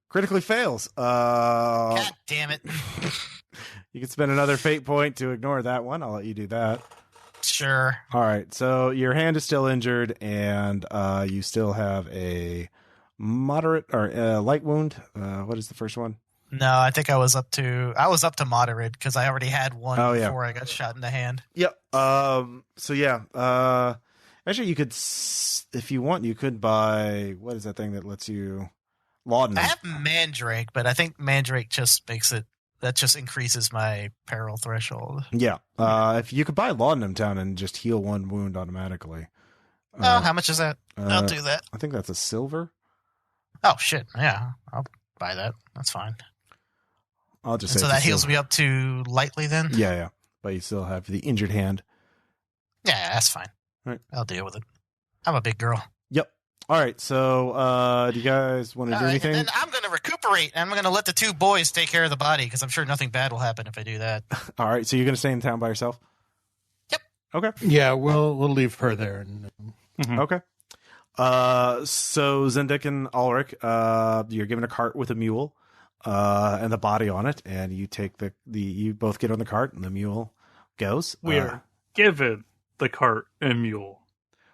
critically fails. God damn it. You can spend another fate point to ignore that one. I'll let you do that. Sure. All right. So your hand is still injured, and you still have a moderate or light wound. What is the first one? No, I think I was up to moderate because I already had one before I got shot in the hand. Yep. So yeah. Actually, you could, if you want, you could buy, what is that thing that lets you laudanum? I have Mandrake, but I think Mandrake just just increases my peril threshold. Yeah. If you could buy laudanum down and just heal one wound automatically. How much is that? I'll do that. I think that's a silver. Oh shit! Yeah, I'll buy that. That's fine. I'll just say so that heals me up to lightly then. Yeah. But you still have the injured hand. Yeah, that's fine. Right. I'll deal with it. I'm a big girl. Yep. All right. So, do you guys want to do anything? And then I'm going to recuperate. And I'm going to let the two boys take care of the body because I'm sure nothing bad will happen if I do that. All right. So you're going to stay in town by yourself? Yep. Okay. Yeah, we'll leave her there. Okay. So Zendik and Alrik, you're given a cart with a mule, and the body on it, and you take you both get on the cart, and the mule goes. We are given the cart and mule.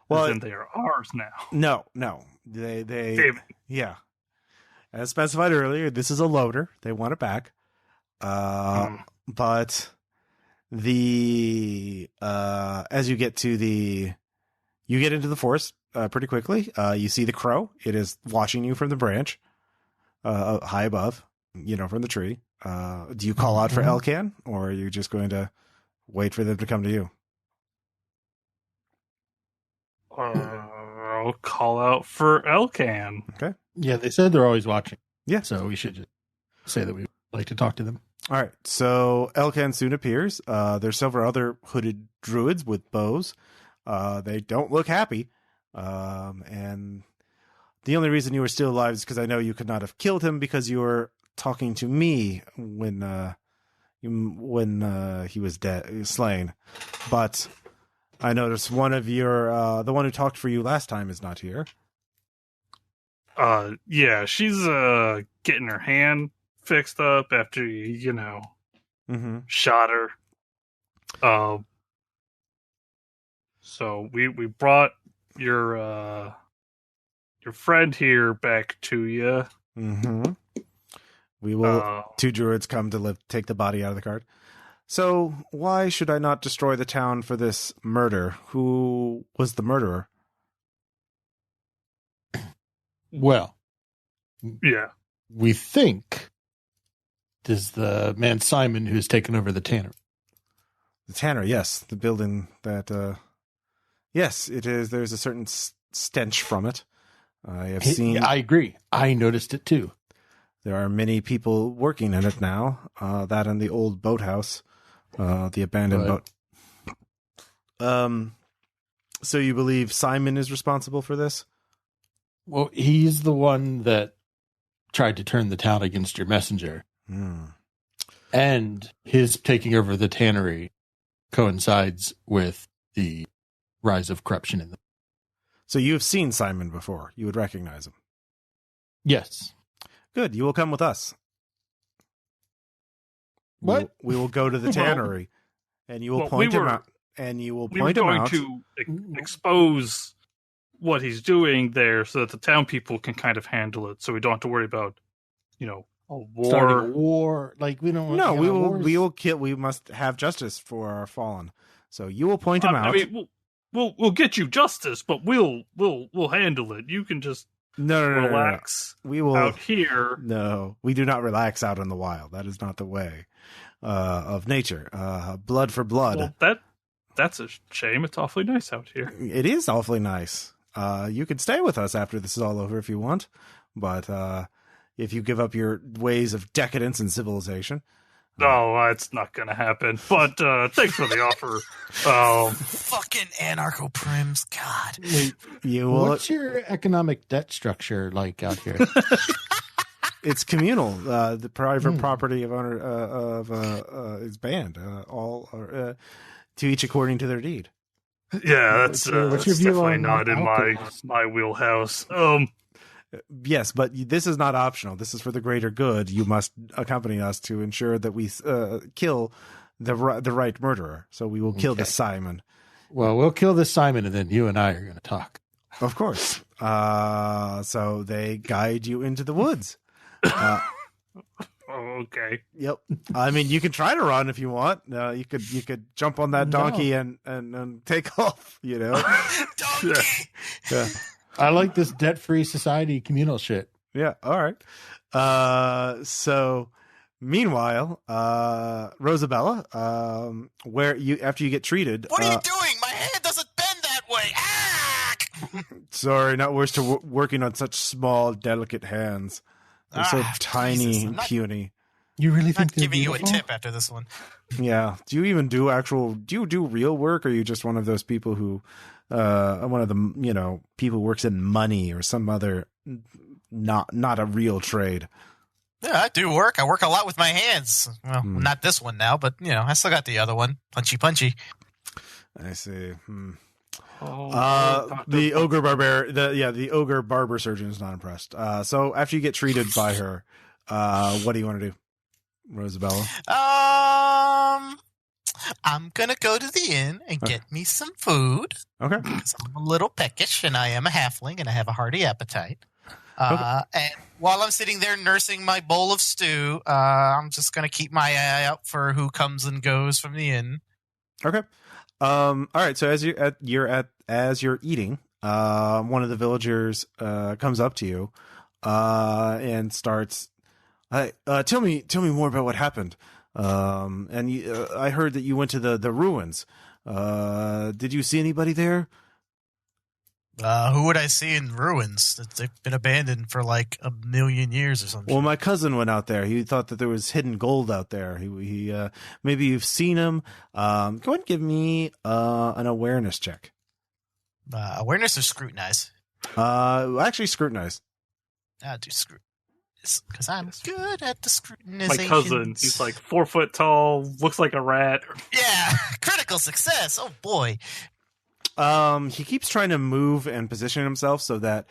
Well, they are ours now. No. They yeah. As specified earlier, this is a loader. They want it back. But as you get into the forest pretty quickly. You see the crow. It is watching you from the branch, high above, from the tree. Do you call out for Elkan, or are you just going to wait for them to come to you? I'll call out for Elkan. Okay. Yeah, they said they're always watching. Yeah. So we should just say that we would like to talk to them. All right. So Elkan soon appears. There's several other hooded druids with bows. They don't look happy. And the only reason you were still alive is because I know you could not have killed him because you were talking to me when he was slain. But I noticed one of your, the one who talked for you last time is not here. Yeah, she's, getting her hand fixed up after you shot her. So we brought your friend here back to you. Mm-hmm. We will. Two druids come to take the body out of the cart. So why should I not destroy the town for this murder? Who was the murderer? Well, yeah, we think this is the man Simon who's taken over the tannery. The tannery, yes, the building that. Yes, it is. There's a certain stench from it. I have seen. I agree. I noticed it too. There are many people working in it now. That and the old boathouse, the abandoned boat. So you believe Simon is responsible for this? Well, he's the one that tried to turn the town against your messenger. And his taking over the tannery coincides with the rise of corruption in them. So you have seen Simon before. You would recognize him. Yes. Good. You will come with us. What? We will go to the tannery, and you will point him out. And you will point him out. We were going to expose what he's doing there so that the town people can kind of handle it, so we don't have to worry about, a war. Starting a war. Like, we don't want No, we will kill. We must have justice for our fallen. So you will point him out. I mean, we'll get you justice, but we'll handle it. You can just relax. We will out here. No, we do not relax out in the wild. That is not the way of nature. Blood for blood. Well, that's a shame. It's awfully nice out here. It is awfully nice. You can stay with us after this is all over if you want, but if you give up your ways of decadence and civilization. No, it's not going to happen. But thanks for the offer. Fucking anarcho-prims, God. What's your economic debt structure like out here? It's communal. The private property of owner is banned. All are, to each according to their deed. Yeah, that's what's your view definitely on not in my wheelhouse. Yes, but this is not optional. This is for the greater good. You must accompany us to ensure that we kill the right murderer. So we will kill this Simon. Well, we'll kill this Simon, and then you and I are going to talk. Of course. So they guide you into the woods. Okay. Yep. I mean, you can try to run if you want. You could jump on that donkey and take off. You know. Donkey. Yeah. I like this debt-free society communal shit. Yeah. All right. So meanwhile, Rosabella, where you after you get treated. What are you doing? My hand doesn't bend that way. Ah! Sorry, not worse to working on such small, delicate hands. They're so tiny Jesus, and puny. You really I'm think not they're giving beautiful? you a tip after this one. Yeah. Do you even do real work, or are you just one of those people who, one of the, people who works in money or some other, not a real trade? Yeah, I do work. I work a lot with my hands. Well, not this one now, but, I still got the other one. Punchy. I see. Oh, The ogre barber surgeon is not impressed. So after you get treated by her, what do you want to do, Rosabella? I'm going to go to the inn and get me some food. Okay. Because I'm a little peckish and I am a halfling and I have a hearty appetite. And while I'm sitting there nursing my bowl of stew, I'm just going to keep my eye out for who comes and goes from the inn. Okay. All right. So as you're eating, one of the villagers comes up to you and starts. Tell me more about what happened. I heard that you went to the ruins. Did you see anybody there? Who would I see in ruins? They've been abandoned for like 1,000,000 years or something. Well, my cousin went out there. He thought that there was hidden gold out there. He maybe you've seen him. Go ahead and give me an awareness check. Awareness or scrutinize? Actually, scrutinize. I'll do scrutinize because I'm good at the scrutinization. my cousin. He's like 4 foot tall, looks like a rat. Yeah, critical success. Oh boy. He keeps trying to move and position himself so that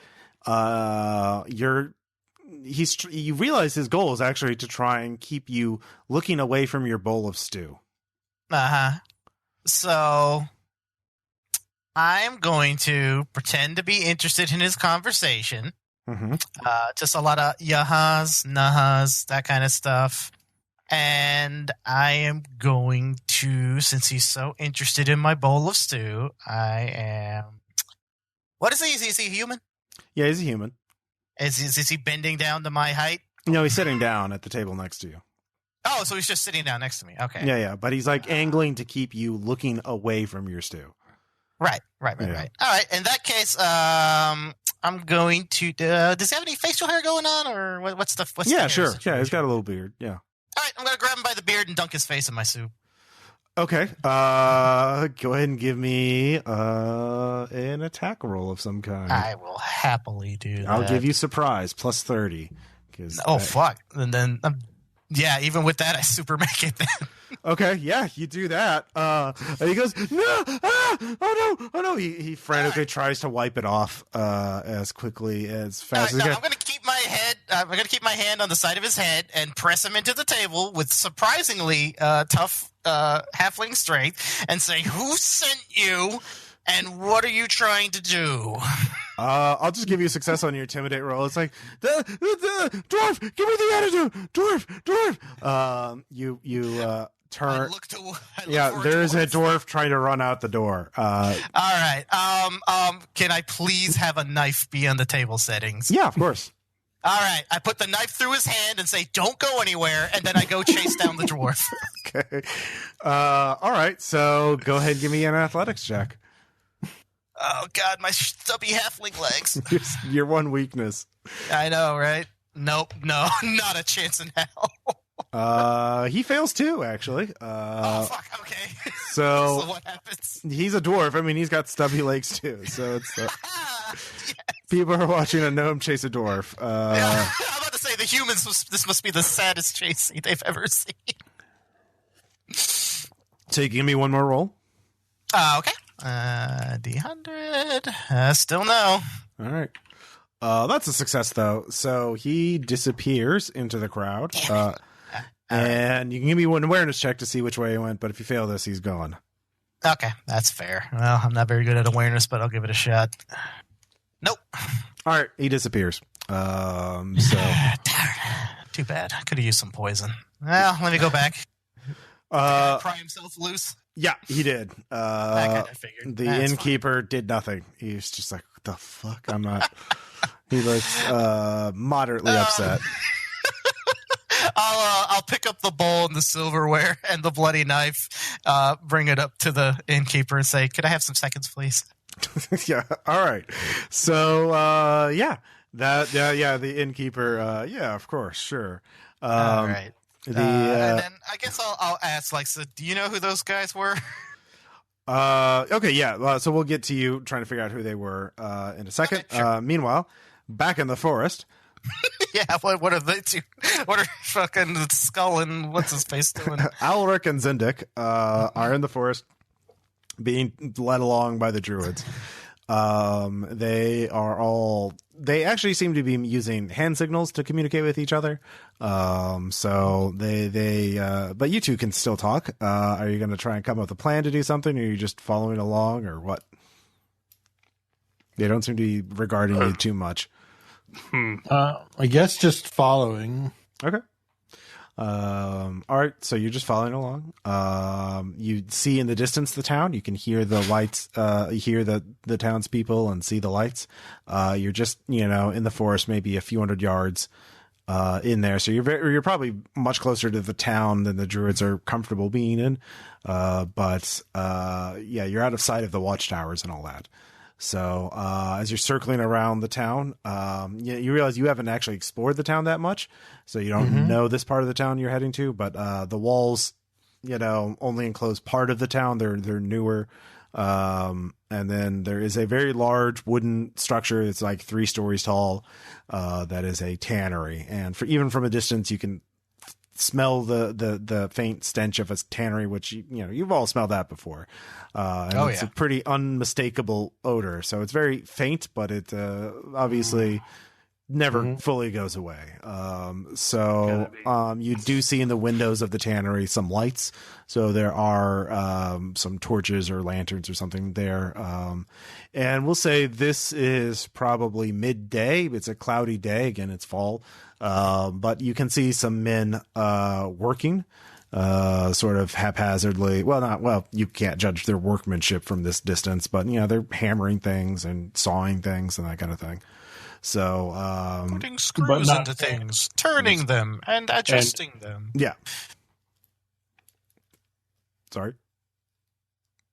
you realize his goal is actually to try and keep you looking away from your bowl of stew. So I'm going to pretend to be interested in his conversation. Mm-hmm. Just a lot of yahas, nahas, that kind of stuff. And I am going to, since he's so interested in my bowl of stew, I am. What is he? Is he human? Yeah, he's a human. Is he bending down to my height? No, he's sitting down at the table next to you. Oh, so he's just sitting down next to me. Okay. Yeah, but he's like angling to keep you looking away from your stew. Right. All right. In that case, I'm going to. Does he have any facial hair going on, or what's the? Yeah, sure. Yeah, he's got a little beard. Yeah. All right, I'm gonna grab him by the beard and dunk his face in my soup. Okay. Go ahead and give me an attack roll of some kind. I will happily do that. I'll give you surprise plus 30. Fuck! And then, even with that, I super make it. Then. Okay, yeah, you do that. And he goes, no, oh no. He frantically tries to wipe it off as quickly as fast as he can. I'm gonna keep my head. I'm gonna keep my hand on the side of his head and press him into the table with surprisingly tough halfling strength, and say, "Who sent you? And what are you trying to do?" I'll just give you a success on your intimidate roll. It's like the dwarf, give me the attitude, dwarf. You turn. There's a dwarf trying to run out the door. All right. Can I please have a knife be on the table settings? Yeah, of course. All right. I put the knife through his hand and say, "Don't go anywhere," and then I go chase down the dwarf. Okay. All right. So go ahead and give me an athletics check. Oh, God, my stubby halfling legs. Your one weakness. I know, right? Nope, no, not a chance in hell. He fails too, actually. Fuck, okay. So what happens? He's a dwarf. I mean, he's got stubby legs too. So it's Yes. people are watching a gnome chase a dwarf. Yeah, I'm about to say the humans. This must be the saddest chase scene they've ever seen. So you can give me one more roll. Okay. D100. Still no. All right. That's a success, though. So he disappears into the crowd. And you can give me one awareness check to see which way he went, but if you fail this, he's gone. Okay, that's fair. Well, I'm not very good at awareness, but I'll give it a shot. Nope. All right, he disappears. So Darn. Too bad. I could have used some poison. Well, let me go back. Pry himself loose. Yeah, he did. I kind of figured. The innkeeper did nothing. He was just like, what the fuck? I'm not. He looks moderately upset. I'll pick up the bowl and the silverware and the bloody knife, bring it up to the innkeeper and say, "Could I have some seconds, please?" Yeah. All right. So the innkeeper. Yeah, of course, sure. All right. And then I guess I'll ask, like, so do you know who those guys were? Okay, yeah. So we'll get to you trying to figure out who they were in a second. Okay, sure. Meanwhile, back in the forest. Yeah, what are they two? What are fucking Skull and what's his face doing? Alrik and Zindik are in the forest being led along by the druids. They actually seem to be using hand signals to communicate with each other. So but you two can still talk. Are you going to try and come up with a plan to do something, or are you just following along, or what? They don't seem to be regarding you too much. I guess just following. Okay. All right, so you're just following along. You see in the distance the town. You can hear the lights. Hear the townspeople and see the lights. You're just in the forest, maybe a few hundred yards in there. So you're probably much closer to the town than the druids are comfortable being in. But you're out of sight of the watchtowers and all that. So as you're circling around the town, you realize you haven't actually explored the town that much, so you don't know this part of the town you're heading to. But the walls, only enclose part of the town. They're newer, and then there is a very large wooden structure. It's like 3 stories tall. That is a tannery, and even from a distance, you can smell the faint stench of a tannery, which you've all smelled that before. It's a pretty unmistakable odor. So it's very faint, but it obviously never fully goes away. You do see in the windows of the tannery some lights. So there are some torches or lanterns or something there. And we'll say this is probably midday. It's a cloudy day. Again, it's fall. But you can see some men working sort of haphazardly. Well, you can't judge their workmanship from this distance, but they're hammering things and sawing things and that kind of thing. So putting screws into things, turning them and adjusting them. Yeah. Sorry.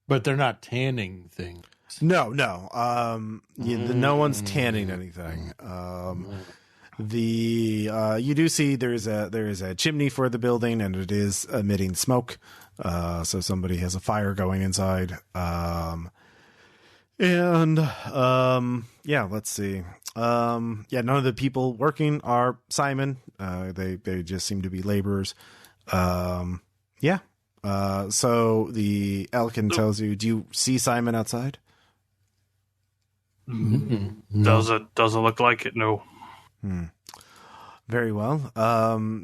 But they're not tanning things. No. No one's tanning anything. You do see there is a chimney for the building, and it is emitting smoke. So somebody has a fire going inside. Let's see. None of the people working are Simon. They just seem to be laborers. So the Elkin tells you, do you see Simon outside? Doesn't look like it, no. Very well.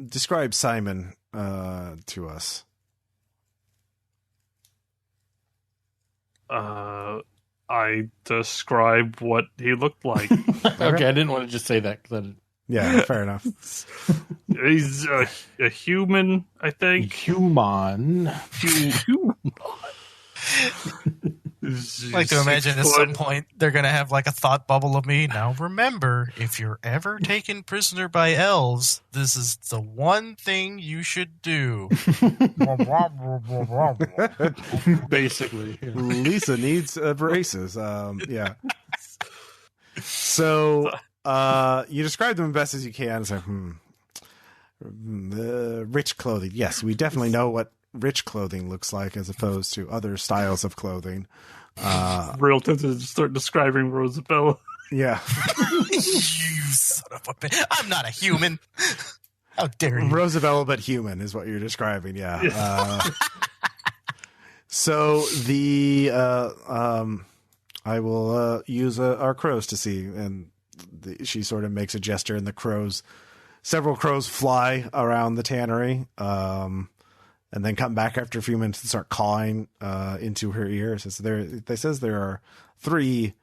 Describe Simon to us. I describe what he looked like. Okay, I didn't want to just say that. Yeah, fair enough. He's a human, I think. Human. I like to imagine at some point they're going to have like a thought bubble of me. Now remember, if you're ever taken prisoner by elves, this is the one thing you should do. Basically. Yeah. Lisa needs braces. Yeah. So you describe them best as you can. It's like, rich clothing. Yes, we definitely know what rich clothing looks like as opposed to other styles of clothing. Real tempted to start describing Rosabella. Yeah. You son of a bitch. I'm not a human. How dare you? Rosabella but human is what you're describing, yeah. So the I will use our crows to see, and she sort of makes a gesture, and several crows fly around the tannery, and then come back after a few minutes and start cawing into her ear. So there are 3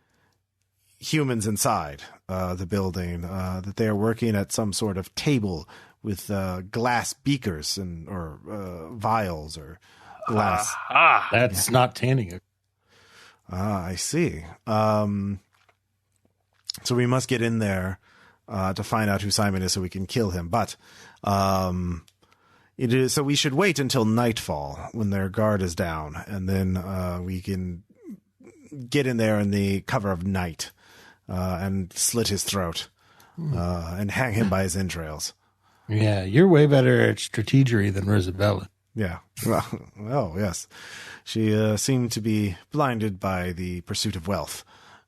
humans inside the building, that they are working at some sort of table with glass beakers or vials or glass. That's not tanning. I see. So we must get in there to find out who Simon is so we can kill him. But so we should wait until nightfall when their guard is down, and then we can get in there in the cover of night and slit his throat and hang him by his entrails. Yeah, you're way better at strategery than Rosabella. Yeah. Well, yes. She seemed to be blinded by the pursuit of wealth,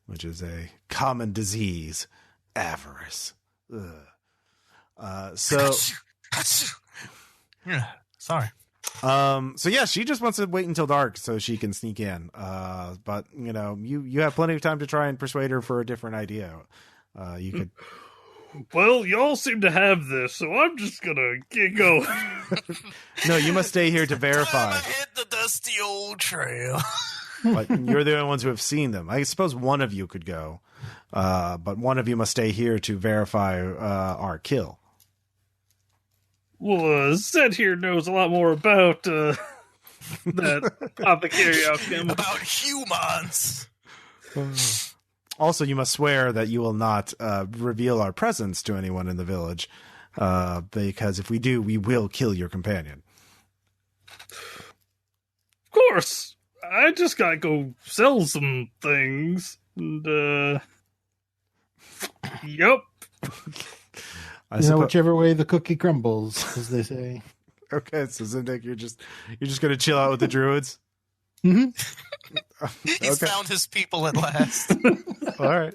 which is a common disease. Avarice. Yeah, sorry. So yeah, she just wants to wait until dark so she can sneak in. But you have plenty of time to try and persuade her for a different idea. You could. Well, y'all seem to have this, so I'm just gonna get going. No, you must stay here to verify. Time to hit the dusty old trail. But you're the only ones who have seen them. I suppose one of you could go, but one of you must stay here to verify our kill. Well, Zed here knows a lot more about that apothecary outcome. About humans. Also, you must swear that you will not reveal our presence to anyone in the village, because if we do, we will kill your companion. Of course. I just gotta go sell some things. And, yep. Whichever way the cookie crumbles, as they say. Okay, so Zindik, you're just gonna chill out with the druids? Mm-hmm. He's found his people at last. All right.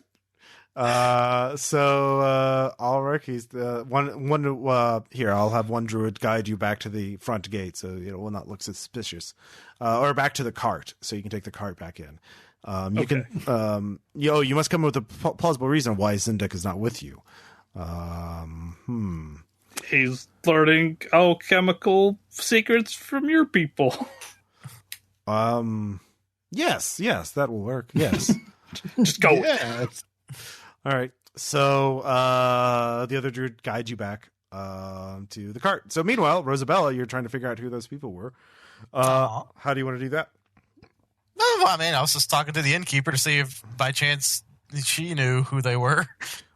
So Alrik, he's the one. Here, I'll have one druid guide you back to the front gate, so it will not look suspicious, or back to the cart, so you can take the cart back in. You can. You must come up with a plausible reason why Zindik is not with you. He's learning alchemical secrets from your people. Yes, that will work. Yes. Just go. Yeah. All right. So the other druid guides you back to the cart. So meanwhile, Rosabella, you're trying to figure out who those people were. How do you want to do that? No, I mean, I was just talking to the innkeeper to see if by chance she knew who they were.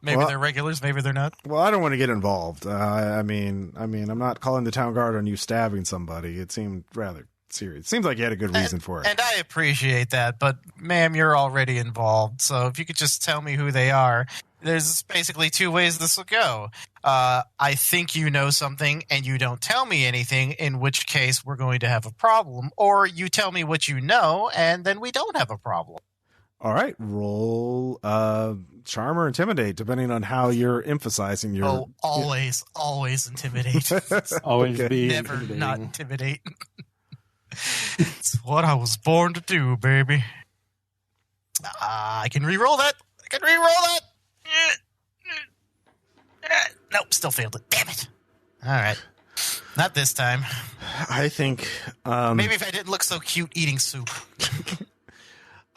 Maybe they're regulars, maybe they're not. Well, I don't want to get involved. I mean, I'm not calling the town guard on you stabbing somebody. It seemed rather serious. It seems like you had a good reason for it. And I appreciate that, but ma'am, you're already involved. So if you could just tell me who they are. There's basically 2 ways this will go. I think you know something and you don't tell me anything, in which case we're going to have a problem. Or you tell me what you know and then we don't have a problem. All right, roll charm or intimidate, depending on how you're emphasizing your... Oh, always intimidate. Always be Never not intimidate. It's what I was born to do, baby. I can re-roll that. Nope, still failed it. Damn it. All right. Not this time. I think... maybe if I didn't look so cute eating soup.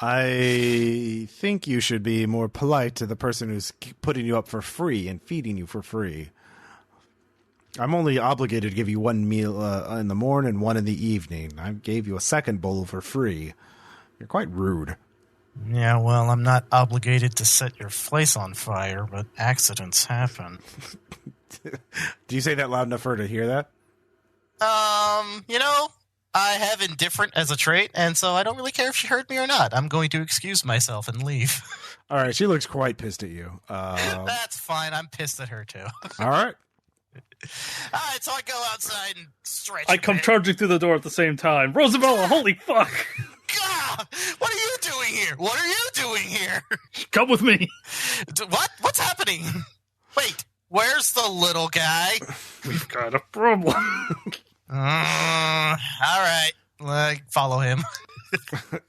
I think you should be more polite to the person who's putting you up for free and feeding you for free. I'm only obligated to give you 1 meal in the morning and 1 in the evening. I gave you a second bowl for free. You're quite rude. Yeah, well, I'm not obligated to set your place on fire, but accidents happen. Do you say that loud enough for her to hear that? I have indifferent as a trait, and so I don't really care if she heard me or not. I'm going to excuse myself and leave. All right, she looks quite pissed at you. That's fine. I'm pissed at her, too. All right. All right, so I go outside and stretch. I come charging through the door at the same time. Rosabella, holy fuck! God, what are you doing here? Come with me. What? What's happening? Wait, where's the little guy? We've got a problem. All right, follow him.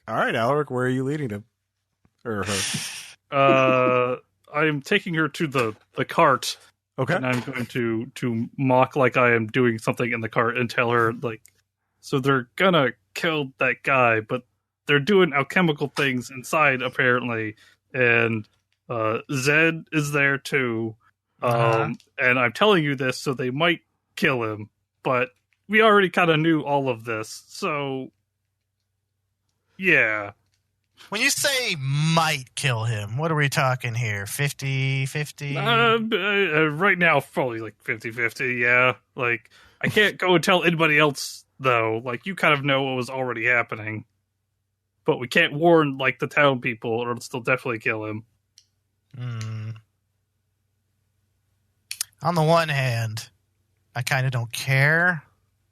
All right, Alrik, where are you leading him? Or her? I'm taking her to the cart. Okay. And I'm going to mock like I am doing something in the cart and tell her, like, so they're gonna kill that guy, but they're doing alchemical things inside, apparently. And Zed is there, too. And I'm telling you this, so they might kill him. But we already kind of knew all of this, so... Yeah. When you say might kill him, what are we talking here? 50-50? Right now, probably like 50-50, yeah. Like, I can't go and tell anybody else, though. Like, you kind of know what was already happening. But we can't warn, like, the town people, or they'll definitely kill him. On the one hand, I kind of don't care.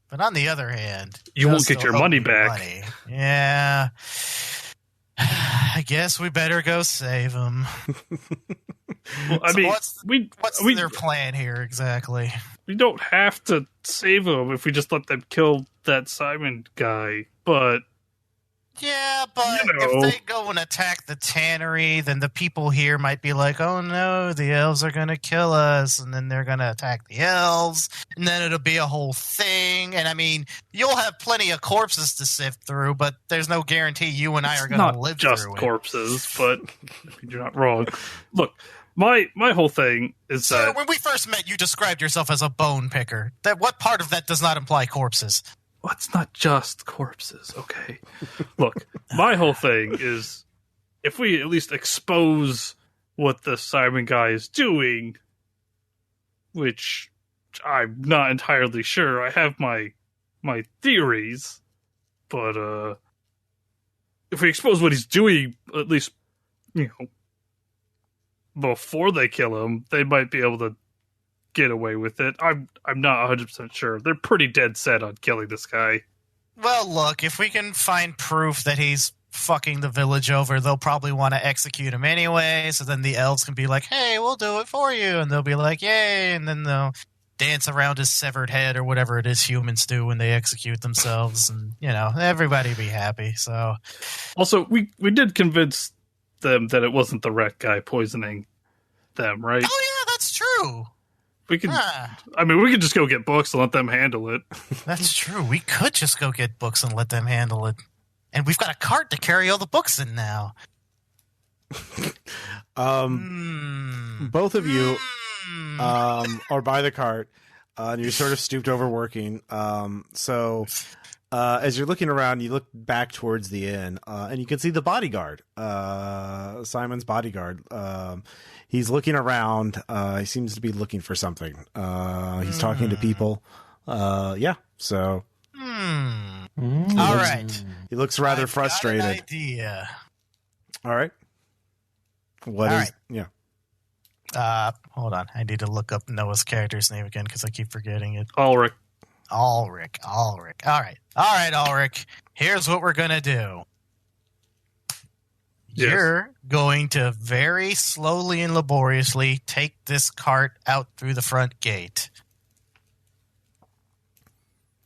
But on the other hand... You won't get your money back. Yeah... I guess we better go save him. Well, I mean, what's their plan here exactly? We don't have to save him if we just let them kill that Simon guy. But yeah, but if they go and attack the tannery, then the people here might be like, "Oh no, the elves are going to kill us," and then they're going to attack the elves, and then it'll be a whole thing. And I mean, you'll have plenty of corpses to sift through, but there's no guarantee you and I are going to live through it. Not just corpses, but you're not wrong. Look, my whole thing is that when we first met, you described yourself as a bone picker. What part of that does not imply corpses? Well, it's not just corpses, okay? Look, my whole thing is if we at least expose what the Simon guy is doing, which I'm not entirely sure. I have my theories, but if we expose what he's doing, at least, before they kill him, they might be able to get away with it. I'm not 100% sure. They're pretty dead set on killing this guy. Well, look, if we can find proof that he's fucking the village over, they'll probably want to execute him anyway, so then the elves can be like, hey, we'll do it for you, and they'll be like, yay, and then they'll dance around his severed head or whatever it is humans do when they execute themselves, and, everybody be happy, so... Also, we did convince them that it wasn't the rat guy poisoning them, right? Oh, yeah, that's true! We could, we could just go get books and let them handle it. That's true. We could just go get books and let them handle it. And we've got a cart to carry all the books in now. Both of you are by the cart, and you're sort of stooped over working. So as you're looking around, you look back towards the inn, and you can see the bodyguard, Simon's bodyguard. He's looking around. He seems to be looking for something. He's talking to people. So. All right. He looks rather frustrated. Got an idea. All right. Yeah. Hold on. I need to look up Noah's character's name again because I keep forgetting it. Alrik. All right. Alrik. Here's what we're going to do. Yes. You're going to very slowly and laboriously take this cart out through the front gate.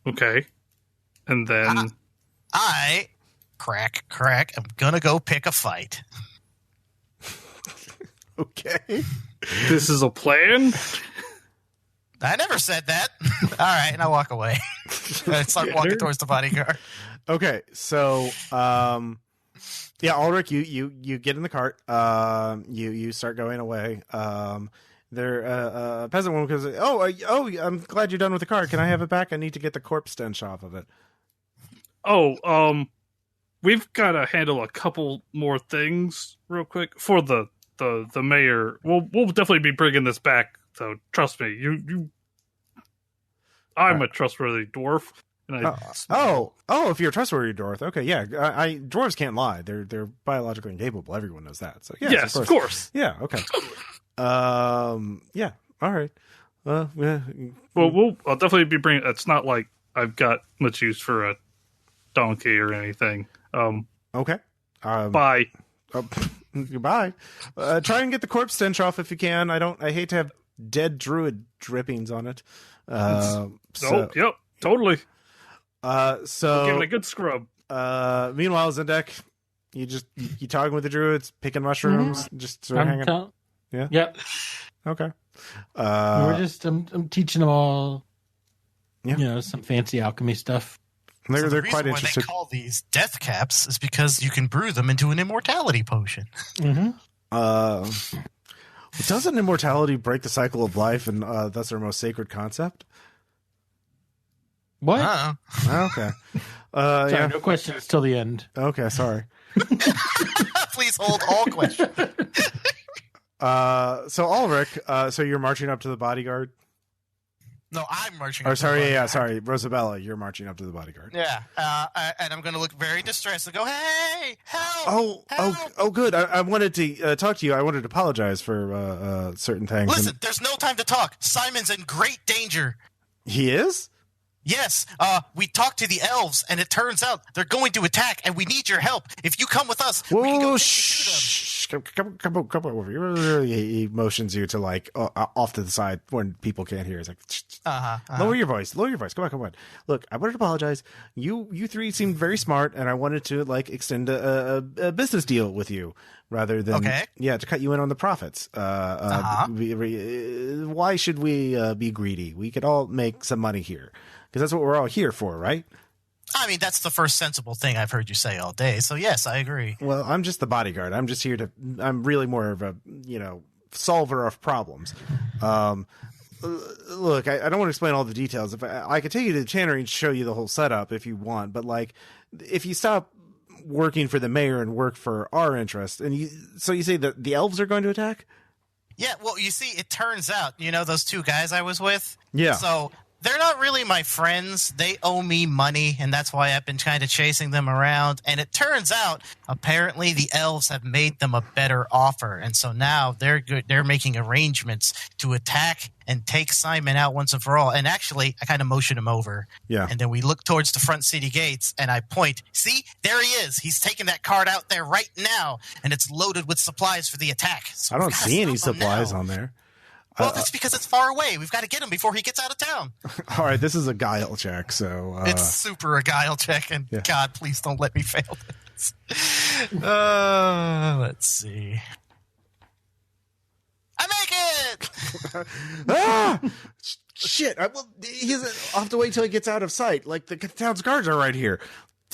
Okay. And then... I, crack, I'm going to go pick a fight. Okay. This is a plan? I never said that. All right, and I walk away. I start walking towards the bodyguard. Okay, so... yeah, Alrik, you get in the cart. You start going away. A peasant woman goes, "Oh, I'm glad you're done with the cart. Can I have it back? I need to get the corpse stench off of it." Oh, we've got to handle a couple more things real quick for the mayor. We'll definitely be bringing this back. So trust me, I'm a trustworthy dwarf. If you're a trustworthy dwarf, okay, yeah. Dwarves can't lie. They're biologically incapable. Everyone knows that. So yes, of course. Yeah, okay. Yeah, all right. Yeah. Well, I'll definitely be bringing. It's not like I've got much use for a donkey or anything. Okay. Bye. Goodbye. Try and get the corpse stench off if you can. I hate to have dead druid drippings on it. Yep, totally. So give it a good scrub. Meanwhile, Zedek, you talking with the druids, picking mushrooms, just sort of hanging. Yep. Okay. We're just I'm teaching them all, Yeah. some fancy alchemy stuff. They're the quite reason why interested. they call these death caps is because you can brew them into an immortality potion. Mm-hmm. Doesn't immortality break the cycle of life, and that's our most sacred concept? What? Okay. Sorry, Yeah. no questions till the end. Okay, sorry. Please hold all questions. So Alrik, so you're marching up to the bodyguard? No, I'm marching. Or up to sorry, the yeah, bodyguard. sorry, Rosabella, you're marching up to the bodyguard. Yeah, and I'm going to look very distressed and go, "Hey, help! Help! Good. I wanted to talk to you. I wanted to apologize for certain things. Listen, there's no time to talk. Simon's in great danger." He is? Yes, we talked to the elves, and it turns out they're going to attack, and we need your help. If you come with us, we can go take you to them. Come over here. He motions you to like off to the side when people can't hear. He's like, lower your voice. Come on. Look, I wanted to apologize. You three seemed very smart, and I wanted to like extend a business deal with you rather than to cut you in on the profits. Why should we be greedy? We could all make some money here because that's what we're all here for, right? I mean, that's the first sensible thing I've heard you say all day. So yes, I agree. Well, I'm just the bodyguard. I'm just here to. I'm really more of a solver of problems. Look, I don't want to explain all the details. If I could take you to the tannery and show you the whole setup if you want, but like, if you stop working for the mayor and work for our interest, and you say that the elves are going to attack? Yeah. Well, you see, it turns out those two guys I was with. Yeah. So they're not really my friends. They owe me money, and that's why I've been kind of chasing them around. And it turns out, apparently, the elves have made them a better offer, and so now they're good. They're making arrangements to attack and take Simon out once and for all. And actually, I kind of motion him over. Yeah. And then we look towards the front city gates, and I point. See, there he is. He's taking that cart out there right now, and it's loaded with supplies for the attack. So I don't see any supplies on there. Well, that's because it's far away. We've got to get him before he gets out of town. All right, this is a guile check, so it's super a guile check, and God, please don't let me fail this. Let's see. I make it. Shit! He's off to wait till he gets out of sight. Like the town's guards are right here.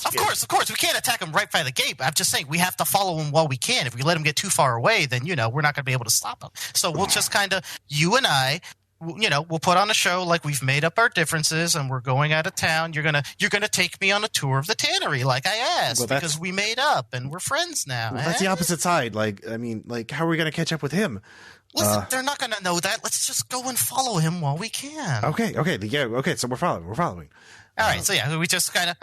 Of course. We can't attack him right by the gate. I'm just saying we have to follow him while we can. If we let him get too far away, then, we're not going to be able to stop him. So we'll just kind of, you and I, we'll put on a show like we've made up our differences and we're going out of town. You're going to take me on a tour of the tannery like I asked because we made up and we're friends now. Well, that's the opposite side. Like, I mean, like, how are we going to catch up with him? Listen, they're not going to know that. Let's just go and follow him while we can. Okay. So we're following. All right, so we just kind of,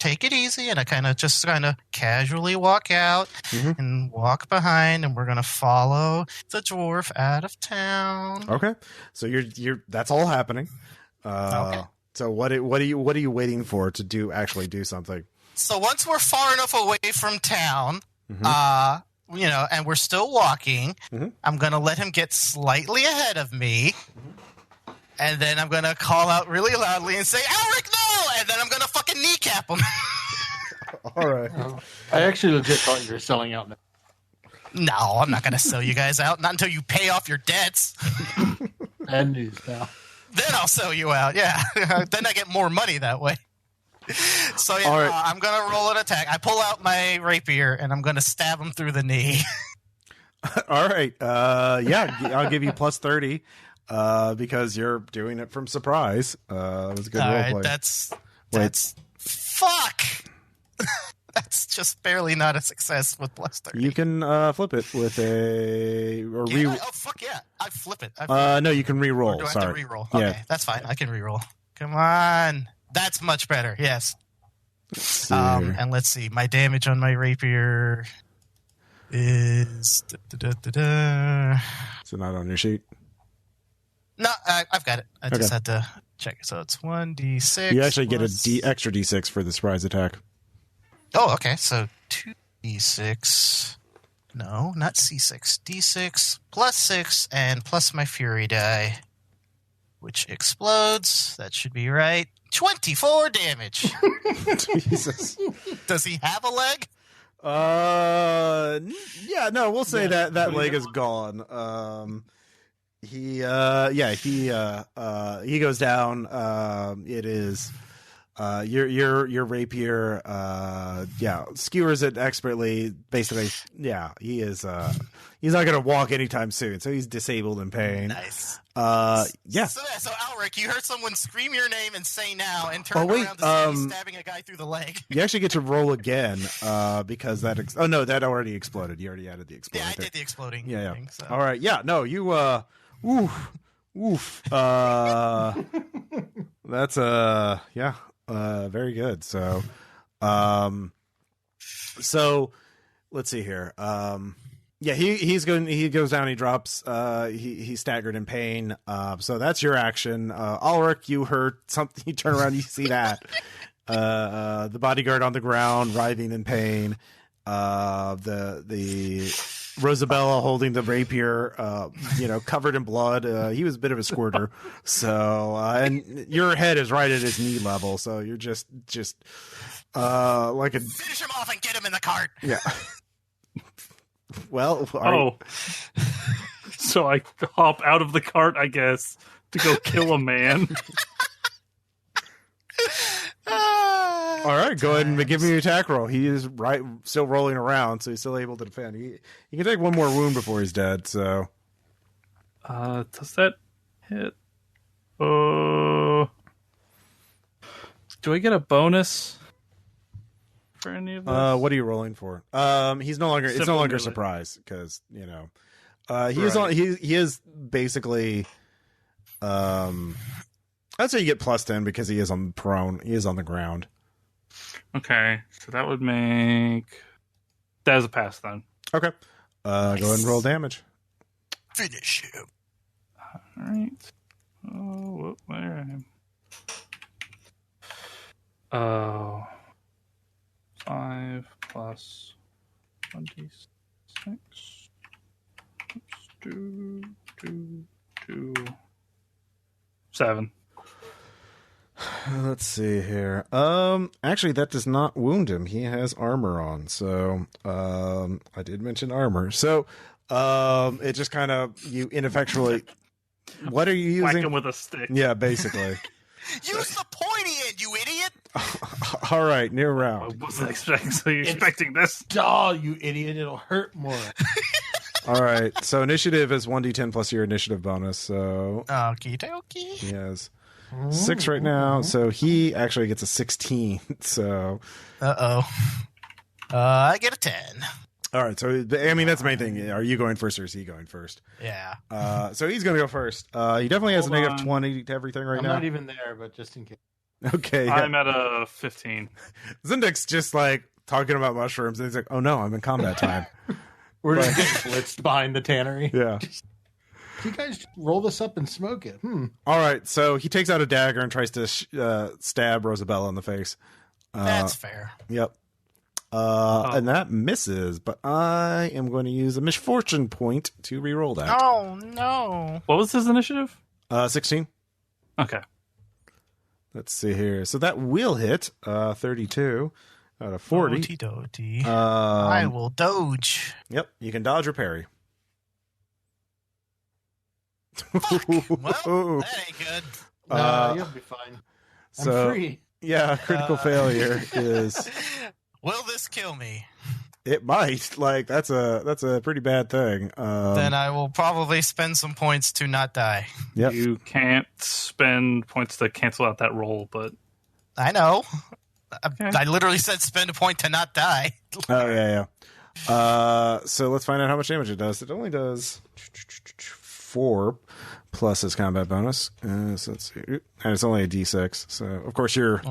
take it easy, and I kind of just casually walk out and walk behind, and we're gonna follow the dwarf out of town. Okay, so you're that's all happening. Okay. So what are you waiting for to actually do something? So once we're far enough away from town, and we're still walking, I'm gonna let him get slightly ahead of me. And then I'm going to call out really loudly and say, Alrik, no! And then I'm going to fucking kneecap him. All right. I actually legit thought you were selling out now. No, I'm not going to sell you guys out. Not until you pay off your debts. Bad news, pal. Then I'll sell you out, yeah. Then I get more money that way. So, right. I'm going to roll an attack. I pull out my rapier, and I'm going to stab him through the knee. All right. I'll give you plus 30. Because you're doing it from surprise. That was a good roleplay. That's fuck. That's just barely not a success with plus 30. You can flip it with a fuck yeah! I flip it. No, you can re-roll. Or do I Sorry, have to re-roll? Okay, that's fine. I can re-roll. Come on, that's much better. Yes. And let's see. My damage on my rapier is. So not on your sheet. No, I've got it. I just had to check it. So it's 1d6. You actually get extra d6 for the surprise attack. Oh, okay. So 2d6. No, not c6. d6 plus 6 and plus my fury die, which explodes. That should be right. 24 damage. Jesus. Does he have a leg? Yeah, no, we'll say that leg is gone. He goes down. It is your rapier skewers it expertly. Basically, yeah, he is he's not gonna walk anytime soon, so he's disabled in pain. Nice. Yeah. So Alrik, you heard someone scream your name and say now, and turn wait, around to see you stabbing a guy through the leg. You actually get to roll again, because that that already exploded. You already added the exploding. Yeah, I did the exploding thing. So. All right, yeah, no, you oof. That's very good. So let's see here. He goes down, he drops, he's staggered in pain. So that's your action. Alrik, you heard something, you turn around, you see that. The bodyguard on the ground, writhing in pain. The Rosabella holding the rapier, covered in blood. He was a bit of a squirter. So, and your head is right at his knee level. So you're just like a finish him off and get him in the cart. Yeah. Well, so I hop out of the cart, I guess, to go kill a man. All right, go ahead and give me your attack roll. He is still rolling around, so he's still able to defend. He can take one more wound before he's dead. So, does that hit? Do I get a bonus for any of this? What are you rolling for? He's no longer. It's no longer a surprise because he is on. He is basically. I'd say you get +10 because he is on prone. He is on the ground. Okay, so that would make that as a pass then. Okay, go ahead and roll damage. Finish him. All right. Oh, where I am. Oh, 5 plus 26. Oops, 2, 7. Let's see here. Actually, that does not wound him. He has armor on. So, I did mention armor. So, it just kind of you ineffectually. What are you using? Whack him with a stick. Yeah, basically. Use the pointy end, you idiot! All right, new round. I wasn't expecting this. Oh, you idiot! It'll hurt more. All right, so initiative is 1d10 plus your initiative bonus. So, okie dokie. He has 6 right now, so he actually gets a 16. So, I get a 10. All right, so I mean that's the main thing. Are you going first or is he going first? Yeah. So he's going to go first. He definitely has a negative 20 to everything right now. I'm not even there, but just in case. Okay. Yeah. I'm at a 15. Zindek's just like talking about mushrooms, and he's like, "Oh no, I'm in combat time." We're just getting blitzed behind the tannery. Yeah. You guys roll this up and smoke it. All right, so he takes out a dagger and tries to stab Rosabella in the face. That's fair. Yep. And that misses, but I am going to use a misfortune point to re-roll that. Oh, no. What was his initiative? 16. Okay. Let's see here. So that will hit 32 out of 40. Okie-dokie. I will dodge. Yep, you can dodge or parry. Well, that ain't good. You'll be fine. So, I'm free. Yeah, critical failure is... Will this kill me? It might. Like, that's a pretty bad thing. Then I will probably spend some points to not die. Yep. You can't spend points to cancel out that roll, but... I know. Okay. I literally said spend a point to not die. Oh, yeah. So let's find out how much damage it does. It only does 4 plus his combat bonus. So let's see. And it's only a d6. So, of course, you're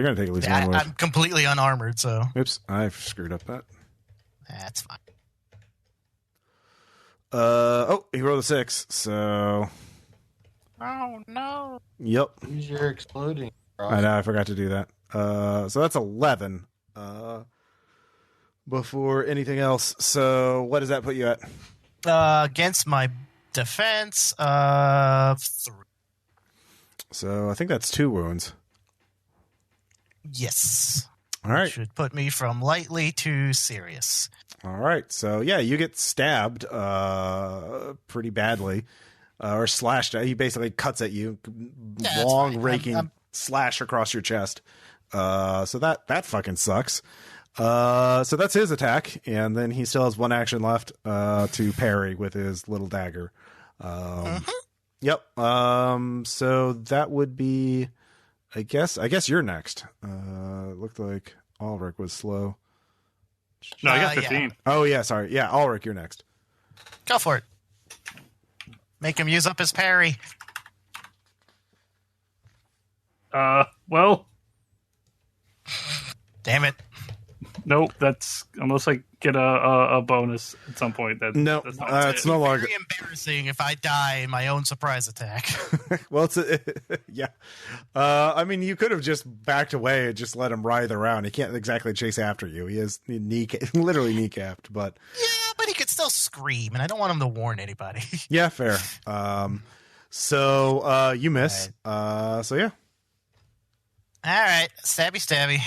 going to take at least one wound. I'm completely unarmored, so... Oops, I've screwed up that. That's fine. He rolled a 6, so... Oh, no. Yep. Use your exploding. I know, I forgot to do that. So that's 11. Before anything else. So what does that put you at? Against my defense, 3. So I think that's 2 wounds. Yes. All right. Should put me from lightly to serious. All right. So, yeah, you get stabbed pretty badly or slashed. He basically cuts at you. Yeah, long, that's fine. raking slash across your chest. So that fucking sucks. So that's his attack. And then he still has one action left to parry with his little dagger. Yep. So that would be, I guess you're next. It looked like Alrik was slow. No, I got 15. Yeah. Oh, yeah, sorry. Yeah, Alrik, you're next. Go for it. Make him use up his parry. Well, Damn it. nope. That's unless I get a bonus at some point. No, that's not it's it. no longer. Very embarrassing if I die in my own surprise attack. Well, it's yeah. I mean, you could have just backed away and just let him writhe around. He can't exactly chase after you. He is literally kneecapped, but Yeah, but he could still scream, and I don't want him to warn anybody. yeah, fair. So you miss. So yeah. All right, stabby.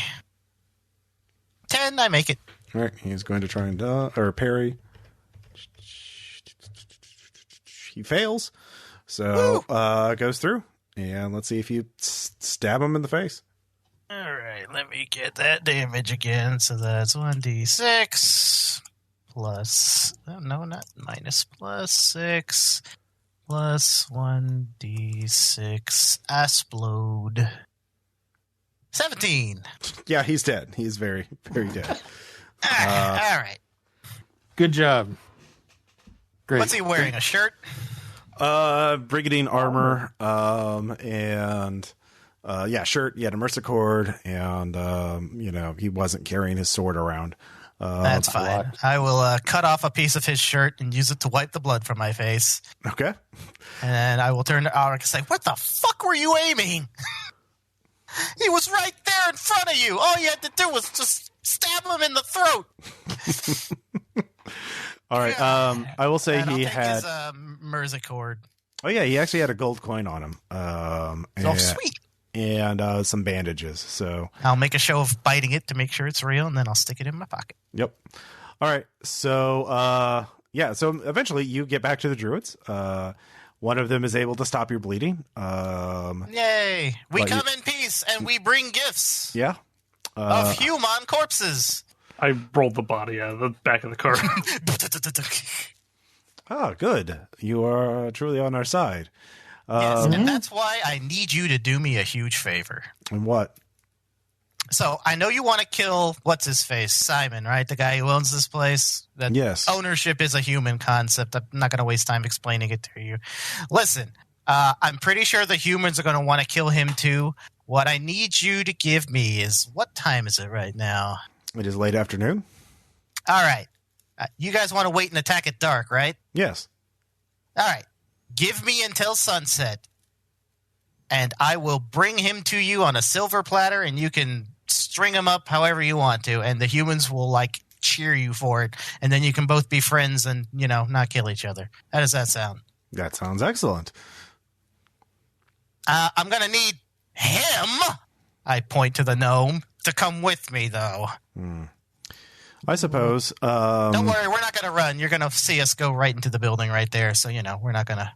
10, I make it. All right, he's going to try and or parry. He fails, so goes through, and let's see if you stab him in the face. All right, let me get that damage again. So that's 1d6 plus, no, not minus, plus 6 plus 1d6 explode. 17. Yeah, he's dead. He's very, very dead. All right. Good job. Great. What's he wearing? A shirt? Brigandine armor, and shirt. He had a mercer cord, and he wasn't carrying his sword around. That's fine. I will cut off a piece of his shirt and use it to wipe the blood from my face. Okay. And I will turn to Alrik and say, "What the fuck were you aiming? He was right there in front of you. All you had to do was just stab him in the throat." All right. I will say and he I'll take had. his mercer cord. Oh yeah, he actually had a gold coin on him. Oh, sweet. And some bandages. So. I'll make a show of biting it to make sure it's real, and then I'll stick it in my pocket. Yep. All right. So So eventually you get back to the druids. One of them is able to stop your bleeding. Yay! We come in peace, and we bring gifts Yeah. of human corpses. I rolled the body out of the back of the car. Oh, good. You are truly on our side. Yes, and that's why I need you to do me a huge favor. And what? So I know you want to kill what's his face, Simon, right? The guy who owns this place. That Yes. Ownership is a human concept. I'm not going to waste time explaining it to you. Listen, I'm pretty sure the humans are going to want to kill him too. What I need you to give me is, what time is it right now? It is late afternoon. All right. You guys want to wait and attack at dark, right? Yes. All right. Give me until sunset, and I will bring him to you on a silver platter, and you can string him up however you want to, and the humans will, cheer you for it, and then you can both be friends and, not kill each other. How does that sound? That sounds excellent. I'm going to need him, I point to the gnome, to come with me, though. I suppose. Don't worry, we're not going to run. You're going to see us go right into the building right there, so, we're not going to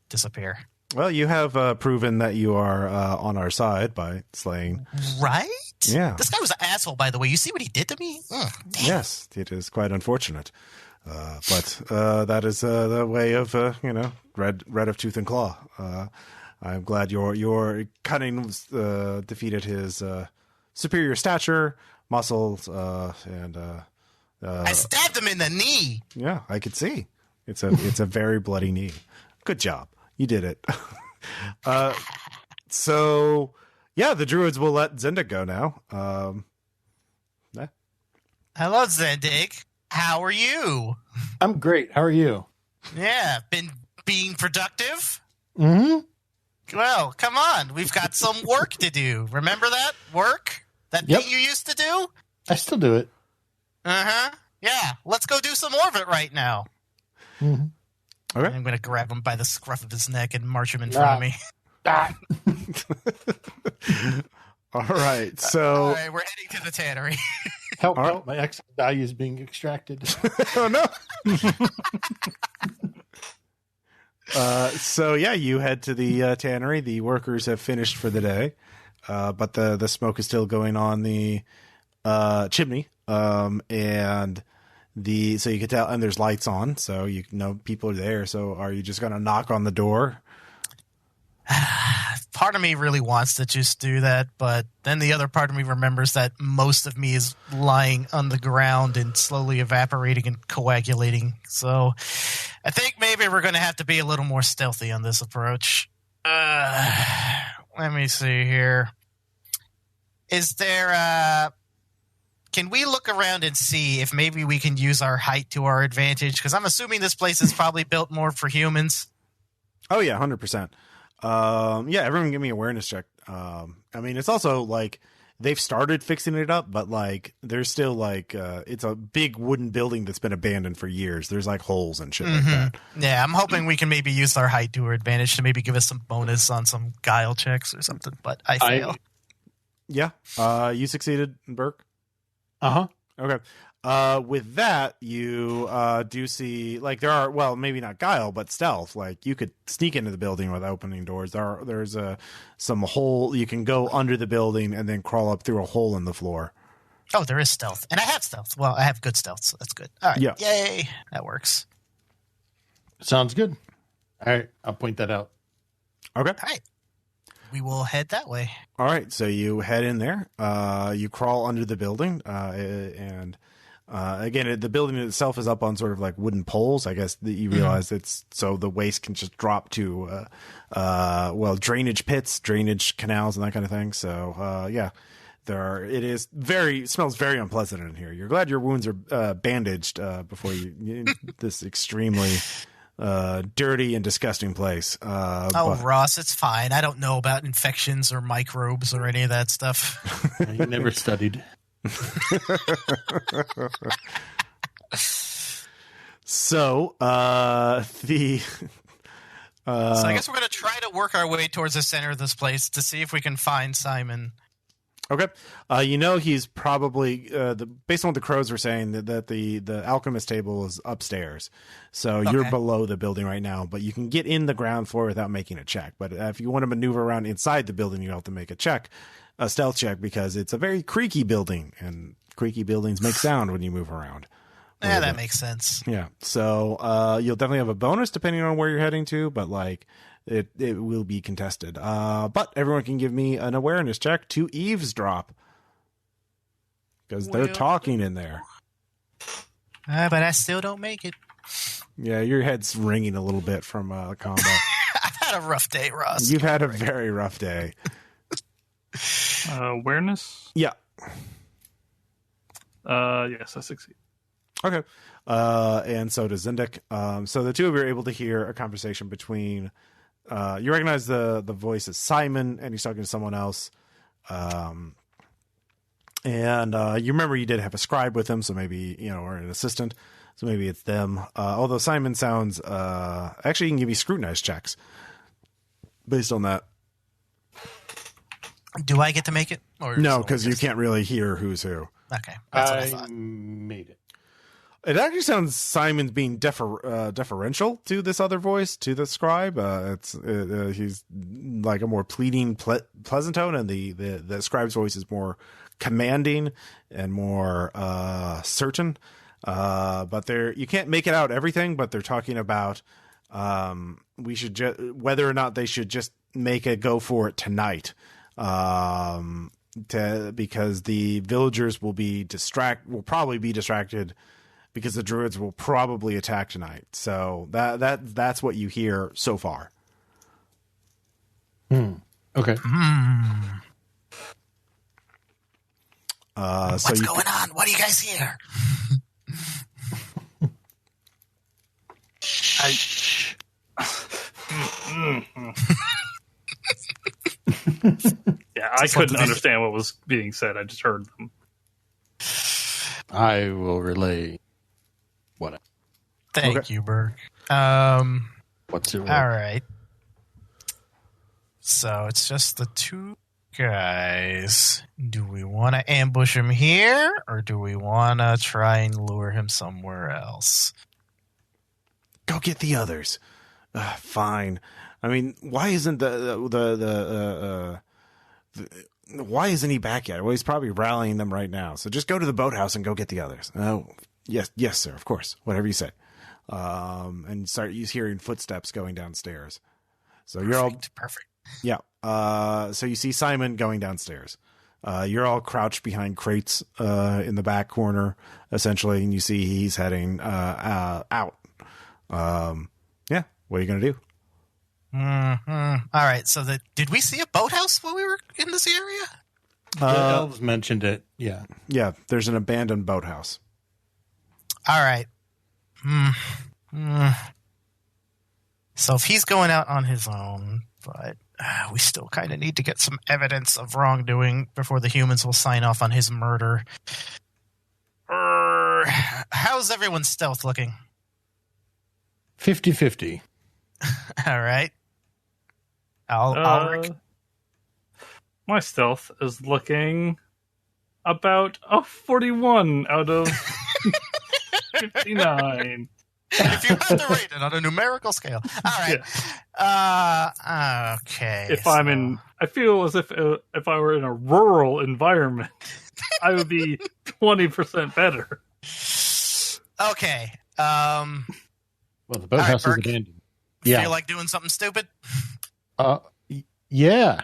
disappear. Well, you have proven that you are on our side by slaying. Right? Yeah. This guy was an asshole, by the way. You see what he did to me? Damn. Yes, it is quite unfortunate. But that is the way of, red of tooth and claw. I'm glad your cunning defeated his superior stature, muscles, and I stabbed him in the knee. yeah, I could see. It's a very bloody knee. Good job. You did it. So yeah, the druids will let Zendik go now. Hello, Zendik. How are you? I'm great. How are you? Yeah, been being productive? Mm-hmm. Well, come on. We've got some work to do. Remember that work? That Yep. thing you used to do? I still do it. Uh-huh. Yeah, let's go do some more of it right now. Mm-hmm. Okay. I'm going to grab him by the scruff of his neck and march him in front of me. Ah. All right, All so right, we're heading to the tannery. Help! All right. Help! My X value is being extracted. oh no. So yeah, you head to the tannery. The workers have finished for the day, but the smoke is still going on the chimney. And so you can tell, and there's lights on, so you know people are there. So are you just gonna knock on the door? Part of me really wants to just do that, but then the other part of me remembers that most of me is lying on the ground and slowly evaporating and coagulating. So I think maybe we're going to have to be a little more stealthy on this approach. Let me see here. Is there can we look around and see if maybe we can use our height to our advantage? Because I'm assuming this place is probably built more for humans. Oh yeah, 100%. Yeah, everyone give me an awareness check. I mean, it's also like they've started fixing it up, but like there's still like it's a big wooden building that's been abandoned for years. There's like holes and shit like that. Yeah, I'm hoping we can maybe use our height to our advantage to maybe give us some bonus on some guile checks or something, but I fail. Yeah, you succeeded, Birk. Uh-huh. Okay. With that, you do see like there are, well, maybe not guile, but stealth. Like you could sneak into the building without opening doors. There's some hole you can go under the building and then crawl up through a hole in the floor. Oh, there is stealth, and I have stealth. Well, I have good stealth, so that's good. All right, Yeah. Yay, that works. Sounds good. All right, I'll point that out. Okay. All right, we will head that way. All right. So you head in there. You crawl under the building, and again, the building itself is up on sort of like wooden poles. I guess that you realize it's so the waste can just drop to, drainage pits, drainage canals, and that kind of thing. So, yeah, it smells very unpleasant in here. You're glad your wounds are bandaged before this extremely dirty and disgusting place. Ross, it's fine. I don't know about infections or microbes or any of that stuff. You never studied. So I guess we're going to try to work our way towards the center of this place to see if we can find Simon. Okay. He's probably based on what the crows were saying that the alchemist table is upstairs. So you're below the building right now, but you can get in the ground floor without making a check. But if you want to maneuver around inside the building, you have to make a stealth check, because it's a very creaky building, and creaky buildings make sound when you move around. Yeah, that makes sense. Yeah. So you'll definitely have a bonus depending on where you're heading to, but like it will be contested. But everyone can give me an awareness check to eavesdrop, because they're talking in there. But I still don't make it. Yeah, your head's ringing a little bit from combat. I've had a rough day, Ross. You've had a very rough day. Awareness? Yeah. Yes, I succeed. Okay. And so does Zindik. So the two of you are able to hear a conversation between, you recognize the voice as Simon, and he's talking to someone else. And you remember you did have a scribe with him, so maybe, or an assistant. So maybe it's them. Although Simon sounds, actually, he can give you scrutinize checks based on that. Do I get to make it? Or No, because you can't really hear who's who. Okay. That's what I I thought. made it. It actually sounds Simon's being deferential to this other voice, to the scribe. He's like a more pleading, pleasant tone, and the scribe's voice is more commanding and more certain. But you can't make it out everything, but they're talking about whether or not they should just make a go for it tonight. Because the villagers will probably be distracted, because the druids will probably attack tonight. So that's what you hear so far. Okay. What's going on? What do you guys hear? Yeah, I couldn't understand what was being said. I just heard them. I will relay what. Thank you, Birk. What's your All right. So it's just the two Guys, do we want to ambush him here, or do we want to try and lure him somewhere else? Go get the others. Fine. I mean, why isn't why isn't he back yet? Well, he's probably rallying them right now. So just go to the boathouse and go get the others. Oh, yes, sir. Of course. Whatever you say. And start hearing footsteps going downstairs. So you're all perfect. Yeah. So you see Simon going downstairs. You're all crouched behind crates in the back corner, essentially, and you see he's heading out. Yeah. What are you gonna do? All right. So did we see a boathouse while we were in this area? The elves mentioned it. Yeah. Yeah. There's an abandoned boathouse. All right. So if he's going out on his own, but we still kind of need to get some evidence of wrongdoing before the humans will sign off on his murder. How's everyone's stealth looking? 50-50. All right. Alrik. My stealth is looking about a 41 out of 59. If you have to rate it on a numerical scale. All right. Yeah. Okay. I feel as if I were in a rural environment, I would be 20% better. Okay. Well, the boathouse is abandoned. Yeah. Feel like doing something stupid? Yeah.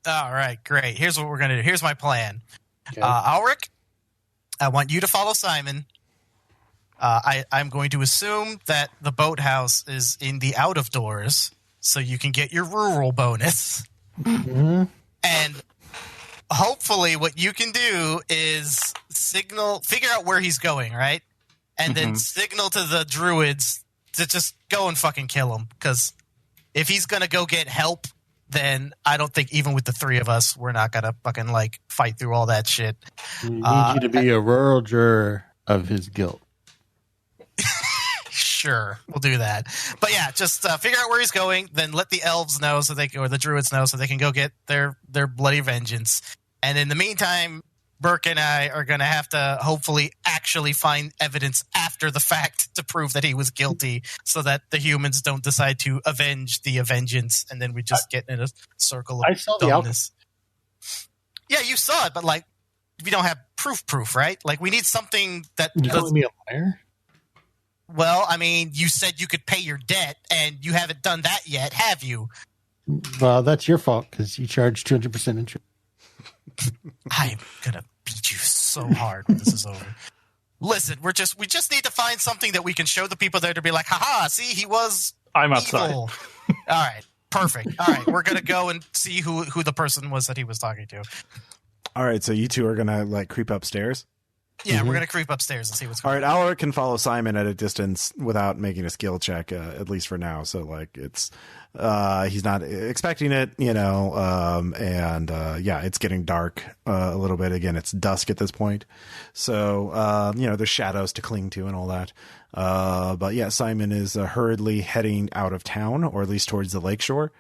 All right, great. Here's what we're going to do. Here's my plan. Okay. Alrik, I want you to follow Simon. I'm going to assume that the boathouse is in the out of doors, so you can get your rural bonus. Mm-hmm. And hopefully what you can do is figure out where he's going, right? And then signal to the druids to just go and fucking kill him. Because if he's going to go get help, then I don't think even with the three of us, we're not going to fucking fight through all that shit. We need you to be a rural juror of his guilt. Sure, we'll do that. But yeah, just figure out where he's going, then let the elves know or the druids know so they can go get their bloody vengeance. And in the meantime, Birk and I are going to have to hopefully actually find evidence after the fact to prove that he was guilty so that the humans don't decide to avenge the vengeance, and then we just get in a circle of I saw dumbness. Yeah, you saw it, but we don't have proof, right? We need something that... You're calling me a liar? Well, I mean, you said you could pay your debt, and you haven't done that yet, have you? Well, that's your fault, because you charged 200% interest. I'm gonna beat you so hard when this is over. Listen, we just need to find something that we can show the people there to be like, haha, see, he was I'm outside. evil. All right, perfect. All right, we're gonna go and see who the person was that he was talking to. All right, so you two are gonna creep upstairs. Yeah, we're gonna creep upstairs and see what's going on. All right, Alrik can follow Simon at a distance without making a skill check, at least for now. So it's he's not expecting it, and it's getting dark a little bit. Again, it's dusk at this point, so there's shadows to cling to and all that. But yeah, Simon is hurriedly heading out of town, or at least towards the lakeshore,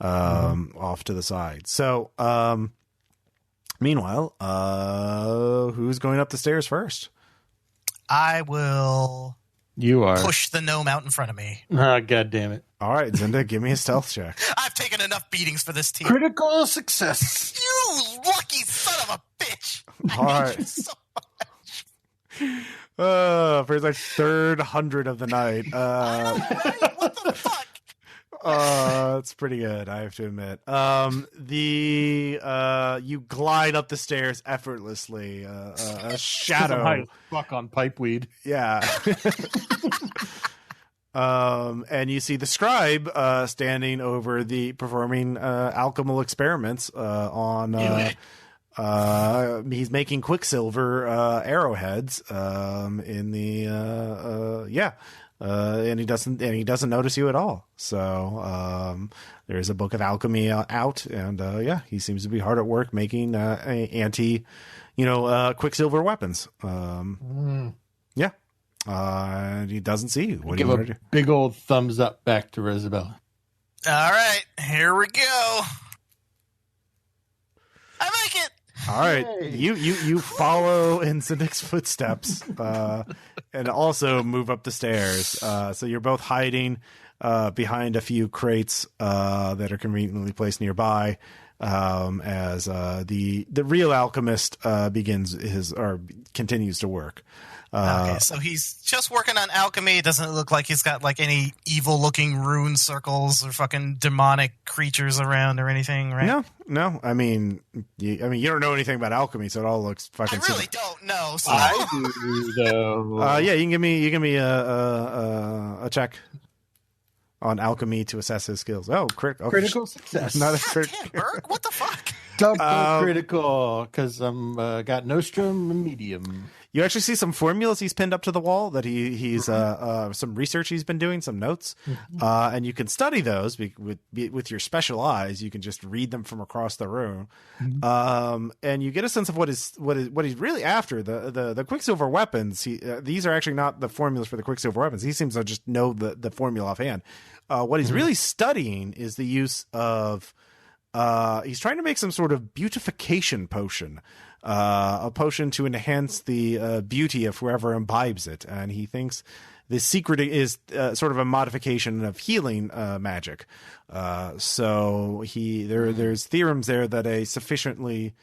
off to the side. So. Meanwhile, who's going up the stairs first? I will You are. push the gnome out in front of me. Oh, God damn it. All right, Zinda, give me a stealth check. I've taken enough beatings for this team. Critical success. You lucky son of a bitch! All right. You so much. For his third 100 of the night. Right? What the fuck? It's pretty good, I have to admit. You glide up the stairs effortlessly. A shadow. I'm high as fuck on pipeweed. Yeah. And you see the scribe standing over performing alchemical experiments he's making quicksilver arrowheads and he doesn't notice you at all. So there's a book of alchemy out, and he seems to be hard at work making quicksilver weapons. Yeah. And he doesn't see you. What do you want to do? Big old thumbs up back to Rosabella. All right, here we go. I make it. All right, Yay. you follow in Siddiq's footsteps, and also move up the stairs. So you're both hiding behind a few crates that are conveniently placed nearby, as the real alchemist continues to work. Okay, so he's just working on alchemy. It doesn't look like he's got like any evil-looking rune circles or fucking demonic creatures around or anything, right? No. I mean, you don't know anything about alchemy, so it all looks fucking. I really don't know. So. I do though. Yeah, you can give me a check on alchemy to assess his skills. Oh, Critical success. Not a God crit. damn, Birk, what the fuck? Double critical, because I'm got Nostrum and medium. You actually see some formulas he's pinned up to the wall that he's some research he's been doing, some notes, and you can study those with your special eyes. You can just read them from across the room, and you get a sense of what he's really after. The Quicksilver weapons. These are actually not the formulas for the Quicksilver weapons. He seems to just know the formula offhand. What he's really studying is the use of. He's trying to make some sort of beautification potion. A potion to enhance the beauty of whoever imbibes it, and he thinks the secret is sort of a modification of healing magic. So there's theorems there that a sufficiently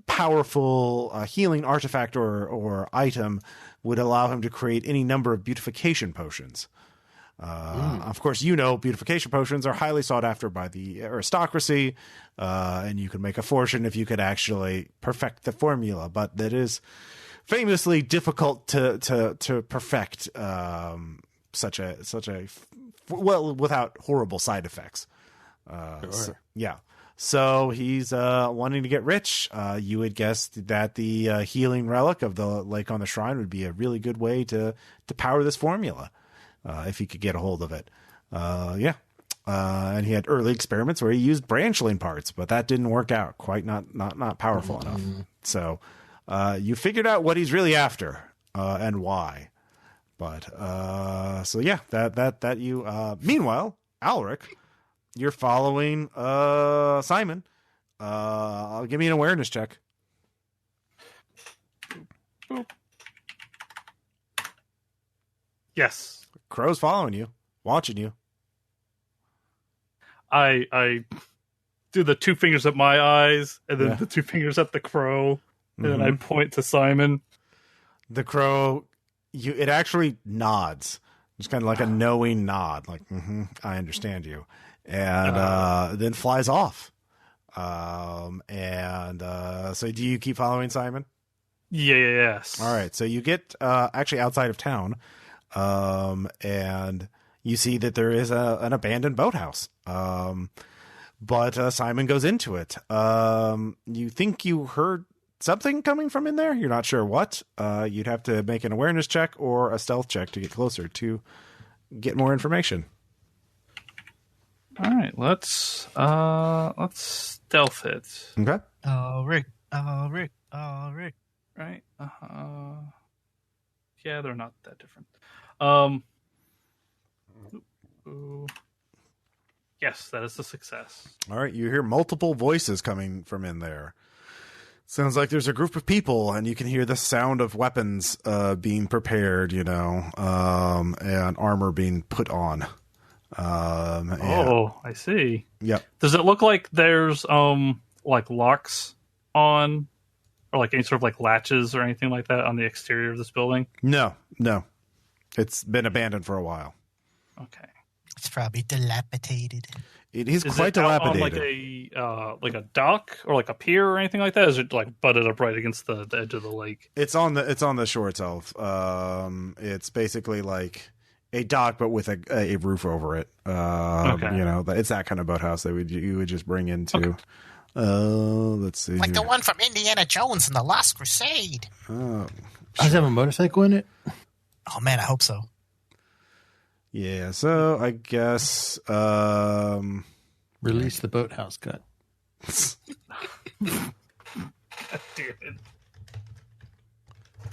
powerful healing artifact or item would allow him to create any number of beautification potions. Of course, beautification potions are highly sought after by the aristocracy, and you could make a fortune if you could actually perfect the formula. But that is famously difficult to perfect such a without horrible side effects. Sure. So he's wanting to get rich. You would guess that the healing relic of the lake on the shrine would be a really good way to power this formula. If he could get a hold of it. And he had early experiments where he used branchling parts, but that didn't work out. Quite not powerful enough. So you figured out what he's really after and why. But that you. Meanwhile, Alrik, you're following Simon. Give me an awareness check. Boop. Yes. Crow's following you, watching you. I do the two fingers at my eyes, and then the two fingers at the crow, and then I point to Simon. The crow, it actually nods. Just kind of like a knowing nod, like, I understand you. And then flies off. So do you keep following Simon? Yes. All right, so you get actually outside of town. And you see that there is an abandoned boathouse. But Simon goes into it. You think you heard something coming from in there? You're not sure what. You'd have to make an awareness check or a stealth check to get closer to get more information. All right, let's stealth it. Okay. Alrik. Right. Yeah, they're not that different. Yes, that is a success. All right, you hear multiple voices coming from in there. Sounds like there's a group of people, and you can hear the sound of weapons being prepared, and armor being put on. Oh, I see. Yep. Does it look like there's like locks on, or like any sort of like latches or anything like that on the exterior of this building? No. It's been abandoned for a while. Okay. It's probably dilapidated. It is Is quite it out on dilapidated. like a dock or like a pier or anything like that? Is it like butted up right against the edge of the lake? It's on the shore itself. It's basically like a dock, but with a roof over it. Okay. It's that kind of boathouse that you would just bring into. Okay. Let's see. Like here. the one from Indiana Jones and the Lost Crusade. Oh, Does it have a motorcycle in it? Oh man, I hope so. yeah. So I guess. Release the boathouse cut. Damn it.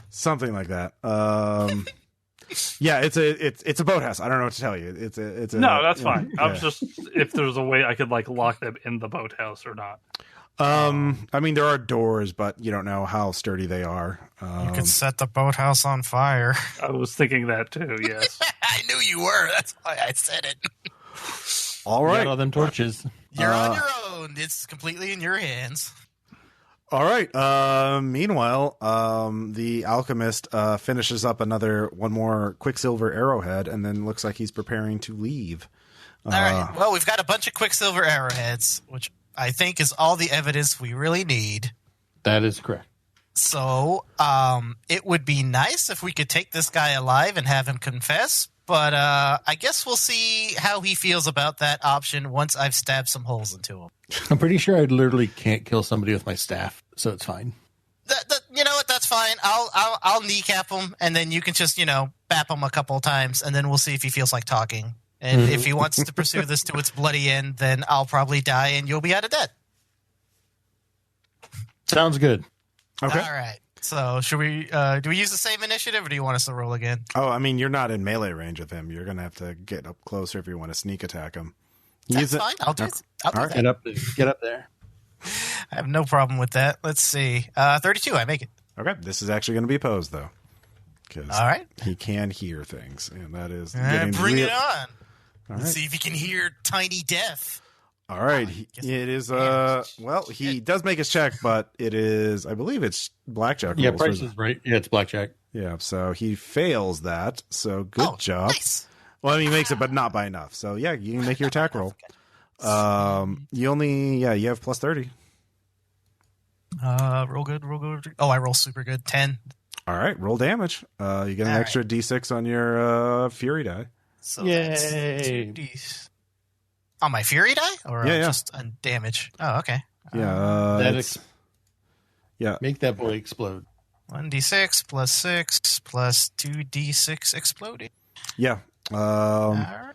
Something like that. Yeah, it's a boathouse. I don't know what to tell you. It's a No, that's fine. I yeah. was just if there's a way I could like lock them in the boathouse or not. I mean, there are doors, but you don't know how sturdy they are. You could set the boathouse on fire. I was thinking that too. Yes. I knew you were. That's why I said it. All You right. got all them torches. You're on your own. It's completely in your hands. All right. Meanwhile, the alchemist finishes up one more quicksilver arrowhead, and then looks like he's preparing to leave. All right. Well, we've got a bunch of quicksilver arrowheads, which I think is all the evidence we really need. That is correct. So, it would be nice if we could take this guy alive and have him confess, but I guess we'll see how he feels about that option once I've stabbed some holes into him. I'm pretty sure I literally can't kill somebody with my staff, so it's fine. You know what? That's fine. I'll kneecap him, and then you can just bap him a couple of times, and then we'll see if he feels like talking. And if he wants to pursue this to its bloody end, then I'll probably die, and you'll be out of debt. Sounds good. Okay. All right. So should we? Do we use the same initiative, or do you want us to roll again? Oh, I mean, you're not in melee range of him. You're gonna have to get up closer if you want to sneak attack him. That's fine. I'll do it. I'll do All right. that. Get up there. I have no problem with that. Let's see. 32. I make it. Okay. This is actually going to be opposed though, because All right. he can hear things, and that is Bring it on. All Let's right. see if he can hear tiny death. All right. guess It is damage. well, he does make his check, but it is, I believe it's blackjack. Yeah, rules, price isn't is right. Yeah, it's blackjack. it? Yeah. So he fails that. So good job. Nice. Well, I mean, he makes it, but not by enough. So yeah, you can make your attack roll. You have plus 30. Roll good. Oh, I roll super good. 10. All right, roll damage. You get an All extra D6 on your fury die. So Yay. that's 2d. On my fury die? Or Yeah. just on damage? Oh, okay. Yeah, Make that boy explode. 1d6 plus 6 plus 2d6 exploding. yeah. All right.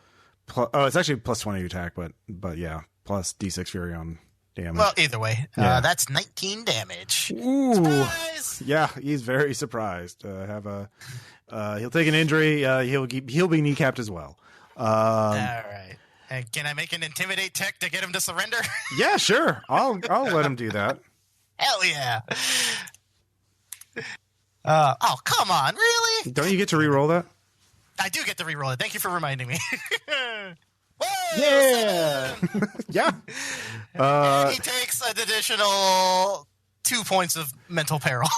It's actually plus 20 attack, but yeah, plus D6 fury on damage. Well, either way, Yeah. that's 19 damage. Ooh, Surprise! yeah, he's very surprised. He'll take an injury. He'll be kneecapped as well. All right. And can I make an intimidate check to get him to surrender? Yeah, sure. I'll let him do that. Hell yeah. Oh, come on. Really? Don't you get to re-roll that? I do get to reroll it. Thank you for reminding me. Whoa, Yeah. Yeah. and he takes an additional 2 points of mental peril.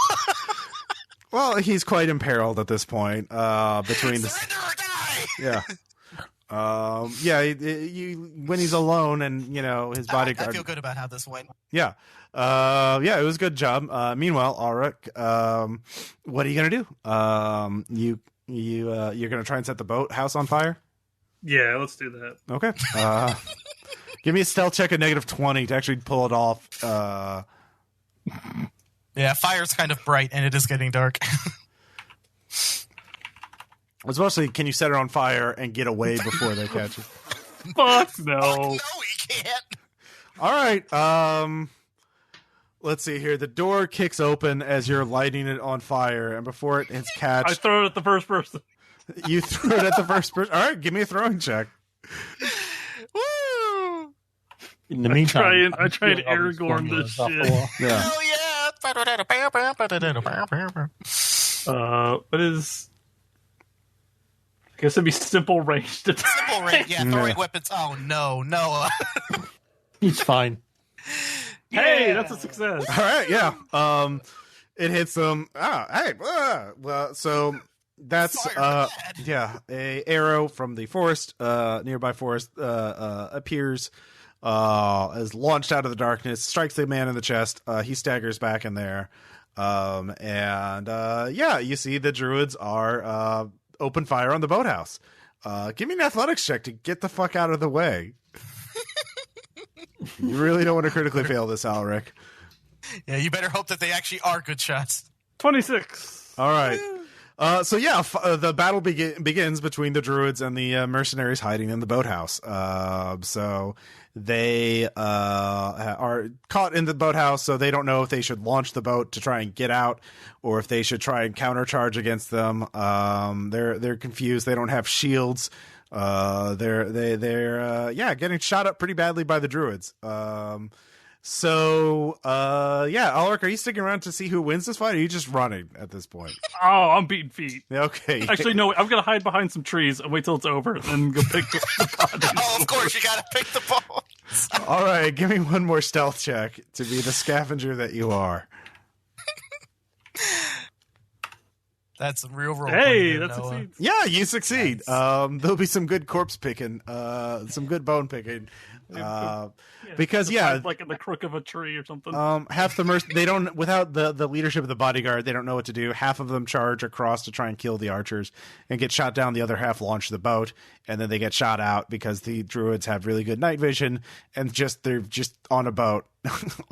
Well, he's quite imperiled at this point. Between the Surrender or die! yeah. When he's alone and his bodyguard. I feel good about how this went. Yeah. It was a good job. Meanwhile, Alrik, what are you gonna do? You're gonna try and set the boathouse on fire? Yeah, let's do that. Okay. Give me a stealth check at -20 to actually pull it off. Yeah, fire's kind of bright and it is getting dark. It's mostly, can you set it on fire and get away before they catch you? Fuck no. No, he can't. All right. Let's see here. The door kicks open as you're lighting it on fire, and before it hits I catch, throw it at the first person. you throw it at the first person. All right, give me a throwing check. Woo! In the meantime, I try and Aragorn this shit. Yeah. Hell yeah! What is? I guess it'd be simple ranged attack. Simple range, yeah, throwing weapons. Oh no. he's fine. Hey, that's a success. All right. Yeah. It hits them. Well, so that's Fire a arrow from the forest, nearby forest, appears, is launched out of the darkness, strikes the man in the chest. He staggers back in there. You see the druids are open fire on the boathouse. Give me an athletics check to get the fuck out of the way. You really don't want to critically fail this, Alrik. Yeah, you better hope that they actually are good shots. 26. All right. The battle begins between the druids and the mercenaries hiding in the boathouse. So they are caught in the boathouse, so they don't know if they should launch the boat to try and get out, or if they should try and countercharge against them. They're confused. They don't have shields. They're getting shot up pretty badly by the druids. So, yeah, Alrik, are you sticking around to see who wins this fight, or are you just running at this point? Oh, I'm beating feet. Okay. Actually, no, I'm going to hide behind some trees and wait till it's over and then go pick the bodies. Oh, of course, you gotta pick the bones. All right, give me one more stealth check to be the scavenger that you are. That's a real role. Hey, that succeeds. Yeah, you succeed. Nice. There'll be some good corpse picking, some good bone picking. Because like in the crook of a tree or something. half the they don't, without the leadership of the bodyguard, they don't know what to do. Half of them charge across to try and kill the archers and get shot down. The other half launch the boat, and then they get shot out because the druids have really good night vision and they're just on a boat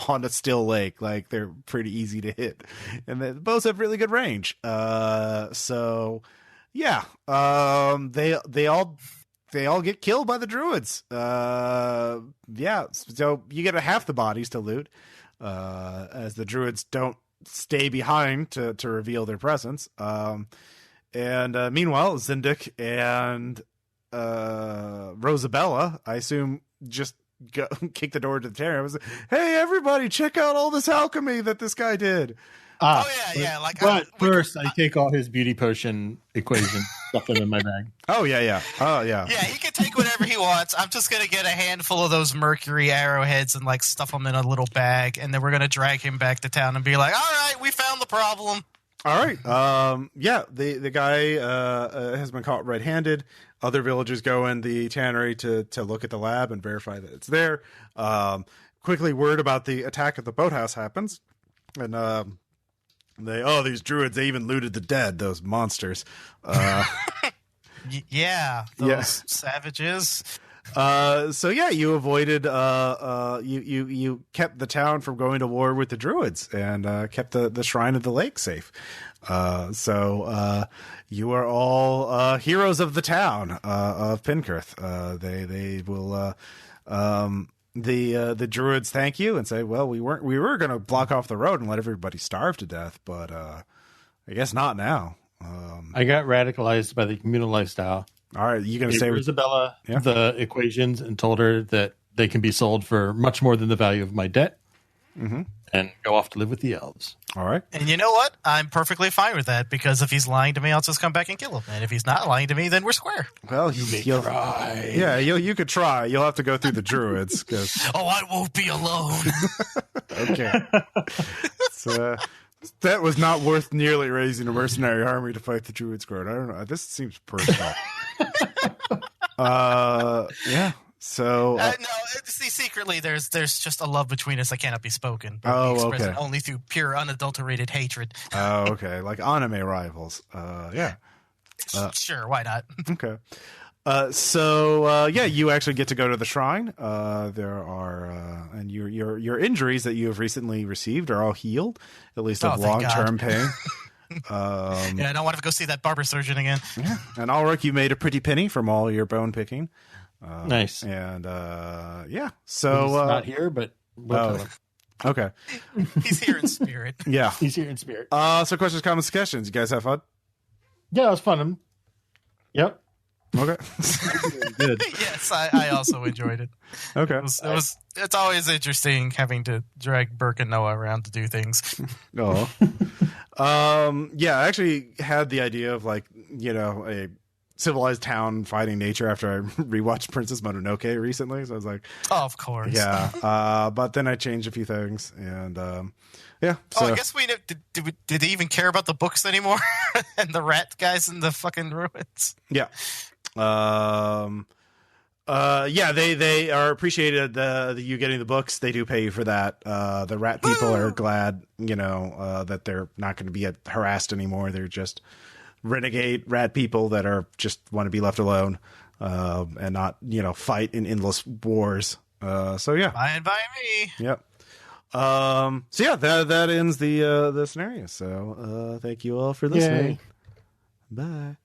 on a still lake. Like, they're pretty easy to hit, and the boats have really good range. So yeah, they all get killed by the druids. Yeah, so you get half the bodies to loot, as the druids don't stay behind to reveal their presence. And meanwhile, Zindik and Rosabella, I assume, just kick the door to the tavern. It was, hey, everybody, check out all this alchemy that this guy did. But first, I take all his beauty potion equation, stuff them in my bag. Oh yeah. Yeah, he can take whatever he wants. I'm just gonna get a handful of those mercury arrowheads and like stuff them in a little bag, and then we're gonna drag him back to town and be like, "All right, we found the problem." All right. Yeah, the guy has been caught red-handed. Other villagers go in the tannery to look at the lab and verify that it's there. Quickly, word about the attack at the boathouse happens, and these druids, they even looted the dead, those monsters. Those savages. So yeah, you avoided you kept the town from going to war with the druids, and kept the shrine of the lake safe. So you are all heroes of the town of Penkurth. They will the druids thank you and say, well, we were going to block off the road and let everybody starve to death, but I guess not now. I got radicalized by the communal lifestyle. All right, you going to say Rosabella the equations and told her that they can be sold for much more than the value of my debt, and go off to live with the elves. All right. And you know what? I'm perfectly fine with that, because if he's lying to me, I'll just come back and kill him. And if he's not lying to me, then we're square. Well, you'll try. Yeah, you could try. You'll have to go through the druids. Oh, I won't be alone. Okay. So, that was not worth nearly raising a mercenary army to fight the druid squad. I don't know. This seems personal. Yeah. So no, see, secretly there's just a love between us that cannot be spoken. But expressed only through pure, unadulterated hatred. Oh, okay, like anime rivals. Yeah. Sure, why not? Okay. So you actually get to go to the shrine. There are and your injuries that you have recently received are all healed, at least of long-term pain. I don't want to go see that barber surgeon again. Yeah. And Alrik, you made a pretty penny from all your bone picking. Nice. And so he's not here, but okay. He's here in spirit. Yeah, he's here in spirit. So questions, comments, suggestions. You guys have fun? Yeah, it was fun. Yep. Okay. Good. Yes, I also enjoyed it. Okay. It's always interesting having to drag Birk and Noah around to do things. Oh. Yeah, I actually had the idea of a civilized town fighting nature after I rewatched Princess Mononoke recently. So I was like, oh, of course. Yeah. But then I changed a few things, and yeah. So. I guess did he even care about the books anymore? And the rat guys in the fucking ruins? Yeah. Yeah, they are appreciated you getting the books. They do pay you for that. The rat people are glad, that they're not going to be harassed anymore. They're just renegade rat people that are just want to be left alone, and not, fight in endless wars. So yeah. By me. Yep. So yeah, that ends the scenario. So thank you all for listening. Yay. Bye.